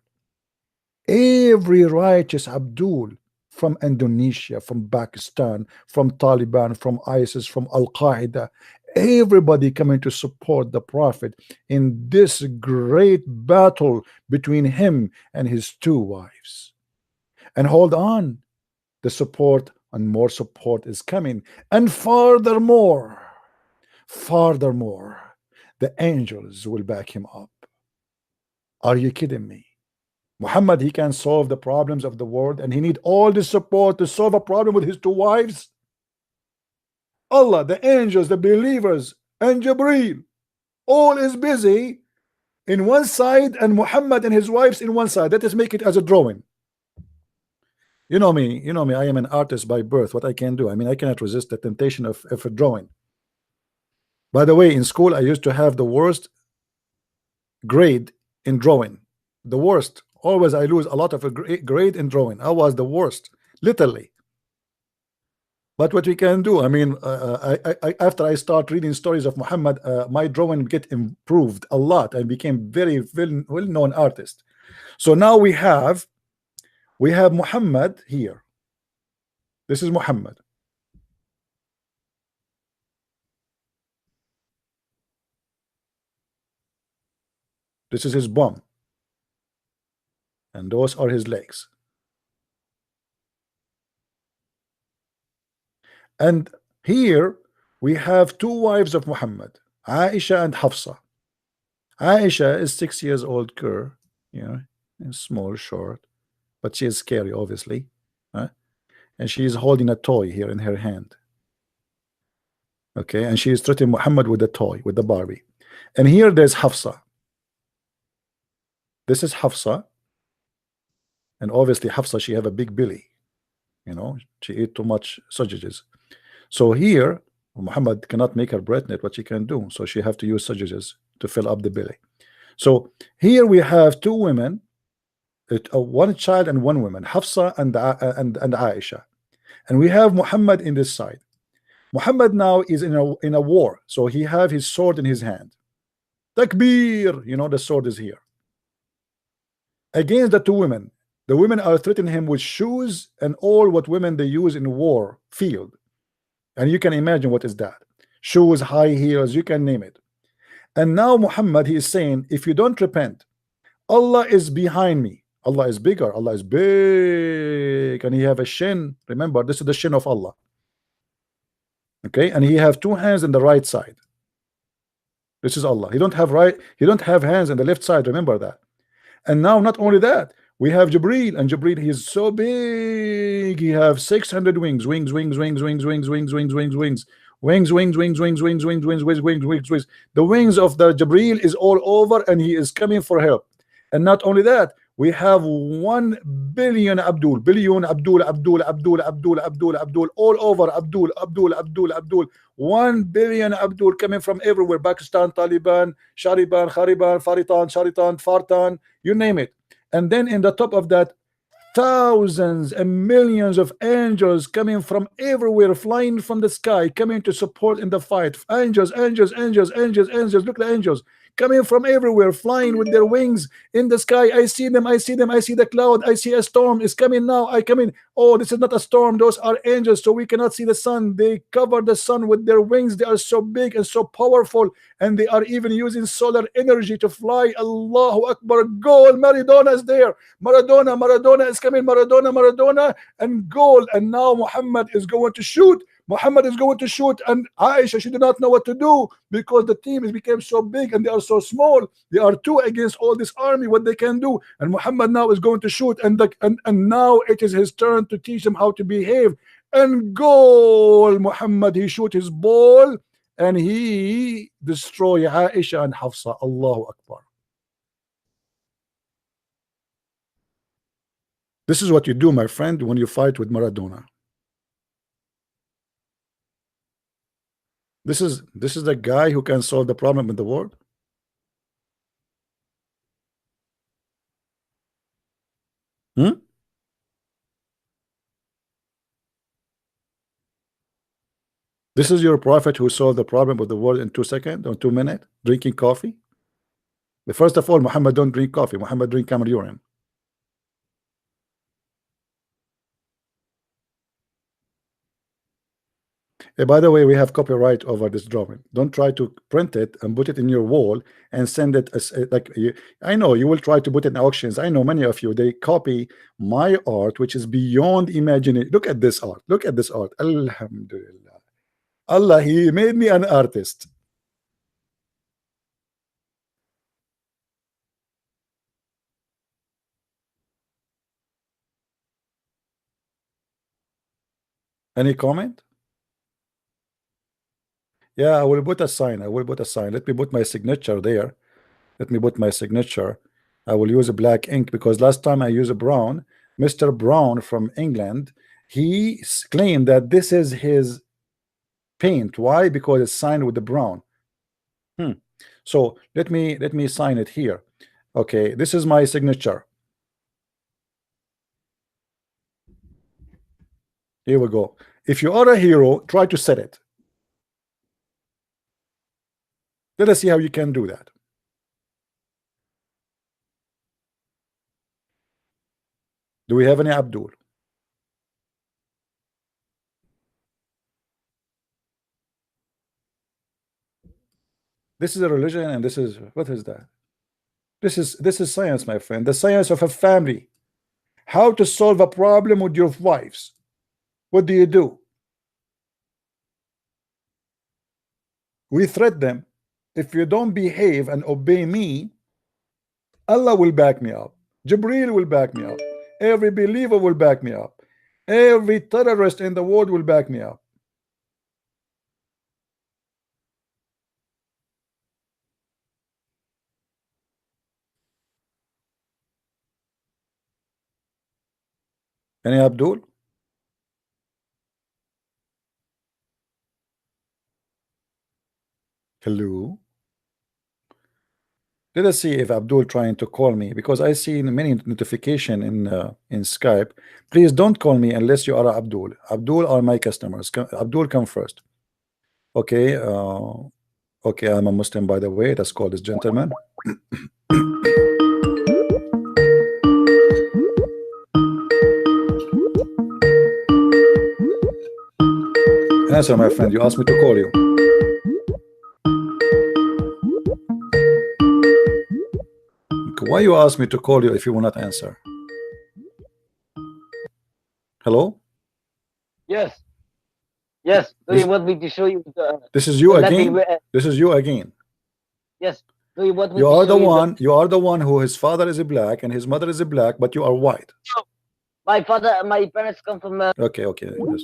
Speaker 1: Every righteous Abdul from Indonesia, from Pakistan, from Taliban, from ISIS, from Al Qaeda, everybody coming to support the Prophet in this great battle between him and his two wives. And hold on, the support and more support is coming. And furthermore, the angels will back him up. Are you kidding me? Muhammad, he can solve the problems of the world, and he need all the support to solve a problem with his two wives. Allah, the angels, the believers, and Jibreel, all is busy in one side, and Muhammad and his wives in one side. Let us make it as a drawing. You know me, I am an artist by birth. What I can do, I mean, I cannot resist the temptation of a drawing. By the way, in school, I used to have the worst grade in drawing. The worst. Always I lose a lot of a grade in drawing. I was the worst, literally. But what we can do, I mean, after I start reading stories of Muhammad, my drawing get improved a lot and became very well-known artist. So now we have Muhammad here. This is Muhammad. This is his bum. And those are his legs. And here we have two wives of Muhammad, Aisha and Hafsa. Aisha is 6 years old girl, you know, small, short, but she is scary, obviously. And she is holding a toy here in her hand. Okay, and she is threatening Muhammad with the toy, with the Barbie. And here there's Hafsa. This is Hafsa. And obviously Hafsa, she have a big belly. You know, she ate too much sausages. So here, Muhammad cannot make her breast net what she can do. So she have to use sausages to fill up the belly. So here we have two women, one child and one woman, Hafsa and Aisha. And we have Muhammad in this side. Muhammad now is in a war. So he have his sword in his hand. Takbir, you know, the sword is here. Against the two women. The women are threatening him with shoes and all what women they use in war field. And you can imagine what is that. Shoes, high heels, you can name it. And now Muhammad, he is saying, if you don't repent, Allah is behind me. Allah is bigger. Allah is big. And he have a shin. Remember, this is the shin of Allah. Okay, and he have two hands on the right side. This is Allah. He don't have hands on the left side. Remember that. And now not only that, we have Jibreel, and Jibreel, he is so big. He have 600 wings. The wings of the Jibreel is all over, and he is coming for help. And not only that, we have 1 billion Abdul, all over Abdul. 1 billion Abdul coming from everywhere. Pakistan, Taliban, Shariban, Khariban, Sharitan, Fartan, you name it. And then in the top of that, thousands and millions of angels coming from everywhere, flying from the sky, coming to support in the fight. Angels. Look at the angels coming from everywhere, flying with their wings in the sky. I see them. I see the cloud. I see a storm is coming now. I come in. Oh, this is not a storm. Those are angels, so we cannot see the sun. They cover the sun with their wings. They are so big and so powerful, and they are even using solar energy to fly. Allahu Akbar. Goal. Maradona is there. Maradona is coming. Maradona, and goal. And now Muhammad is going to shoot. And Aisha, she did not know what to do because the team has become so big and they are so small. They are two against all this army, what they can do. And Muhammad now is going to shoot, and now it is his turn to teach them how to behave. And goal. Muhammad, he shoot his ball and he destroy Aisha and Hafsa. Allahu Akbar. This is what you do, my friend, when you fight with Maradona. This is the guy who can solve the problem in the world. This is your prophet who solved the problem of the world in 2 seconds or 2 minutes, drinking coffee. But first of all, Muhammad don't drink coffee. Muhammad drink camel urine. By the way, we have copyright over this drawing. Don't try to print it and put it in your wall and send it as like you, I know you will try to put it in auctions. I know many of you, they copy my art, which is beyond imagination. Look at this art. Look at this art. Alhamdulillah. Allah, He made me an artist. Any comment? Yeah, I will put a sign. I will put a sign. Let me put my signature there. Let me put my signature. I will use a black ink because last time I used a brown. Mr. Brown from England, he claimed that this is his paint. Why? Because it's signed with the brown. So let me sign it here. Okay, this is my signature. Here we go. If you are a hero, try to set it. Let us see how you can do that. Do we have any Abdul? This is a religion, and this is, what is that? This is science, my friend. The science of a family. How to solve a problem with your wives. What do? We threat them. If you don't behave and obey me, Allah will back me up. Jibreel will back me up. Every believer will back me up. Every terrorist in the world will back me up. Any Abdul? Hello? Let us see if Abdul trying to call me, because I see many notification in Skype. Please don't call me unless you are Abdul. Abdul are my customers. Abdul, come first. Okay. Okay, I'm a Muslim, by the way. Let's call this gentleman. Answer, my friend. You asked me to call you. Why you ask me to call you if you will not answer? Hello?
Speaker 3: Yes. Yes. Do you want me to show you the?
Speaker 1: This is you again.
Speaker 3: Latin-
Speaker 1: This is you again.
Speaker 3: Yes. Do you want me
Speaker 1: You
Speaker 3: to
Speaker 1: are
Speaker 3: show
Speaker 1: the
Speaker 3: you
Speaker 1: one. You are the one who his father is a black and his mother is a black, but you are white.
Speaker 3: My parents come from.
Speaker 1: Okay. Okay. Yes.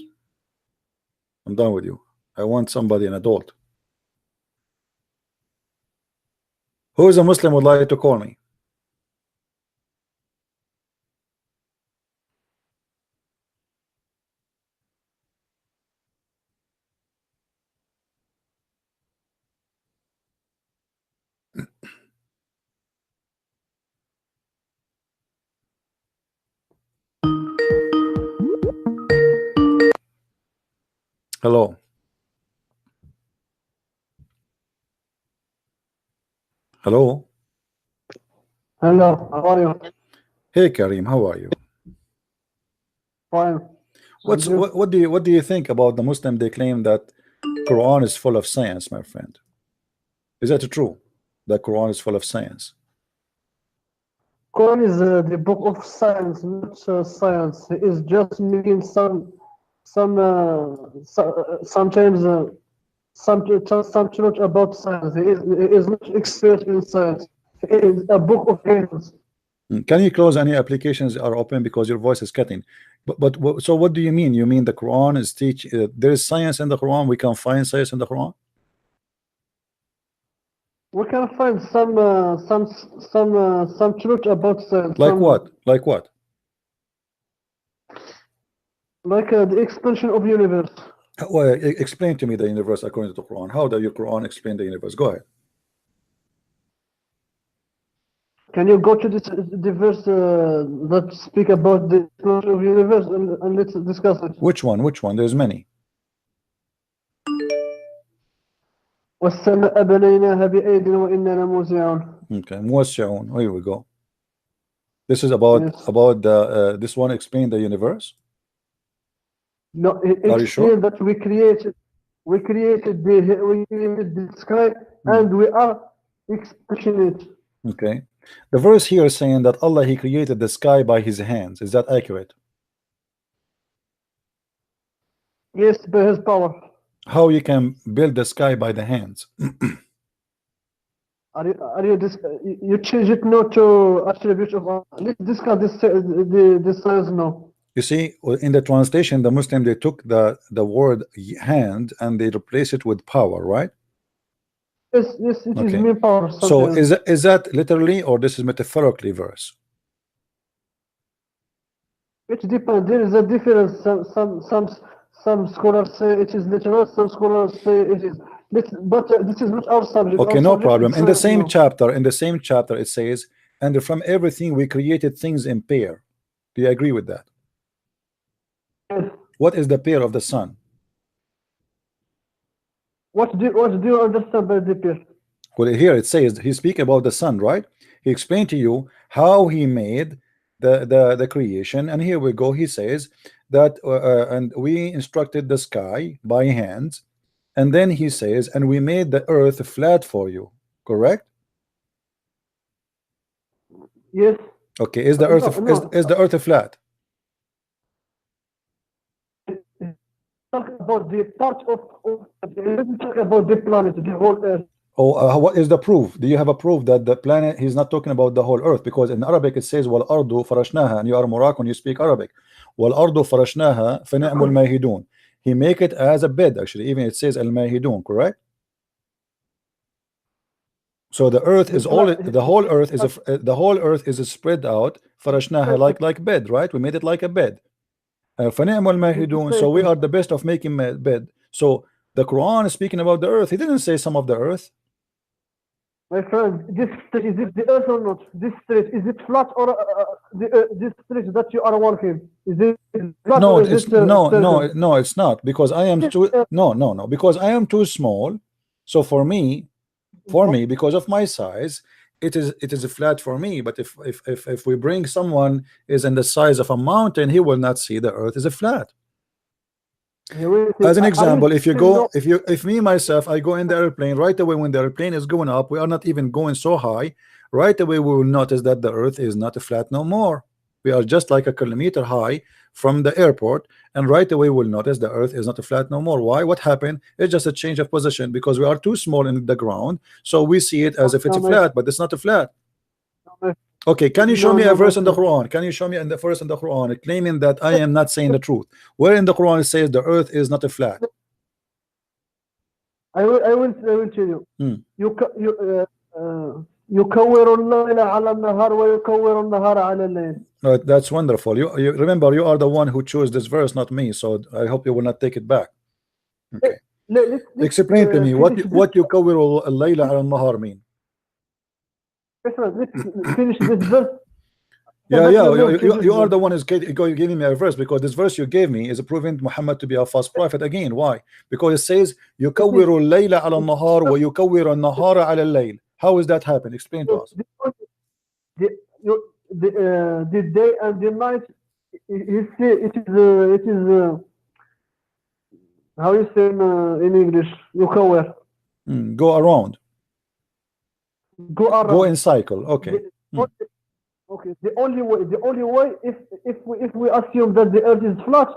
Speaker 1: I'm done with you. I want somebody, an adult. Who is a Muslim would like to call me? Hello. Hello.
Speaker 7: Hello, how are you?
Speaker 1: Hey Kareem, how are you?
Speaker 7: Fine.
Speaker 1: What do you think about the Muslim? They claim that Quran is full of science, my friend. Is that true? The Quran is full of science.
Speaker 7: Quran is the book of science, not science. It is just making sometimes some truth about science. It is not expert in science. It is a book of angels.
Speaker 1: Can you close any applications are open because your voice is cutting? But so what do you mean? You mean the Quran is teach? There is science in the Quran. We can find science in the Quran.
Speaker 7: We can find some truth about science.
Speaker 1: Like what? Like what?
Speaker 7: Like the expansion of universe.
Speaker 1: Well, explain to me the universe according to the Quran. How does your Quran explain the universe? Go ahead.
Speaker 7: Can you go to the verse that speak about the expansion of universe and let's discuss it?
Speaker 1: Which one? Which one? There's many.
Speaker 7: والسماء بنيناها بأيد وإنا لموسعون.
Speaker 1: Okay, موسعون. Here we go. This is about
Speaker 7: Yes.
Speaker 1: the this one explain the universe.
Speaker 7: No,
Speaker 1: Are you sure?
Speaker 7: explain that we created the sky and we are expression it.
Speaker 1: Okay, the verse here is saying that Allah, He created the sky by His hands. Is that accurate?
Speaker 7: Yes, by His power.
Speaker 1: How you can build the sky by the hands?
Speaker 7: Are you you change it now to attribute of Allah. Let's discuss this size now.
Speaker 1: You see, in the translation, the Muslim, they took the word hand and they replace it with power, right?
Speaker 7: Yes, it is
Speaker 1: Okay.
Speaker 7: mean power.
Speaker 1: So
Speaker 7: sometimes.
Speaker 1: is that literally or this is metaphorically verse?
Speaker 7: It depends. There is a difference. Some scholars say it is literal. Some scholars say it is. But this is not our subject.
Speaker 1: Okay,
Speaker 7: Our
Speaker 1: no
Speaker 7: subject
Speaker 1: problem.
Speaker 7: is
Speaker 1: In the
Speaker 7: science
Speaker 1: same
Speaker 7: now.
Speaker 1: chapter, it says, and from everything we created things in pair. Do you agree with that?
Speaker 7: Yes.
Speaker 1: What is the pair of the sun?
Speaker 7: What do you understand by the pair?
Speaker 1: Well, here it says he speak about the sun, right? He explained to you how he made the creation, and here we go. He says that and we instructed the sky by hands, and then he says, and we made the earth flat for you. Correct?
Speaker 7: Yes.
Speaker 1: Okay. Is the earth
Speaker 7: No.
Speaker 1: is the earth flat?
Speaker 7: Talk about the part of let's talk about the planet, the whole Earth.
Speaker 1: Oh, what is the proof? Do you have a proof that the planet? He's not talking about the whole earth, because in Arabic it says wal ardu farashnaha, and you are Moroccan, you speak Arabic. Wal ardu farashnaha fa ni'mul mahidun. He make it as a bed, actually. Even it says al mahidun, correct? So the earth is all the whole earth is the whole earth is spread out farashnaha like bed, right? We made it like a bed. Fa ni'mul mahidun. So we are the best of making bed. So the Quran is speaking about the earth. He didn't say some of the earth.
Speaker 7: My friend, this street, is it the Earth or not? This street, is it flat or this street that you are working? Is it flat
Speaker 1: No,
Speaker 7: or is
Speaker 1: it's
Speaker 7: it
Speaker 1: no, it's not, because I am too no, because I am too small. So for me, because of my size, it is a flat for me. But if we bring someone is in the size of a mountain, he will not see the earth is a flat. As an example, if me myself, I go in the airplane, right away when the airplane is going up, we are not even going so high, right away we will notice that the earth is not a flat no more. We are just like a kilometer high from the airport, and right away we'll notice the earth is not a flat no more. Why? What happened? It's just a change of position, because we are too small in the ground, so we see it as if it's a flat, but it's not a flat. Okay, can you show me a verse in the Quran? Can you show me in the verse in the Quran claiming that I am not saying the truth? Where in the Quran it says the earth is not a flat?
Speaker 7: I will tell you. يكور الليل على النهار ويكور النهار على الليل.
Speaker 1: Right, that's wonderful. You remember, you are the one who chose this verse, not me. So I hope you will not take it back. Okay. Explain to me what يكور الليل على النهار mean.
Speaker 7: Let's finish this verse.
Speaker 1: Yeah, you are the one who's giving me a verse, because this verse you gave me is proving Muhammad to be a false prophet again. Why? Because it says يكور الليل على النهار ويكور النهار على الليل. How is that happen? Explain to us.
Speaker 7: The day and the night, it is how you say in English? يكور.
Speaker 1: Go around.
Speaker 7: Go
Speaker 1: in cycle. Okay.
Speaker 7: Okay. The only way, if we assume that the earth is flat,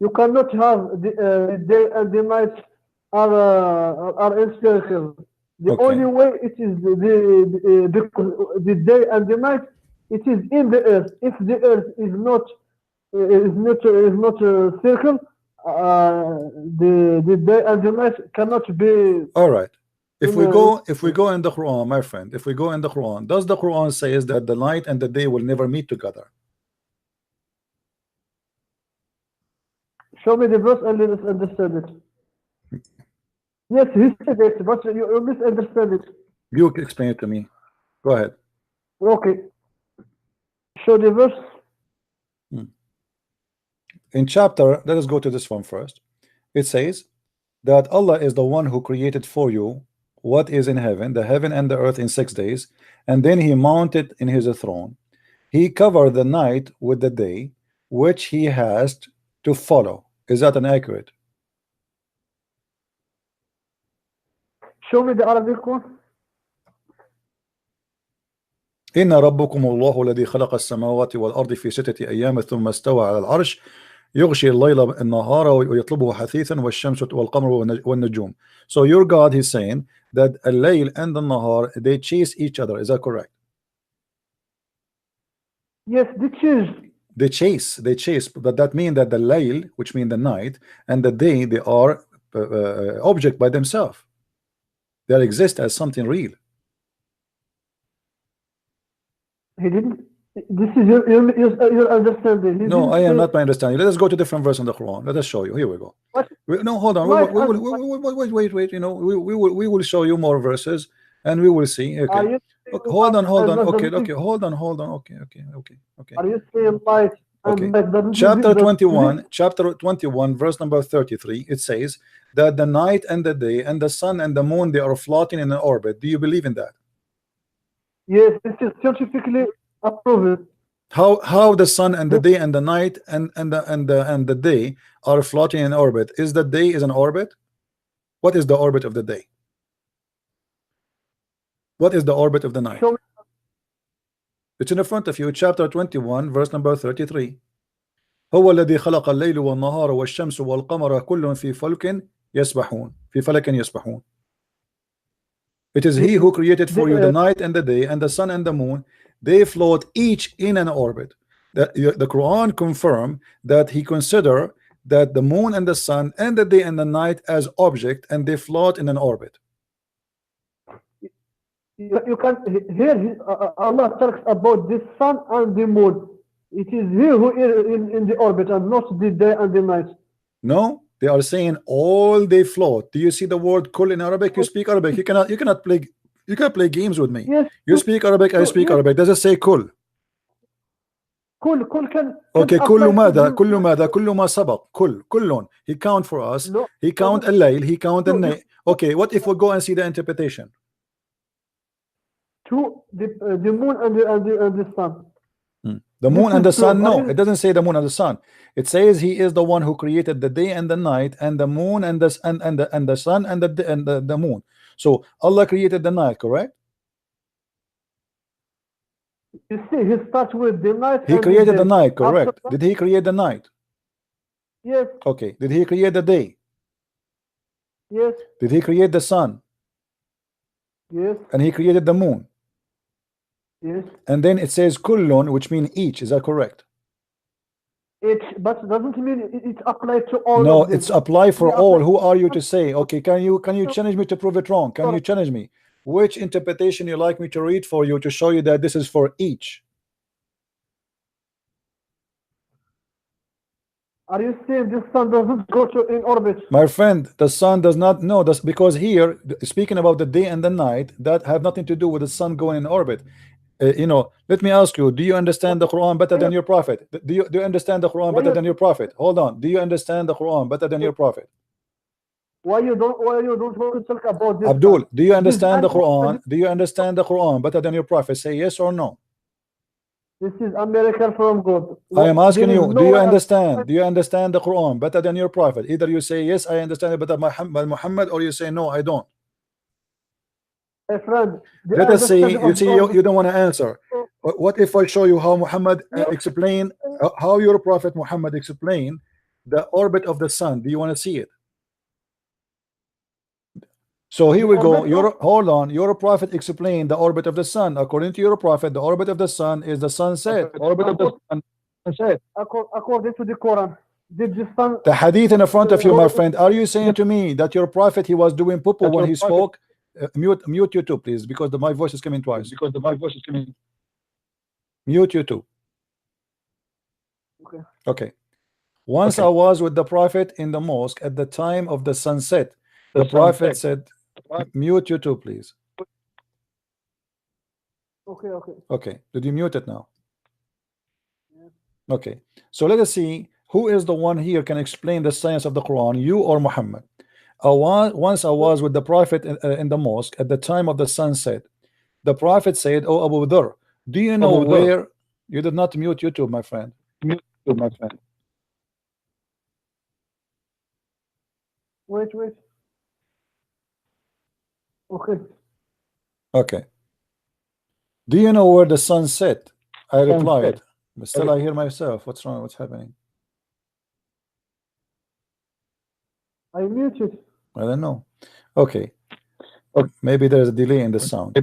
Speaker 7: you cannot have the day and the night are in circle. The only way it is the day and the night, it is in the earth. If the earth is not a circle, the day and the night cannot be. All
Speaker 1: right. If we go in the Quran, my friend, if we go in the Quran, does the Quran says that the night and the day will never meet together?
Speaker 7: Show me the verse and let us understand it. Yes, he said it, but you misunderstand it.
Speaker 1: You explain it to me. Go ahead.
Speaker 7: Okay. Show the verse.
Speaker 1: In chapter, let us go to this one first. It says that Allah is the one who created for you what is in heaven, the heaven and the earth, in 6 days, and then he mounted in his throne. He covered the night with the day, which he has to follow. Is that inaccurate?
Speaker 7: Show me the Arabic one.
Speaker 1: إن ربكم الله الذي خلق السماوات والأرض في 6 أيام ثم استوى على العرش يغشي الليل النهار ويطلبه حثيثا والشمس والقمر والنجوم. So your God, he's saying that al-layl and the nahar, they chase each other. Is that correct?
Speaker 7: Yes, they choose.
Speaker 1: They chase, but that means that the layl, which means the night, and the day, they are object by themselves. They exist as something real.
Speaker 7: He didn't. This is your understanding. He
Speaker 1: No,
Speaker 7: didn't
Speaker 1: I am
Speaker 7: say-
Speaker 1: not my understanding. Let us go to different verse in the Quran. Let us show you. Here we go.
Speaker 7: What?
Speaker 1: No, hold on.
Speaker 7: Right,
Speaker 1: Wait. You know, we will show you more verses, and we will see.
Speaker 7: Are
Speaker 1: Okay.
Speaker 7: you
Speaker 1: Okay, hold on.
Speaker 7: and
Speaker 1: Okay. Hold on. Okay.
Speaker 7: Are you saying light and
Speaker 1: Okay.
Speaker 7: light doesn't
Speaker 1: Chapter
Speaker 7: exist?
Speaker 1: 21, verse number 33. It says that the night and the day and the sun and the moon, they are floating in an orbit. Do you believe in that?
Speaker 7: Yes, this is scientifically approved.
Speaker 1: How the sun and the day and the night and the day are floating in orbit? Is the day is an orbit? What is the orbit of the day? What is the orbit of the night?
Speaker 7: Show me.
Speaker 1: It's in the front of you, chapter 21, verse number 33. هو الذي خلق الليل والنهار والشمس والقمر كل في فلك يسبحون في فلك يسبحون. It is he who created for you the night and the day and the sun and the moon. They float each in an orbit. The Quran confirm that he consider that the moon and the sun and the day and the night as object, and they float in an orbit.
Speaker 7: You can here Allah talks about the sun and the moon. It is he who is in the orbit and not the day and the night.
Speaker 1: No, they are saying all they float. Do you see the word kul in Arabic? You speak Arabic. You cannot play games with me.
Speaker 7: Yes.
Speaker 1: You speak Arabic, I speak
Speaker 7: yes.
Speaker 1: Arabic. Does it say kul?
Speaker 7: كل كان
Speaker 1: Okay,
Speaker 7: apply
Speaker 1: كل
Speaker 7: to
Speaker 1: ماذا؟
Speaker 7: the-
Speaker 1: كل ماذا؟ كل ما سبق. كل. He count for us.
Speaker 7: No.
Speaker 1: He count الليل. He count the
Speaker 7: No,
Speaker 1: night. Okay, what if we go and see the interpretation?
Speaker 7: To the moon and the sun.
Speaker 1: The moon and the sun, no,
Speaker 7: Right.
Speaker 1: it doesn't say the moon and the sun. It says he is the one who created the day and the night and the moon and the sun and the moon. So Allah created the night, correct?
Speaker 7: You see, he starts with the night.
Speaker 1: He
Speaker 7: and
Speaker 1: created
Speaker 7: day.
Speaker 1: the night,
Speaker 7: After
Speaker 1: correct?
Speaker 7: that-
Speaker 1: Did he create the night?
Speaker 7: Yes,
Speaker 1: Okay. Did he create the day?
Speaker 7: yes,
Speaker 1: Did he create the sun?
Speaker 7: yes,
Speaker 1: And he created the moon.
Speaker 7: yes.
Speaker 1: And then it says kullun, which means each. Is that correct?
Speaker 7: But doesn't mean it applies to all.
Speaker 1: No,
Speaker 7: of them.
Speaker 1: it's apply for
Speaker 7: Yeah,
Speaker 1: all.
Speaker 7: but-
Speaker 1: Who are you to say? Okay, can you challenge me to prove it wrong? Can you challenge me? Which interpretation you like me to read for you to show you that this is for each?
Speaker 7: Are you saying the sun doesn't go to in orbit?
Speaker 1: My friend, the sun does not know this, because here speaking about the day and the night, that have nothing to do with the sun going in orbit. Let me ask you, do you understand the Quran better than your prophet? Do you understand the Quran better than your prophet? Hold on, do you understand the Quran better than your prophet?
Speaker 7: Why you don't want to talk about this?
Speaker 1: Abdul, do you understand the
Speaker 7: This-
Speaker 1: Quran? Do you understand the Quran better than your prophet? Say yes or no.
Speaker 7: This is American from God.
Speaker 1: I am asking
Speaker 7: There is
Speaker 1: you,
Speaker 7: no
Speaker 1: do you
Speaker 7: way-
Speaker 1: understand? Do you understand the Quran better than your prophet? Either you say yes, I understand it better than Muhammad, or you say no, I don't.
Speaker 7: My friend, the
Speaker 1: Let us see.
Speaker 7: understanding
Speaker 1: You
Speaker 7: of
Speaker 1: see,
Speaker 7: God-
Speaker 1: you don't want to answer. What if I show you how Muhammad explain how your prophet Muhammad explained the orbit of the sun? Do you want to see it? So here we go. Hold on. Your prophet explained the orbit of the sun. According to your prophet, the orbit of the sun is the sunset. Orbit of the sun.
Speaker 7: According to the Quran, did the sun?
Speaker 1: The hadith in the front of you, my friend. Are you saying to me that your prophet, he was doing poo-poo when he spoke? Mute YouTube, please, because my voice is coming twice. Mute YouTube.
Speaker 7: Okay.
Speaker 1: Okay. Once I was with the prophet in the mosque at the time of the sunset. The prophet said, mute YouTube, please.
Speaker 7: Okay.
Speaker 1: Okay. Did you mute it now? Okay. So let us see who is the one here can explain the science of the Quran, you or Muhammad. Once I was with the Prophet in the mosque at the time of the sunset. The Prophet said, "Oh Abu Dharr, do you know
Speaker 5: Abu Dharr.
Speaker 1: where?" You did not mute YouTube, my friend.
Speaker 5: Mute YouTube, my friend.
Speaker 7: Wait. Okay.
Speaker 1: Okay. Do you know where the sun set? I replied,
Speaker 5: Sunset.
Speaker 1: but still I hear myself. What's wrong? What's happening?
Speaker 7: I muted.
Speaker 1: I don't know. Okay. Maybe there's a delay in the sound.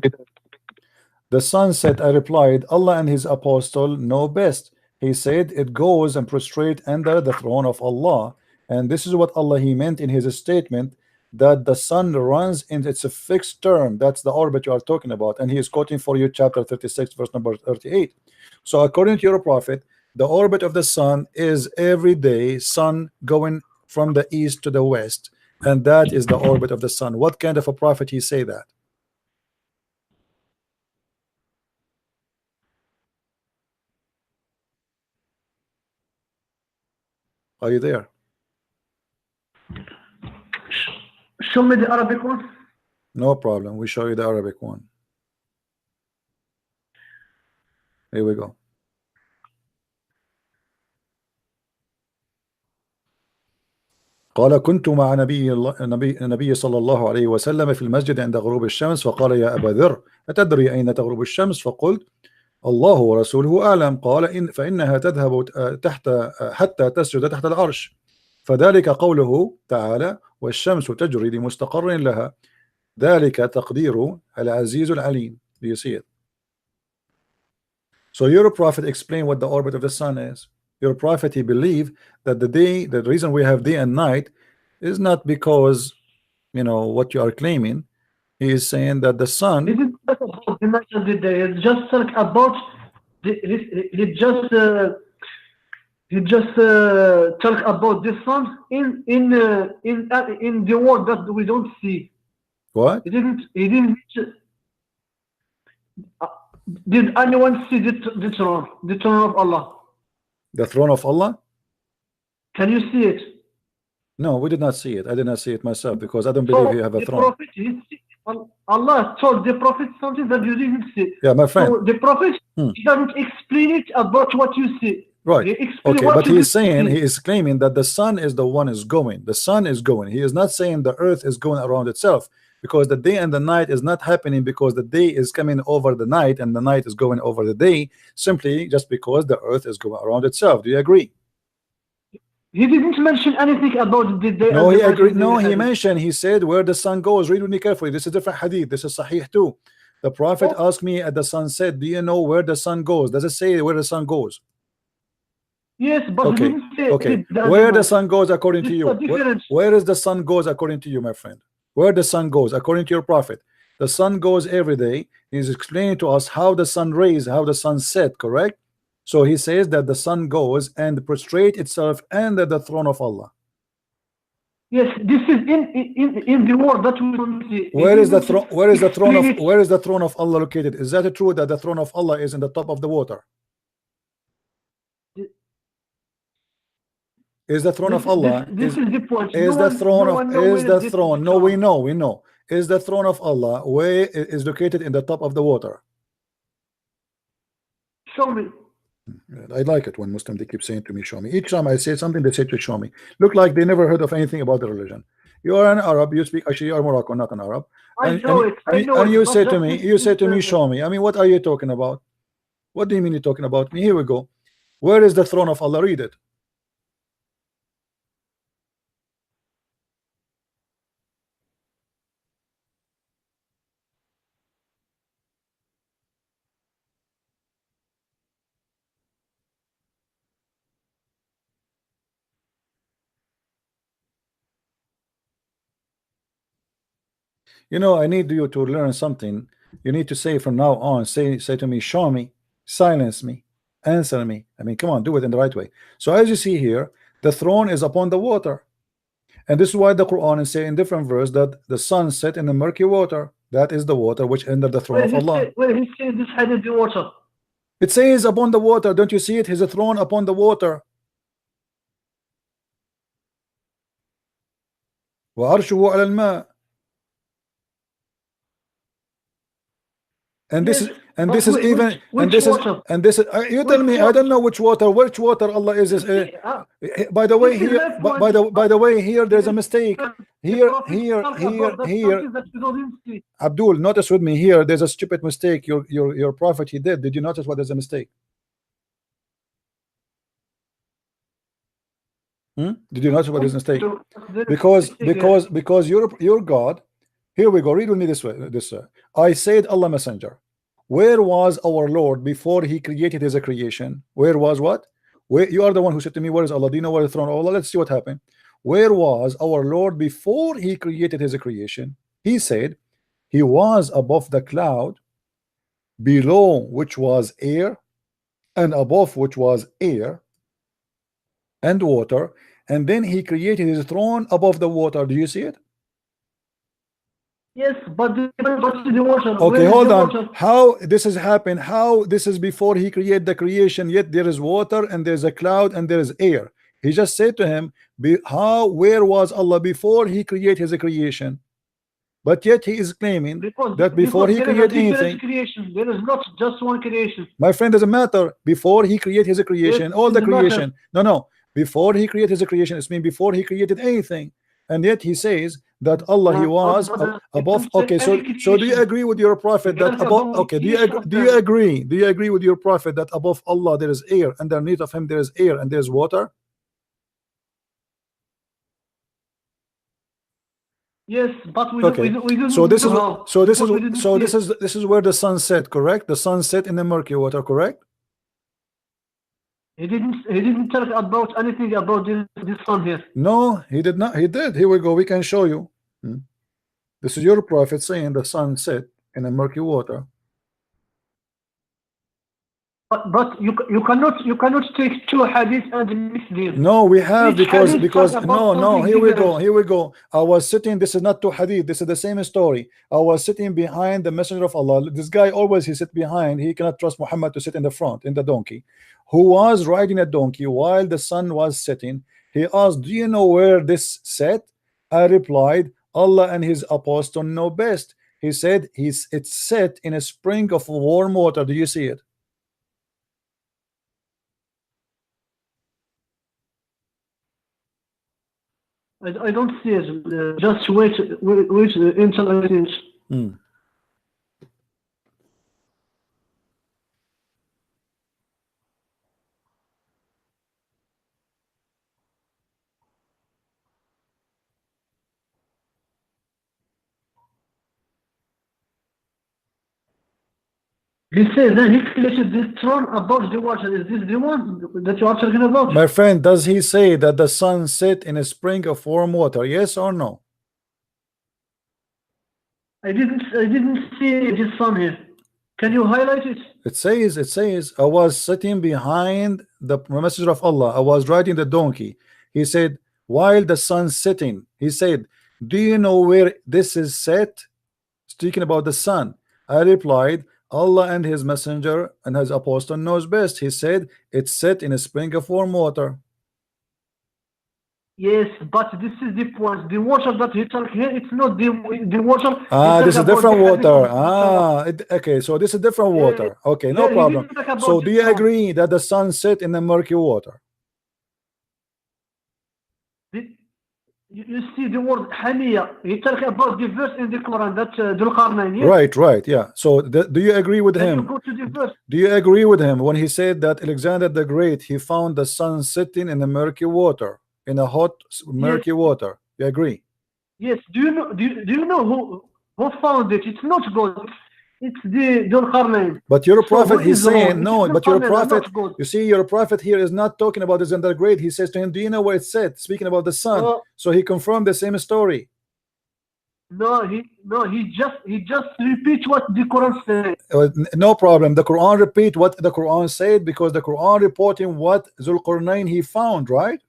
Speaker 1: The sun set, I replied, Allah and his apostle know best. He said it goes and prostrate under the throne of Allah. And this is what Allah he meant in his statement that the sun runs in its a fixed term. That's the orbit you are talking about. And he is quoting for you chapter 36 verse number 38. So according to your prophet, the orbit of the sun is every day sun going from the east to the west, and that is the orbit of the sun. What kind of a prophet he say that? Are you there?
Speaker 7: Show me the Arabic one.
Speaker 1: No problem. We show you the Arabic one. Here we go. قال كنت مع النبي صلى الله عليه وسلم في المسجد عند غروب الشمس فقال يا أبا ذر أتدري أين تغرب الشمس؟ فقلت الله ورسوله أعلم. قال فإنها تذهب تحت حتى تسجد تحت العرش. فذلك قوله تعالى والشمس تجري لمستقر لها ذلك تقدير العزيز العليم. Do you see it? So your prophet explained what the orbit of the sun is. Your prophet, he believed that the reason we have day and night is not because, you know, what you are claiming. He is saying that the sun.
Speaker 7: This is not about the night and the day. It's just about he just talk about the sun in the world that we don't see.
Speaker 1: What?
Speaker 7: He didn't. Did anyone see the throne of Allah?
Speaker 1: The throne of Allah?
Speaker 7: Can you see it?
Speaker 1: No, we did not see it. I did not see it myself because I don't believe you have a
Speaker 7: the
Speaker 1: throne.
Speaker 7: Prophet, Allah told the Prophet something that you didn't see.
Speaker 1: Yeah, my friend.
Speaker 7: So the Prophet he doesn't explain it about what you see.
Speaker 1: Right. Okay, but he is saying, he is claiming that the sun is the one is going. The sun is going. He is not saying the earth is going around itself, because the day and the night is not happening because the day is coming over the night and the night is going over the day, simply just because the earth is going around itself. Do you agree?
Speaker 7: He didn't mention anything about the day.
Speaker 1: No, he agreed. No, he mentioned, he said where the sun goes. Read with me carefully. This is a different hadith. This is Sahih too. The Prophet asked me at the sunset, do you know where the sun goes? Does it say where the sun goes?
Speaker 7: Yes, but
Speaker 1: okay.
Speaker 7: he didn't say
Speaker 1: okay. Where the sun goes according to you? Where is the sun goes according to you, my friend? Where the sun goes according to your prophet? The sun goes every day. He's explaining to us how the sun rays, how the sun set, correct? So he says that the sun goes and prostrate itself under the throne of Allah.
Speaker 7: Yes, this is in the world that we don't see.
Speaker 1: Where is the throne? Where is the throne of Allah located? Is that true that the throne of Allah is in the top of the water? Is the throne of Allah?
Speaker 7: This is the point.
Speaker 1: Is the throne of? Is the throne? No, we know. Is the throne of Allah where it is located in the top of the water?
Speaker 7: Show me.
Speaker 1: I like it when Muslims they keep saying to me, show me. Each time I say something, they say to show me. Look like they never heard of anything about the religion. You are an Arab, you speak, actually you are Moroccan, not an Arab. And you say to me, show me. I mean, what are you talking about? What do you mean you're talking about me? Here we go. Where is the throne of Allah? Read it. You know, I need you to learn something. You need to say from now on, say to me, show me, silence me, answer me. I mean, come on, do it in the right way. So as you see here, the throne is upon the water. And this is why the Quran is saying in different verse that the sun set in the murky water. That is the water which entered the throne of Allah.
Speaker 7: Where he says this had the water.
Speaker 1: It says upon the water. Don't you see it? He's a throne upon the water. وعرشه على الماء. And this
Speaker 7: Yes,
Speaker 1: is and
Speaker 7: but
Speaker 1: this is
Speaker 7: which-
Speaker 1: even
Speaker 7: which
Speaker 1: and this is
Speaker 7: water?
Speaker 1: and this is you tell
Speaker 7: Which
Speaker 1: me. I
Speaker 7: water?
Speaker 1: don't know which water. Which water Allah is. By the way,
Speaker 7: This is
Speaker 1: here.
Speaker 7: my point.
Speaker 1: By the way, here there's a mistake. Here, Abdul, notice with me here. There's a stupid mistake. Your prophet he did. Did you notice what is a mistake? Did you notice what is a mistake? Because your God. Here we go. Read with me this way. I said Allah Messenger. Where was our Lord before he created his creation? Where was what? Where you are the one who said to me, where is Allah? Do you know where the throne of Allah? Let's see what happened. Where was our Lord before he created his creation? He said he was above the cloud, below which was air, and above which was air and water, and then he created his throne above the water. Do you see it?
Speaker 7: Yes, but the water.
Speaker 1: Okay, hold on. How this has happened? How this is before he created the creation? Yet there is water and there is a cloud and there is air. He just said to him, where was Allah before he created his creation? But yet he is claiming that before he created anything,
Speaker 7: there is not just one creation.
Speaker 1: my friend, doesn't matter. Before he created his creation,
Speaker 7: Yes,
Speaker 1: all the
Speaker 7: it doesn't
Speaker 1: creation. No. Before he created his creation, it means before he created anything. And yet he says that Allah he was above. Okay, so do you agree with your prophet that above? Okay, do you agree? Do you agree with your prophet that above Allah there is air, underneath of him there is air and there is water?
Speaker 7: Yes, but we
Speaker 1: Okay.
Speaker 7: don't
Speaker 1: So this
Speaker 7: know.
Speaker 1: is where the sun set, correct? The sun set in the murky water, correct?
Speaker 7: He didn't talk about anything about this sun here.
Speaker 1: No, he did not. He did. Here we go. We can show you. This is your prophet saying the sun set in a murky water.
Speaker 7: But you cannot take two hadith and mix them.
Speaker 1: No, we have
Speaker 7: Which
Speaker 1: because
Speaker 7: hadith talk about
Speaker 1: no.
Speaker 7: something
Speaker 1: Here we
Speaker 7: different?
Speaker 1: go. I was sitting. This is not two hadith. This is the same story. I was sitting behind the messenger of Allah. This guy always he sit behind. He cannot trust Muhammad to sit in the front in the donkey. Who was riding a donkey while the sun was setting. He asked, "Do you know where this set?" I replied, "Allah and His apostle know best." He said, "It's set in a spring of warm water." Do you see it?
Speaker 7: I don't see it. Just wait until I finish. He says that he created this throne above the water. Is this the one that you are talking about?
Speaker 1: My friend, does he say that the sun set in a spring of warm water? Yes or no?
Speaker 7: I didn't see this sun here. Can you highlight it?
Speaker 1: It says, I was sitting behind the messenger of Allah. I was riding the donkey. He said, while the sun setting, he said, do you know where this is set? Speaking about the sun. I replied, Allah and His messenger and His apostle knows best. He said, it's set in a spring of warm water.
Speaker 7: Yes, but this is the point. The water that he talks here, it's not the water.
Speaker 1: This is different water. Okay, so this is different water. Okay, no problem. So do you agree that the sun set in the murky water?
Speaker 7: You see the word Hamiya. He talks about the verse in the Quran that Dhul Qarnayn. Yes?
Speaker 1: Right, yeah. So do you agree with him?
Speaker 7: You go to the verse.
Speaker 1: Do you agree with him when he said that Alexander the Great, he found the sun sitting in the murky water, in a hot murky water? You agree?
Speaker 7: Yes. Do you know who found it? It's not God. It's the Dhul Qarnayn.
Speaker 1: But your prophet, he's saying
Speaker 7: wrong?
Speaker 1: no. But your prophet,
Speaker 7: God.
Speaker 1: you see, your prophet here is not talking about Alexander the Great. He says to him, "Do you know where it's said?" Speaking about the sun. So he confirmed the same story.
Speaker 7: No, he just repeats what the Quran said.
Speaker 1: No problem. The Quran repeat what the Quran said because the Quran reporting what Zulqarnain he found, right?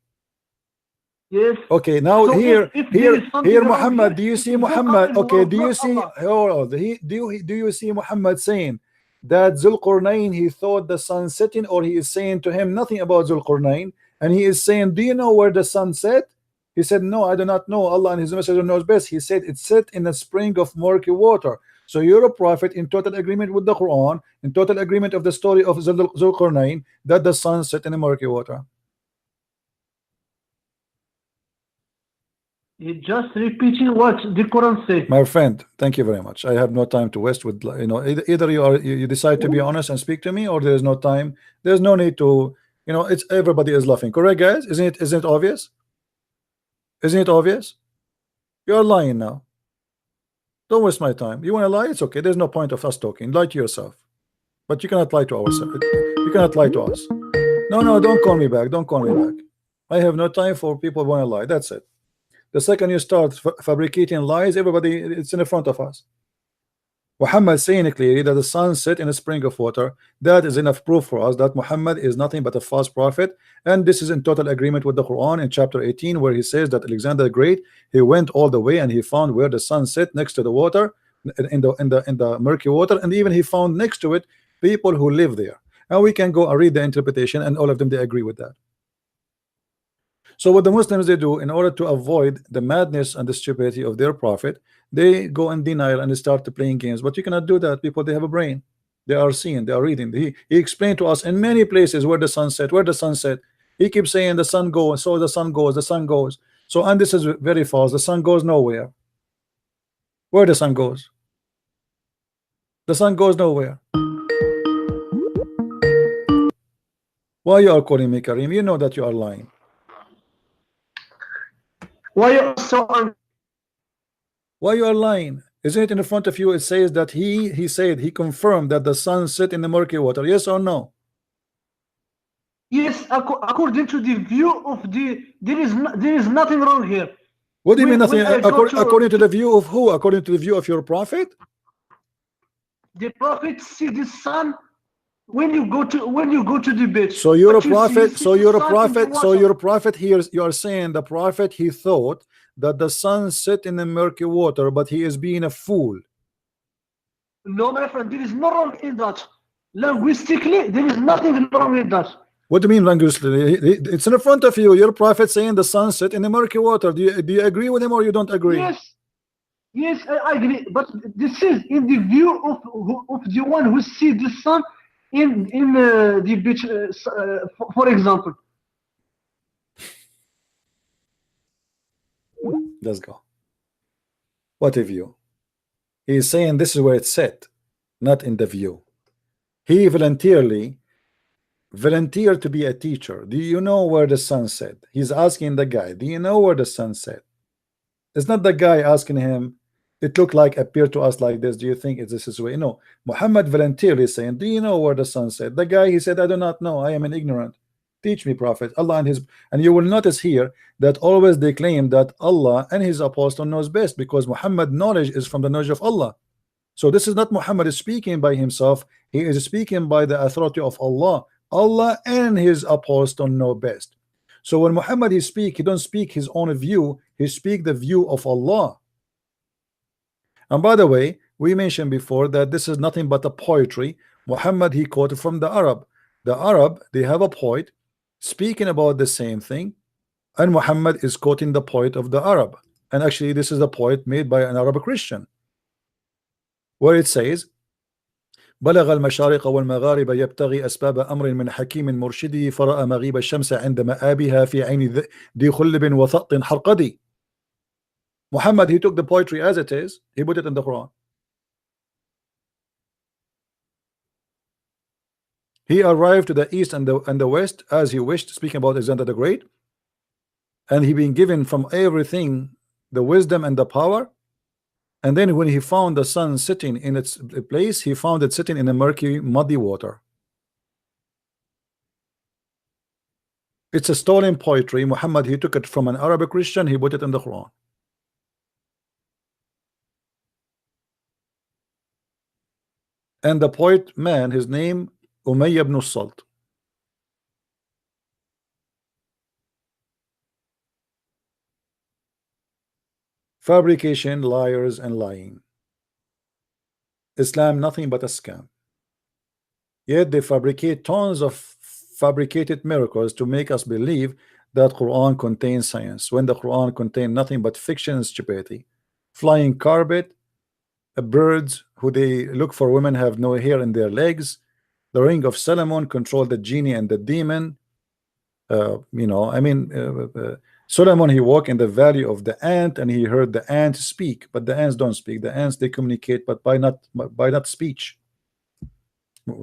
Speaker 7: Yes.
Speaker 1: Okay. Now
Speaker 7: So
Speaker 1: here Muhammad.
Speaker 7: here,
Speaker 1: Do you see
Speaker 7: it's
Speaker 1: Muhammad?
Speaker 7: not
Speaker 1: Okay. Do you
Speaker 7: not
Speaker 1: see?
Speaker 7: Allah.
Speaker 1: Do you see Muhammad saying that Zulqarnain he thought the sun setting, or he is saying to him nothing about Zulqarnain, and he is saying, do you know where the sun set? He said, no, I do not know. Allah and His Messenger knows best. He said, it's set in a spring of murky water. So you're a prophet in total agreement with the Quran, in total agreement of the story of Zulqarnain, that the sun set in a murky water.
Speaker 7: He's just repeating what the Quran says.
Speaker 1: My friend, thank you very much. I have no time to waste with, you know, either you decide to be honest and speak to me, or there is no time. There's no need to, you know, it's everybody is laughing. Correct, guys? Isn't it obvious? Isn't it obvious? You're lying now. Don't waste my time. You want to lie? It's okay. There's no point of us talking. Lie to yourself. But you cannot lie to ourselves. You cannot lie to us. No, don't call me back. Don't call me back. I have no time for people who want to lie. That's it. The second you start fabricating lies, everybody, it's in the front of us. Muhammad saying clearly that the sun set in a spring of water, that is enough proof for us that Muhammad is nothing but a false prophet. And this is in total agreement with the Quran in chapter 18, where he says that Alexander the Great, he went all the way and he found where the sun set next to the water, in the murky water, and even he found next to it people who live there. And we can go and read the interpretation, and all of them, they agree with that. So what the Muslims, they do in order to avoid the madness and the stupidity of their prophet, they go in denial and they start to playing games. But you cannot do that. People, they have a brain. They are seeing, they are reading. He explained to us in many places where the sun set, where the sun set. He keeps saying the sun goes, so the sun goes, the sun goes. So, and this is very false. The sun goes nowhere. Where the sun goes? The sun goes nowhere. Why you are calling me Karim? You know that you are lying.
Speaker 7: Why you so angry?
Speaker 1: Why you are lying? Isn't it in the front of you? It says that he said, he confirmed that the sun set in the murky water. Yes or no?
Speaker 7: Yes, according to the view of there is nothing wrong here.
Speaker 1: What do you mean nothing?
Speaker 7: When
Speaker 1: According to the view of who? According to the view of your prophet?
Speaker 7: The prophet see the sun when you go to the beach.
Speaker 1: So you're a
Speaker 7: But you
Speaker 1: prophet.
Speaker 7: see
Speaker 1: So
Speaker 7: the
Speaker 1: you're a
Speaker 7: sun in the
Speaker 1: prophet. So
Speaker 7: water.
Speaker 1: you're a prophet here. You are saying the prophet, he thought that the sun set in the murky water, but he is being a fool.
Speaker 7: No, my friend, there is no wrong in that. Linguistically, there is nothing wrong in that.
Speaker 1: What do you mean linguistically? It's in the front of you. You're a prophet saying the sun set in the murky water. Do you agree with him or you don't agree?
Speaker 7: Yes, I agree. But this is in the view of the one who see the sun in the beach, for example.
Speaker 1: Let's go. What a view. He is saying this is where it's set, not in the view. He volunteered to be a teacher. Do you know where the sun set? He's asking the guy, do you know where the sun set? It's not the guy asking him, it looked like, appeared to us like this, do you think it's this way? No, Muhammad voluntarily saying, do you know where the sun set? The guy, he said, I do not know, I am an ignorant. Teach me, prophet. Allah and you will notice here that always they claim that Allah and his apostle knows best, because Muhammad knowledge is from the knowledge of Allah. So this is not Muhammad is speaking by himself, he is speaking by the authority of Allah. Allah and his apostle know best. So when Muhammad he speak, he don't speak his own view, he speak the view of Allah. And by the way, we mentioned before that this is nothing but a poetry. Muhammad he quoted from the Arab. The Arab, they have a poet speaking about the same thing, and Muhammad is quoting the poet of the Arab. And actually this is a poet made by an Arab Christian, where it says بلغ المشارق والمغارب يبتغي أسباب أمر من حكيم مرشدي فرأى مغيب الشمس عند مآبها في عين ذي خلب وثأط حرقدي. Muhammad, he took the poetry as it is, he put it in the Quran. He arrived to the east and the west as he wished, speaking about Alexander the Great, and he been given from everything the wisdom and the power. And then when he found the sun sitting in its place, he found it sitting in a murky, muddy water. It's a stolen poetry. Muhammad, he took it from an Arabic Christian, he put it in the Quran. And the poet man, his name Umayyah ibn Salt. Fabrication, liars, and lying. Islam nothing but a scam. Yet they fabricate tons of fabricated miracles to make us believe that Quran contains science when the Quran contains nothing but fiction and stupidity. Flying carpet, birds who they look for women have no hair in their legs. The ring of Solomon control the genie and the demon. You know, I mean, Solomon, he walked in the valley of the ant and he heard the ants speak, but the ants don't speak. The ants, they communicate, but by not speech.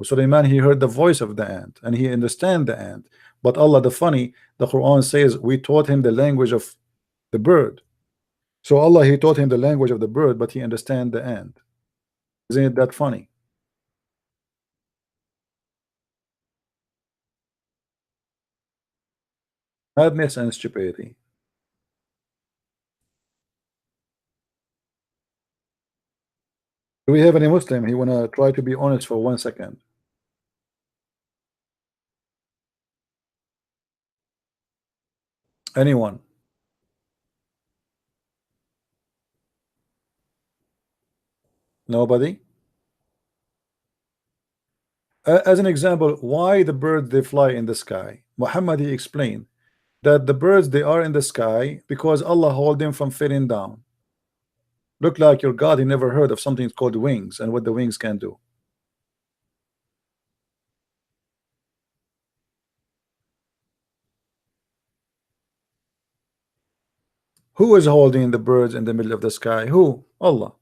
Speaker 1: Suleiman, he heard the voice of the ant and he understand the ant. But Allah, the funny, the Quran says we taught him the language of the bird. So Allah, he taught him the language of the bird, but he understand the ant. Isn't it that funny? Madness and stupidity. Do we have any Muslim? He wanna try to be honest for 1 second. Anyone? Nobody? As an example, why the birds they fly in the sky? Muhammad, he explained that the birds they are in the sky because Allah hold them from falling down. Look like your God, he never heard of something called wings and what the wings can do. Who is holding the birds in the middle of the sky? Who? Allah.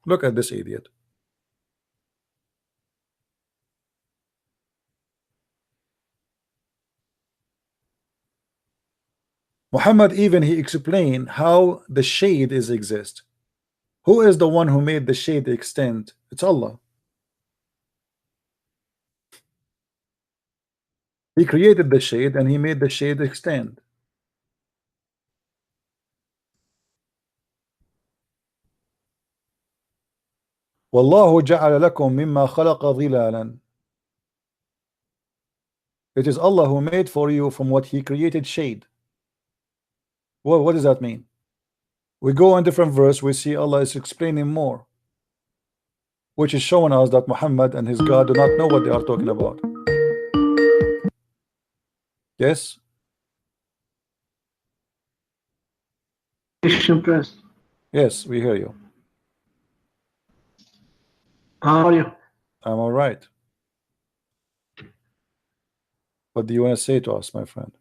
Speaker 1: Look at this idiot. Muhammad even he explained how the shade is exist. Who is the one who made the shade extend? It's Allah. He created the shade and he made the shade extend. Wallahu ja'ala lakum mimma khalaqa dhilalan. It is Allah who made for you from what he created shade. Well, what does that mean? We go on different verse, we see Allah is explaining more, which is showing us that Muhammad and his God do not know what they are talking about. Yes? Yes, we hear you.
Speaker 7: How are you?
Speaker 1: I'm all right. What do you want to say to us, my friend?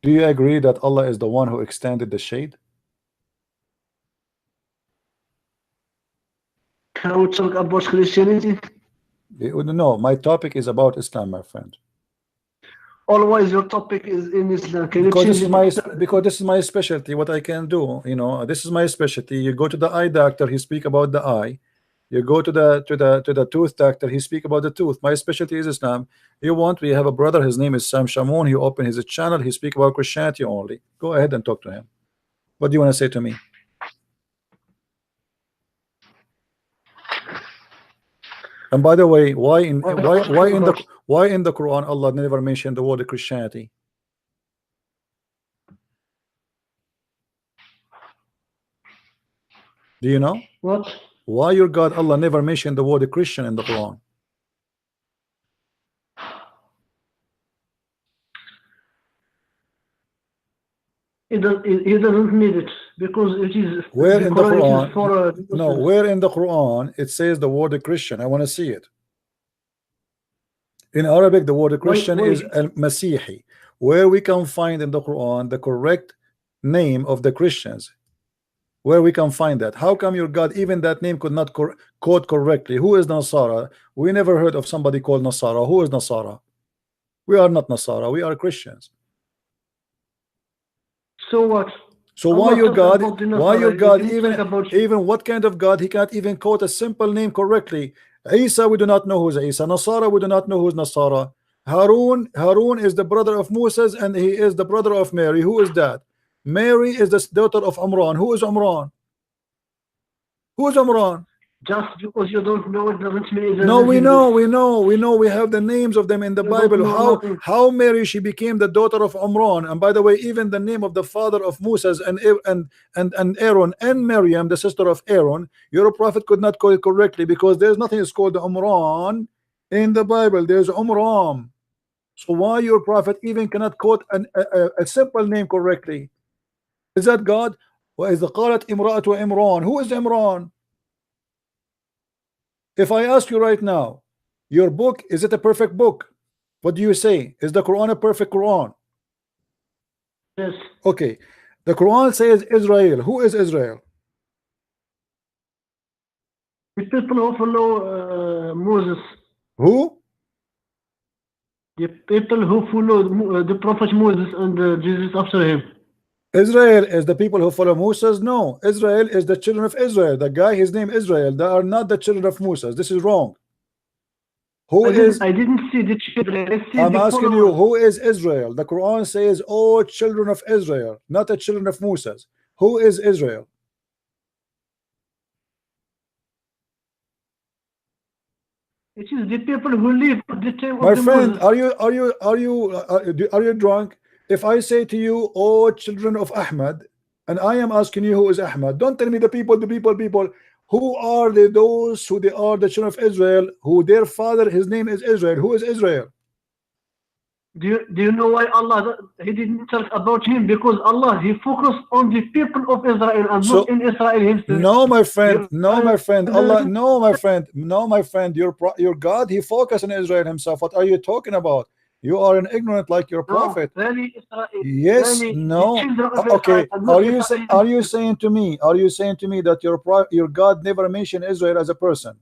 Speaker 1: Do you agree that Allah is the one who extended the shade?
Speaker 7: Can we talk about Christianity?
Speaker 1: No, my topic is about Islam, my friend.
Speaker 7: Always your topic is in Islam. Can you
Speaker 1: Because
Speaker 7: change
Speaker 1: this is my specialty, what I can do, you know, this is my specialty. You go to the eye doctor, he speak about the eye. You go to the tooth doctor, he speak about the tooth. My specialty is Islam. You want, we have a brother, his name is Sam Shamoun, he opened his channel, he speak about Christianity only. Go ahead and talk to him. What do you want to say to me? And by the way, why in the Quran Allah never mentioned the word Christianity? Do you know?
Speaker 7: What?
Speaker 1: Why your God Allah never mentioned the word Christian in the Quran?
Speaker 7: He doesn't need it because it is
Speaker 1: where in the Quran?
Speaker 7: For,
Speaker 1: no, where in the Quran it says the word Christian? I want to see it. In Arabic, the word Christian is al-Masihi. Where we can find in the Quran the correct name of the Christians? Where we can find that? How come your God even that name could not quote correctly? Who is Nasara? We never heard of somebody called Nasara. Who is Nasara? We are not Nasara. We are Christians.
Speaker 7: So what?
Speaker 1: So why your God? Why your God? Even what kind of God? He can't even quote a simple name correctly. Isa, we do not know who's Isa. Nasara, we do not know who's Nasara. Harun is the brother of Moses, and he is the brother of Mary. Who is that? Mary is the daughter of Umran. Who is Umran? Who is Umran?
Speaker 7: Just because you don't know it doesn't mean it.
Speaker 1: No, we know. We have the names of them in the Bible. How Mary she became the daughter of Umran, and by the way, even the name of the father of Moses and Aaron and Miriam, the sister of Aaron, your prophet could not call it correctly because there's nothing is called Umran in the Bible. There's Umram. So why your prophet even cannot quote a simple name correctly? Is that God? وَإِذْ قَالَتْ إِمْرَأَةُ إِمْرَانَ. Who is Imran? If I ask you right now, your book, is it a perfect book? What do you say? Is the Quran a perfect Quran?
Speaker 7: Yes.
Speaker 1: Okay. The Quran says Israel. Who is Israel?
Speaker 7: The people who follow Moses.
Speaker 1: Who?
Speaker 7: The people who follow the prophet Moses and Jesus after him.
Speaker 1: Israel is the people who follow Moses? No. Israel is the children of Israel. The guy, his name Israel. They are not the children of Moses. This is wrong. Who is?
Speaker 7: I didn't see the children. I see
Speaker 1: I'm
Speaker 7: the
Speaker 1: asking you,
Speaker 7: followers.
Speaker 1: who is Israel? The Quran says, "Oh, children of Israel," not the children of Moses. Who is Israel?
Speaker 7: It is the people who live at the time
Speaker 1: My
Speaker 7: of the
Speaker 1: friend,
Speaker 7: Moses.
Speaker 1: are you drunk? If I say to you, "Oh, children of Ahmad," and I am asking you who is Ahmad, don't tell me the people. Who are those who they are the children of Israel, who their father, his name is Israel? Who is Israel?
Speaker 7: Do you know why Allah he didn't talk about him? Because Allah he focused on the people of Israel and
Speaker 1: So-
Speaker 7: not in Israel himself.
Speaker 1: No, my friend.
Speaker 7: You-
Speaker 1: No, my friend. Allah. No, my friend. No, my friend. Your God, He focused on Israel Himself. What are you talking about? You are an ignorant like your
Speaker 7: No,
Speaker 1: prophet.
Speaker 7: really Israel.
Speaker 1: Yes.
Speaker 7: really
Speaker 1: No.
Speaker 7: the children of
Speaker 1: Okay.
Speaker 7: Israel and not
Speaker 1: Are you
Speaker 7: Israel
Speaker 1: are you
Speaker 7: himself.
Speaker 1: saying to me? Are you saying to me that your God never mentioned Israel as a person?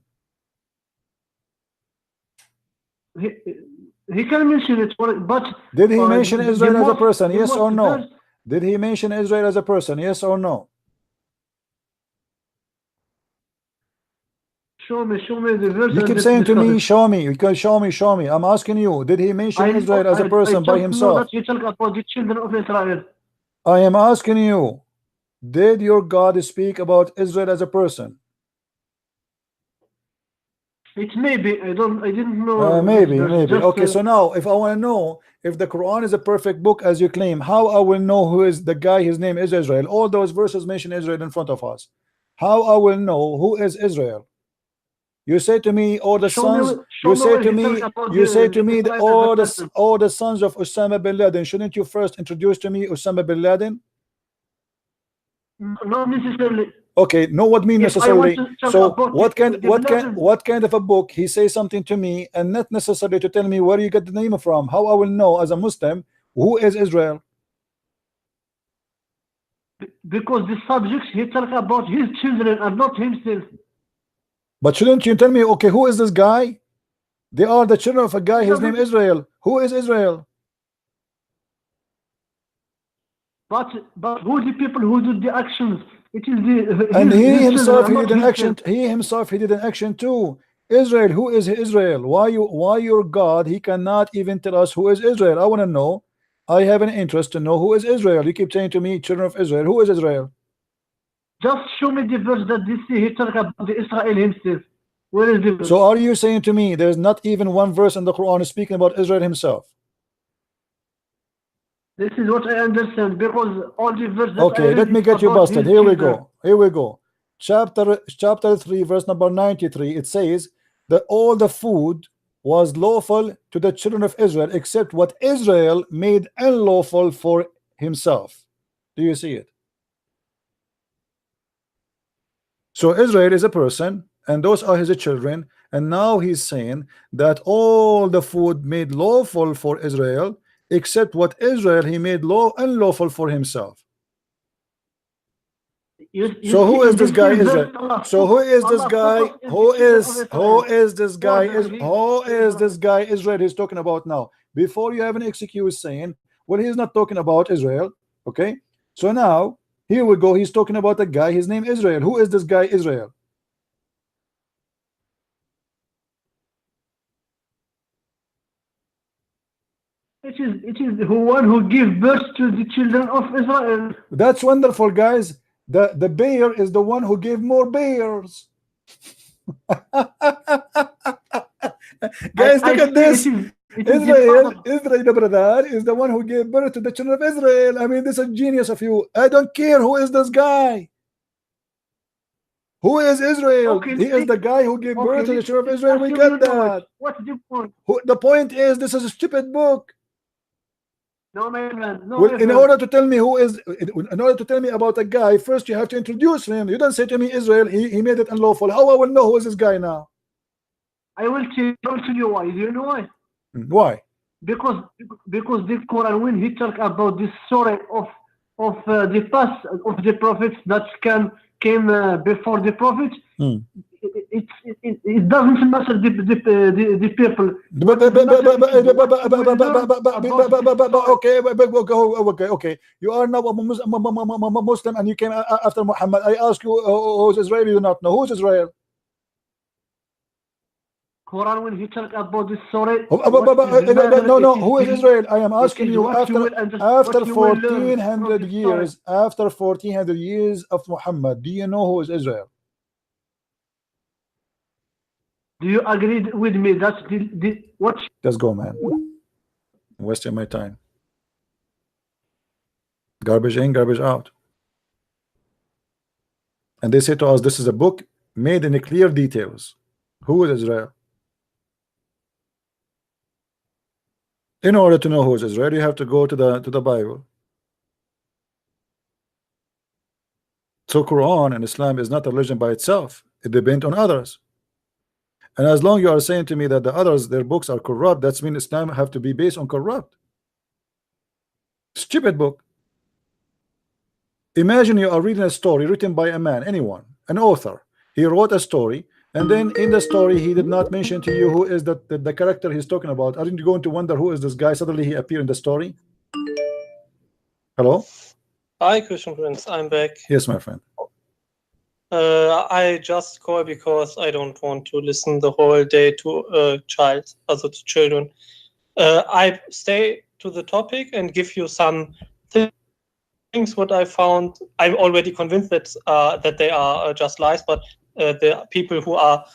Speaker 7: He can mention it, but
Speaker 1: Did He mention
Speaker 7: the
Speaker 1: Israel as a
Speaker 7: most-
Speaker 1: person?
Speaker 7: the
Speaker 1: Yes or
Speaker 7: most
Speaker 1: no?
Speaker 7: verse-
Speaker 1: Did He mention Israel as a person? Yes or no?
Speaker 7: Show me the verse.
Speaker 1: You
Speaker 7: and
Speaker 1: keep
Speaker 7: let's
Speaker 1: saying to
Speaker 7: discuss
Speaker 1: me,
Speaker 7: it.
Speaker 1: show me. You can show me. I'm asking you, did He mention
Speaker 7: I know-
Speaker 1: Israel as a person by
Speaker 7: I just know
Speaker 1: Himself?
Speaker 7: that you talk about the children of Israel.
Speaker 1: I am asking you, did your God speak about Israel as a person?
Speaker 7: It may be. I didn't know.
Speaker 1: Maybe.
Speaker 7: Just,
Speaker 1: Okay, so now if I want to know if the Quran is a perfect book as you claim, how I will know who is the guy, his name is Israel? All those verses mention Israel in front of us. How I will know who is Israel? You say to me, all the
Speaker 7: Show me
Speaker 1: sons.
Speaker 7: where- show
Speaker 1: You
Speaker 7: me
Speaker 1: say
Speaker 7: where
Speaker 1: to
Speaker 7: he
Speaker 1: me,
Speaker 7: talks about
Speaker 1: you
Speaker 7: the-
Speaker 1: say to me,
Speaker 7: Israel as a person.
Speaker 1: all the sons of Osama bin Laden. Shouldn't you first introduce to me Osama bin Laden?
Speaker 7: Not necessarily.
Speaker 1: Okay, know what mean
Speaker 7: If I want
Speaker 1: necessarily.
Speaker 7: to talk
Speaker 1: So
Speaker 7: about
Speaker 1: what
Speaker 7: the Bin
Speaker 1: what kind of a book he say something to me and not necessarily to tell me where you get the name from? How I will know as a Muslim who is Israel?
Speaker 7: because the subjects he talks about his children and not himself.
Speaker 1: But shouldn't you tell me, okay, who is this guy? They are the children of a guy, his name Israel. Who is Israel?
Speaker 7: But who the people who do the actions? It is the
Speaker 1: And
Speaker 7: his
Speaker 1: he
Speaker 7: children
Speaker 1: himself
Speaker 7: and
Speaker 1: he
Speaker 7: not
Speaker 1: did an
Speaker 7: himself.
Speaker 1: action. He himself he did an action too. Israel, who is Israel? Why your God he cannot even tell us who is Israel? I want to know. I have an interest to know who is Israel. You keep saying to me, children of Israel. Who is Israel?
Speaker 7: Just show me the verse that this he talks about the Israel himself. Where is the verse?
Speaker 1: So are you saying to me there's not even one verse in the Quran speaking about Israel himself?
Speaker 7: This is what I understand because all the verses. that I
Speaker 1: Okay,
Speaker 7: read
Speaker 1: let me
Speaker 7: is
Speaker 1: get you
Speaker 7: about
Speaker 1: busted.
Speaker 7: his
Speaker 1: Here we
Speaker 7: children.
Speaker 1: go. Here we go. Chapter 3, verse number 93. It says that all the food was lawful to the children of Israel except what Israel made unlawful for himself. Do you see it? So Israel is a person and those are his children, and now he's saying that all the food made lawful for Israel except what Israel he made unlawful for himself.
Speaker 7: You
Speaker 1: So who
Speaker 7: see,
Speaker 1: is this guy
Speaker 7: in this
Speaker 1: Israel?
Speaker 7: verse, Allah
Speaker 1: So who is this
Speaker 7: Allah
Speaker 1: guy?
Speaker 7: focused in the children of
Speaker 1: Who
Speaker 7: Israel.
Speaker 1: is this guy? Who is this
Speaker 7: Israel.
Speaker 1: guy Israel he's talking about now? Before you have an excuse saying, well, he's not talking about Israel. Okay, so now here we go. He's talking about a guy. His name Israel. Who is this guy Israel?
Speaker 7: It is the one who gave birth to the children of Israel.
Speaker 1: That's wonderful, guys. The bear is the one who gave more bears. Guys, look at this. Israel, the brother, is the one who gave birth to the children of Israel. I mean, this is genius of you. I don't care who is this guy. Who is Israel?
Speaker 7: Okay,
Speaker 1: He is the guy who gave birth to the children of Israel. We
Speaker 7: assume
Speaker 1: get
Speaker 7: you know it.
Speaker 1: that.
Speaker 7: What's the point?
Speaker 1: The point is, this is a stupid book.
Speaker 7: No, my friend. No,
Speaker 1: Well,
Speaker 7: my
Speaker 1: in
Speaker 7: friend.
Speaker 1: order to tell me who is, in order to tell me about a guy, first you have to introduce him. You don't say to me Israel. He made it unlawful. How I will know who is this guy now?
Speaker 7: I will tell you why. Do you know why?
Speaker 1: Why?
Speaker 7: Because the Quran, when he talk about this story of the past of the prophets that came before the prophets, it doesn't matter the people.
Speaker 1: Okay. You are now a Muslim and you came after Muhammad. I ask you, who's Israel? You do not know who's Israel.
Speaker 7: Quran, when he talk about this story,
Speaker 1: no, who is Israel? I am asking you after 1400 years, after 1400 years of Muhammad, do you know who is Israel?
Speaker 7: Do you agree with me that what?
Speaker 1: Let's go, man. I'm wasting my time. Garbage in, garbage out. And they say to us, this is a book made in clear details. Who is Israel? In order to know who is Israel, you have to go to the Bible. So Quran and Islam is not a religion by itself. It depends on others. And as long as you are saying to me that the others, their books are corrupt, that means Islam have to be based on corrupt. Stupid book. Imagine you are reading a story written by a man, anyone, an author. He wrote a story, and then in the story he did not mention to you who is the character he's talking about. Aren't you going to wonder who is this guy? Suddenly he appeared in the story. Hello?
Speaker 6: Hi, Christian Prince. I'm back.
Speaker 1: Yes, my friend.
Speaker 6: I just call because I don't want to listen the whole day to to children. I stay to the topic and give you some things what I found. I'm already convinced that they are just lies, but the people who are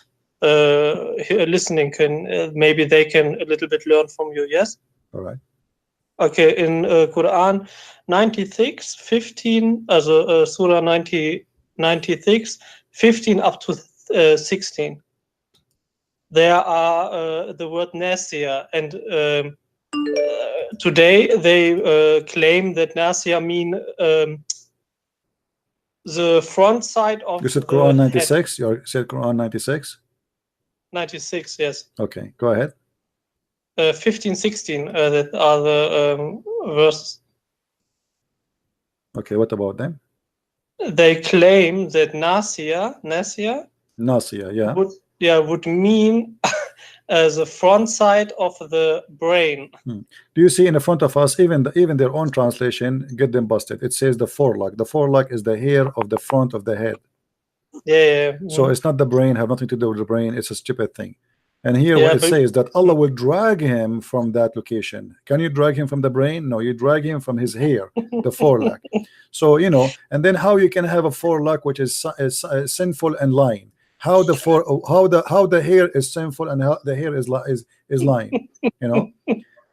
Speaker 6: listening can maybe they can a little bit learn from you. Yes.
Speaker 1: All right.
Speaker 6: Okay. In Quran 96, 15, Surah 96, 15 up to 16. There are the word Nasir, and today they claim that Nasir mean the front side of.
Speaker 1: You said Quran 96. You said Quran 96.
Speaker 6: 96, yes.
Speaker 1: Okay, go ahead.
Speaker 6: 15, 16. That are the verses.
Speaker 1: Okay, what about them?
Speaker 6: They claim that Nasir,
Speaker 1: yeah,
Speaker 6: would mean the front side of the brain.
Speaker 1: Do you see in the front of us, even their own translation get them busted? It says the forelock. The forelock is the hair of the front of the head.
Speaker 6: Yeah.
Speaker 1: So it's not the brain, have nothing to do with the brain. It's a stupid thing. And here what it says that Allah will drag him from that location. Can you drag him from the brain? No, you drag him from his hair, the forelock. So and then how you can have a forelock which is sinful and lying? How the hair is sinful and how the hair is lying?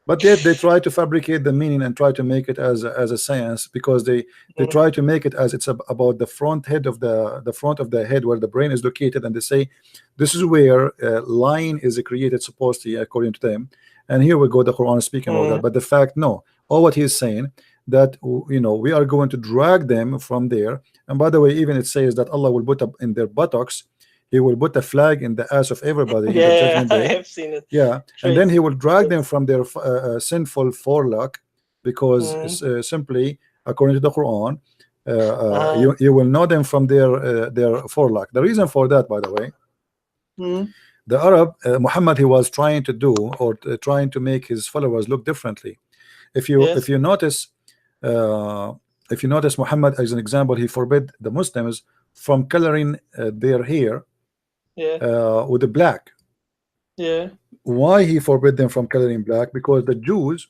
Speaker 1: But yet they try to fabricate the meaning and try to make it as a science, because they try to make it as it's about the front head of the front of the head where the brain is located, and they say this is where lying is created supposedly according to them. And here we go, the Quran is speaking about that. But the fact, no, all what he's saying that we are going to drag them from there. And by the way, even it says that Allah will put up in their buttocks. He will put a flag in the ass of everybody in the judgment day. I have seen it. Yeah, and then he will drag them from their sinful forelock, because simply according to the Quran, you will know them from their forelock. The reason for that, by the way, the Arab Muhammad, he was trying to do or trying to make his followers look differently. If you notice Muhammad, as an example, he forbid the Muslims from coloring their hair with the black. Why he forbid them from coloring black? Because the Jews,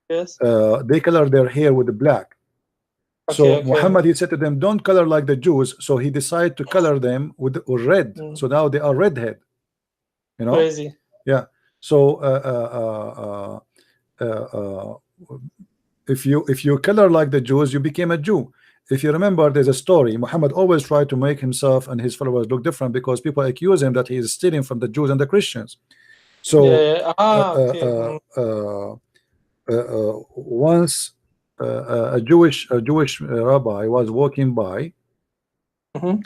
Speaker 1: they color their hair with the black. So Muhammad, he said to them, don't color like the Jews. So he decided to color them with red. So now they are redhead.
Speaker 6: Crazy.
Speaker 1: Yeah. So if you color like the Jews, you became a Jew. if you remember, there's a story. Muhammad always tried to make himself and his followers look different because people accuse him that he is stealing from the Jews and the Christians. So
Speaker 6: Okay.
Speaker 1: once a Jewish rabbi was walking by,
Speaker 6: Mhm.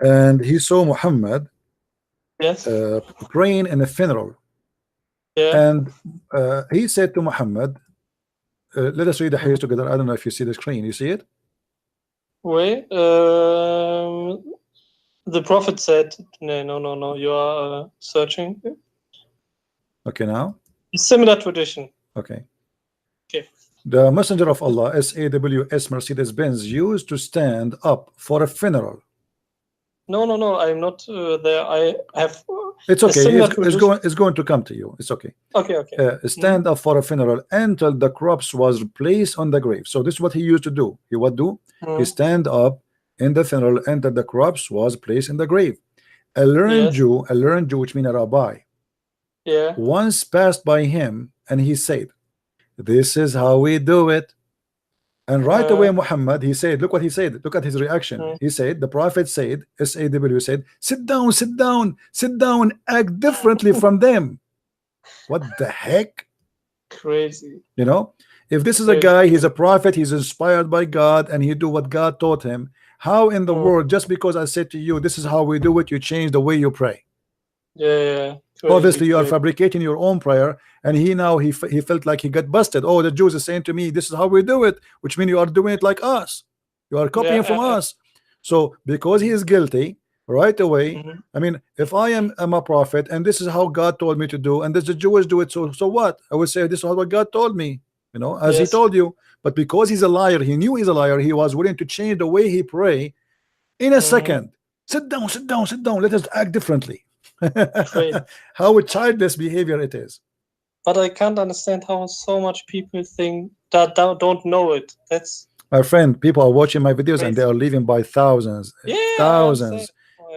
Speaker 1: and he saw Muhammad
Speaker 6: Yes.
Speaker 1: praying in a funeral,
Speaker 6: Yeah.
Speaker 1: and he said to Muhammad, let us read the hadith together. I don't know if you see the screen. You see it?
Speaker 6: Wait. The Prophet said, no. You are searching.
Speaker 1: Okay, now.
Speaker 6: Similar tradition.
Speaker 1: Okay.
Speaker 6: Okay.
Speaker 1: The Messenger of Allah, SAWS Mercedes-Benz, used to stand up for a funeral.
Speaker 6: No. I'm not there. I have.
Speaker 1: It's
Speaker 6: a
Speaker 1: okay.
Speaker 6: similar
Speaker 1: It's going to come to you. It's okay.
Speaker 6: Okay.
Speaker 1: Stand up for a funeral until the corpse was placed on the grave. So this is what he used to do. He would do. He stand up in the funeral until the corpse was placed in the grave. A learned Jew, which means a rabbi, once passed by him, and he said, "This is how we do it." And right away, Muhammad, he said, look what he said. Look at his reaction. He said, the Prophet said, SAW said, sit down, act differently from them. What the heck?
Speaker 6: Crazy.
Speaker 1: You know, if this is a guy, he's a prophet, he's inspired by God, and he do what God taught him, how in the world, just because I said to you, this is how we do it, you change the way you pray?
Speaker 6: Yeah.
Speaker 1: Obviously, you are fabricating your own prayer, and he felt like he got busted. Oh, the Jews are saying to me, this is how we do it, which means you are doing it like us. You are copying from us. So because he is guilty, right away, I mean, if I'm a prophet, and this is how God told me to do, and the Jews do it, so what? I would say this is what God told me, you know, as he told you. But because he's a liar, he knew he's a liar, he was willing to change the way he pray in a second. Sit down, let us act differently. How a childless behavior it is.
Speaker 6: But I can't understand how so much people think that don't know it. That's
Speaker 1: my friend. People are watching my videos and they are leaving by thousands. Thousands.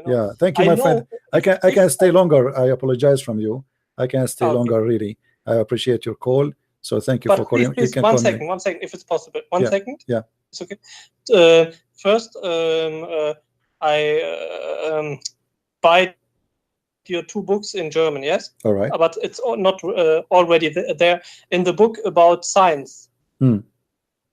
Speaker 1: Yeah, thank you, my friend. I can stay longer. I apologize from you. I can stay longer, really. I appreciate your call. So thank you for calling.
Speaker 6: Please, one second, if it's possible. One second.
Speaker 1: Yeah.
Speaker 6: It's okay. First, I buy your 2 books in German, yes?
Speaker 1: All right.
Speaker 6: But it's not already there in the book about science.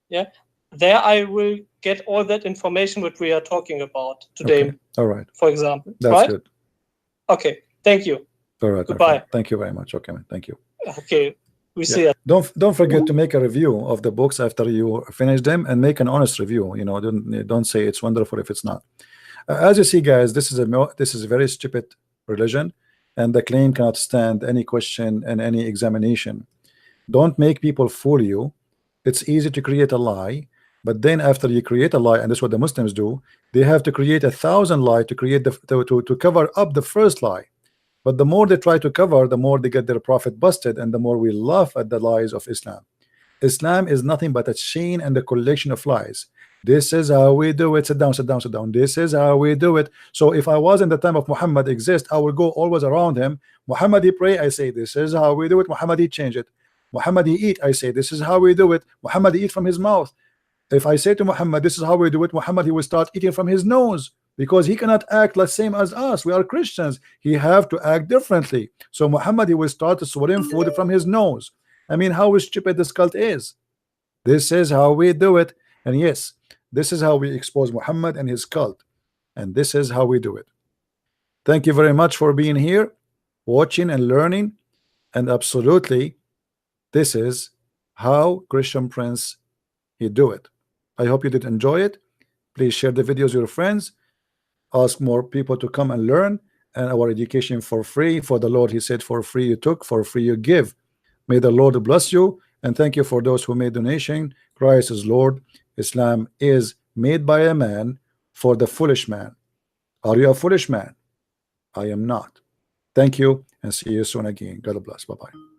Speaker 6: Yeah. There I will get all that information which we are talking about today.
Speaker 1: Okay. All right.
Speaker 6: For example.
Speaker 1: That's good.
Speaker 6: Okay. Thank you.
Speaker 1: All right.
Speaker 6: Goodbye.
Speaker 1: Thank you very much. Okay, man. Thank you.
Speaker 6: Okay. We see it.
Speaker 1: Don't forget to make a review of the books after you finish them, and make an honest review. You know, don't say it's wonderful if it's not. As you see, guys, this is a very stupid religion, and the claim cannot stand any question and any examination. Don't make people fool you. It's easy to create a lie, but then after you create a lie, and that's what the Muslims do, they have to create 1,000 lies to create to cover up the first lie. But the more they try to cover, the more they get their prophet busted, and the more we laugh at the lies of Islam. Islam is nothing but a chain and a collection of lies. This is how we do it. Sit down. This is how we do it. So if I was in the time of Muhammad exist, I would go always around him. Muhammad he pray, I say this is how we do it. Muhammad he change it. Muhammad he eat, I say this is how we do it. Muhammad he eat from his mouth. If I say to Muhammad this is how we do it, Muhammad he will start eating from his nose, because he cannot act the same as us. We are Christians. He have to act differently. So Muhammad he will start swallowing food from his nose. I mean, how stupid this cult is. This is how we do it. And yes, this is how we expose Muhammad and his cult, and this is how we do it. Thank you very much for being here, watching and learning, and absolutely this is how Christian Prince he do it. I hope you did enjoy it. Please share the videos with your friends, ask more people to come and learn, and our education for free. For the Lord he said, for free you took, for free you give. May the Lord bless you, and thank you for those who made donation. Christ is Lord. Islam is made by a man for the foolish man. Are you a foolish man? I am not. Thank you, and see you soon again. God bless. Bye-bye.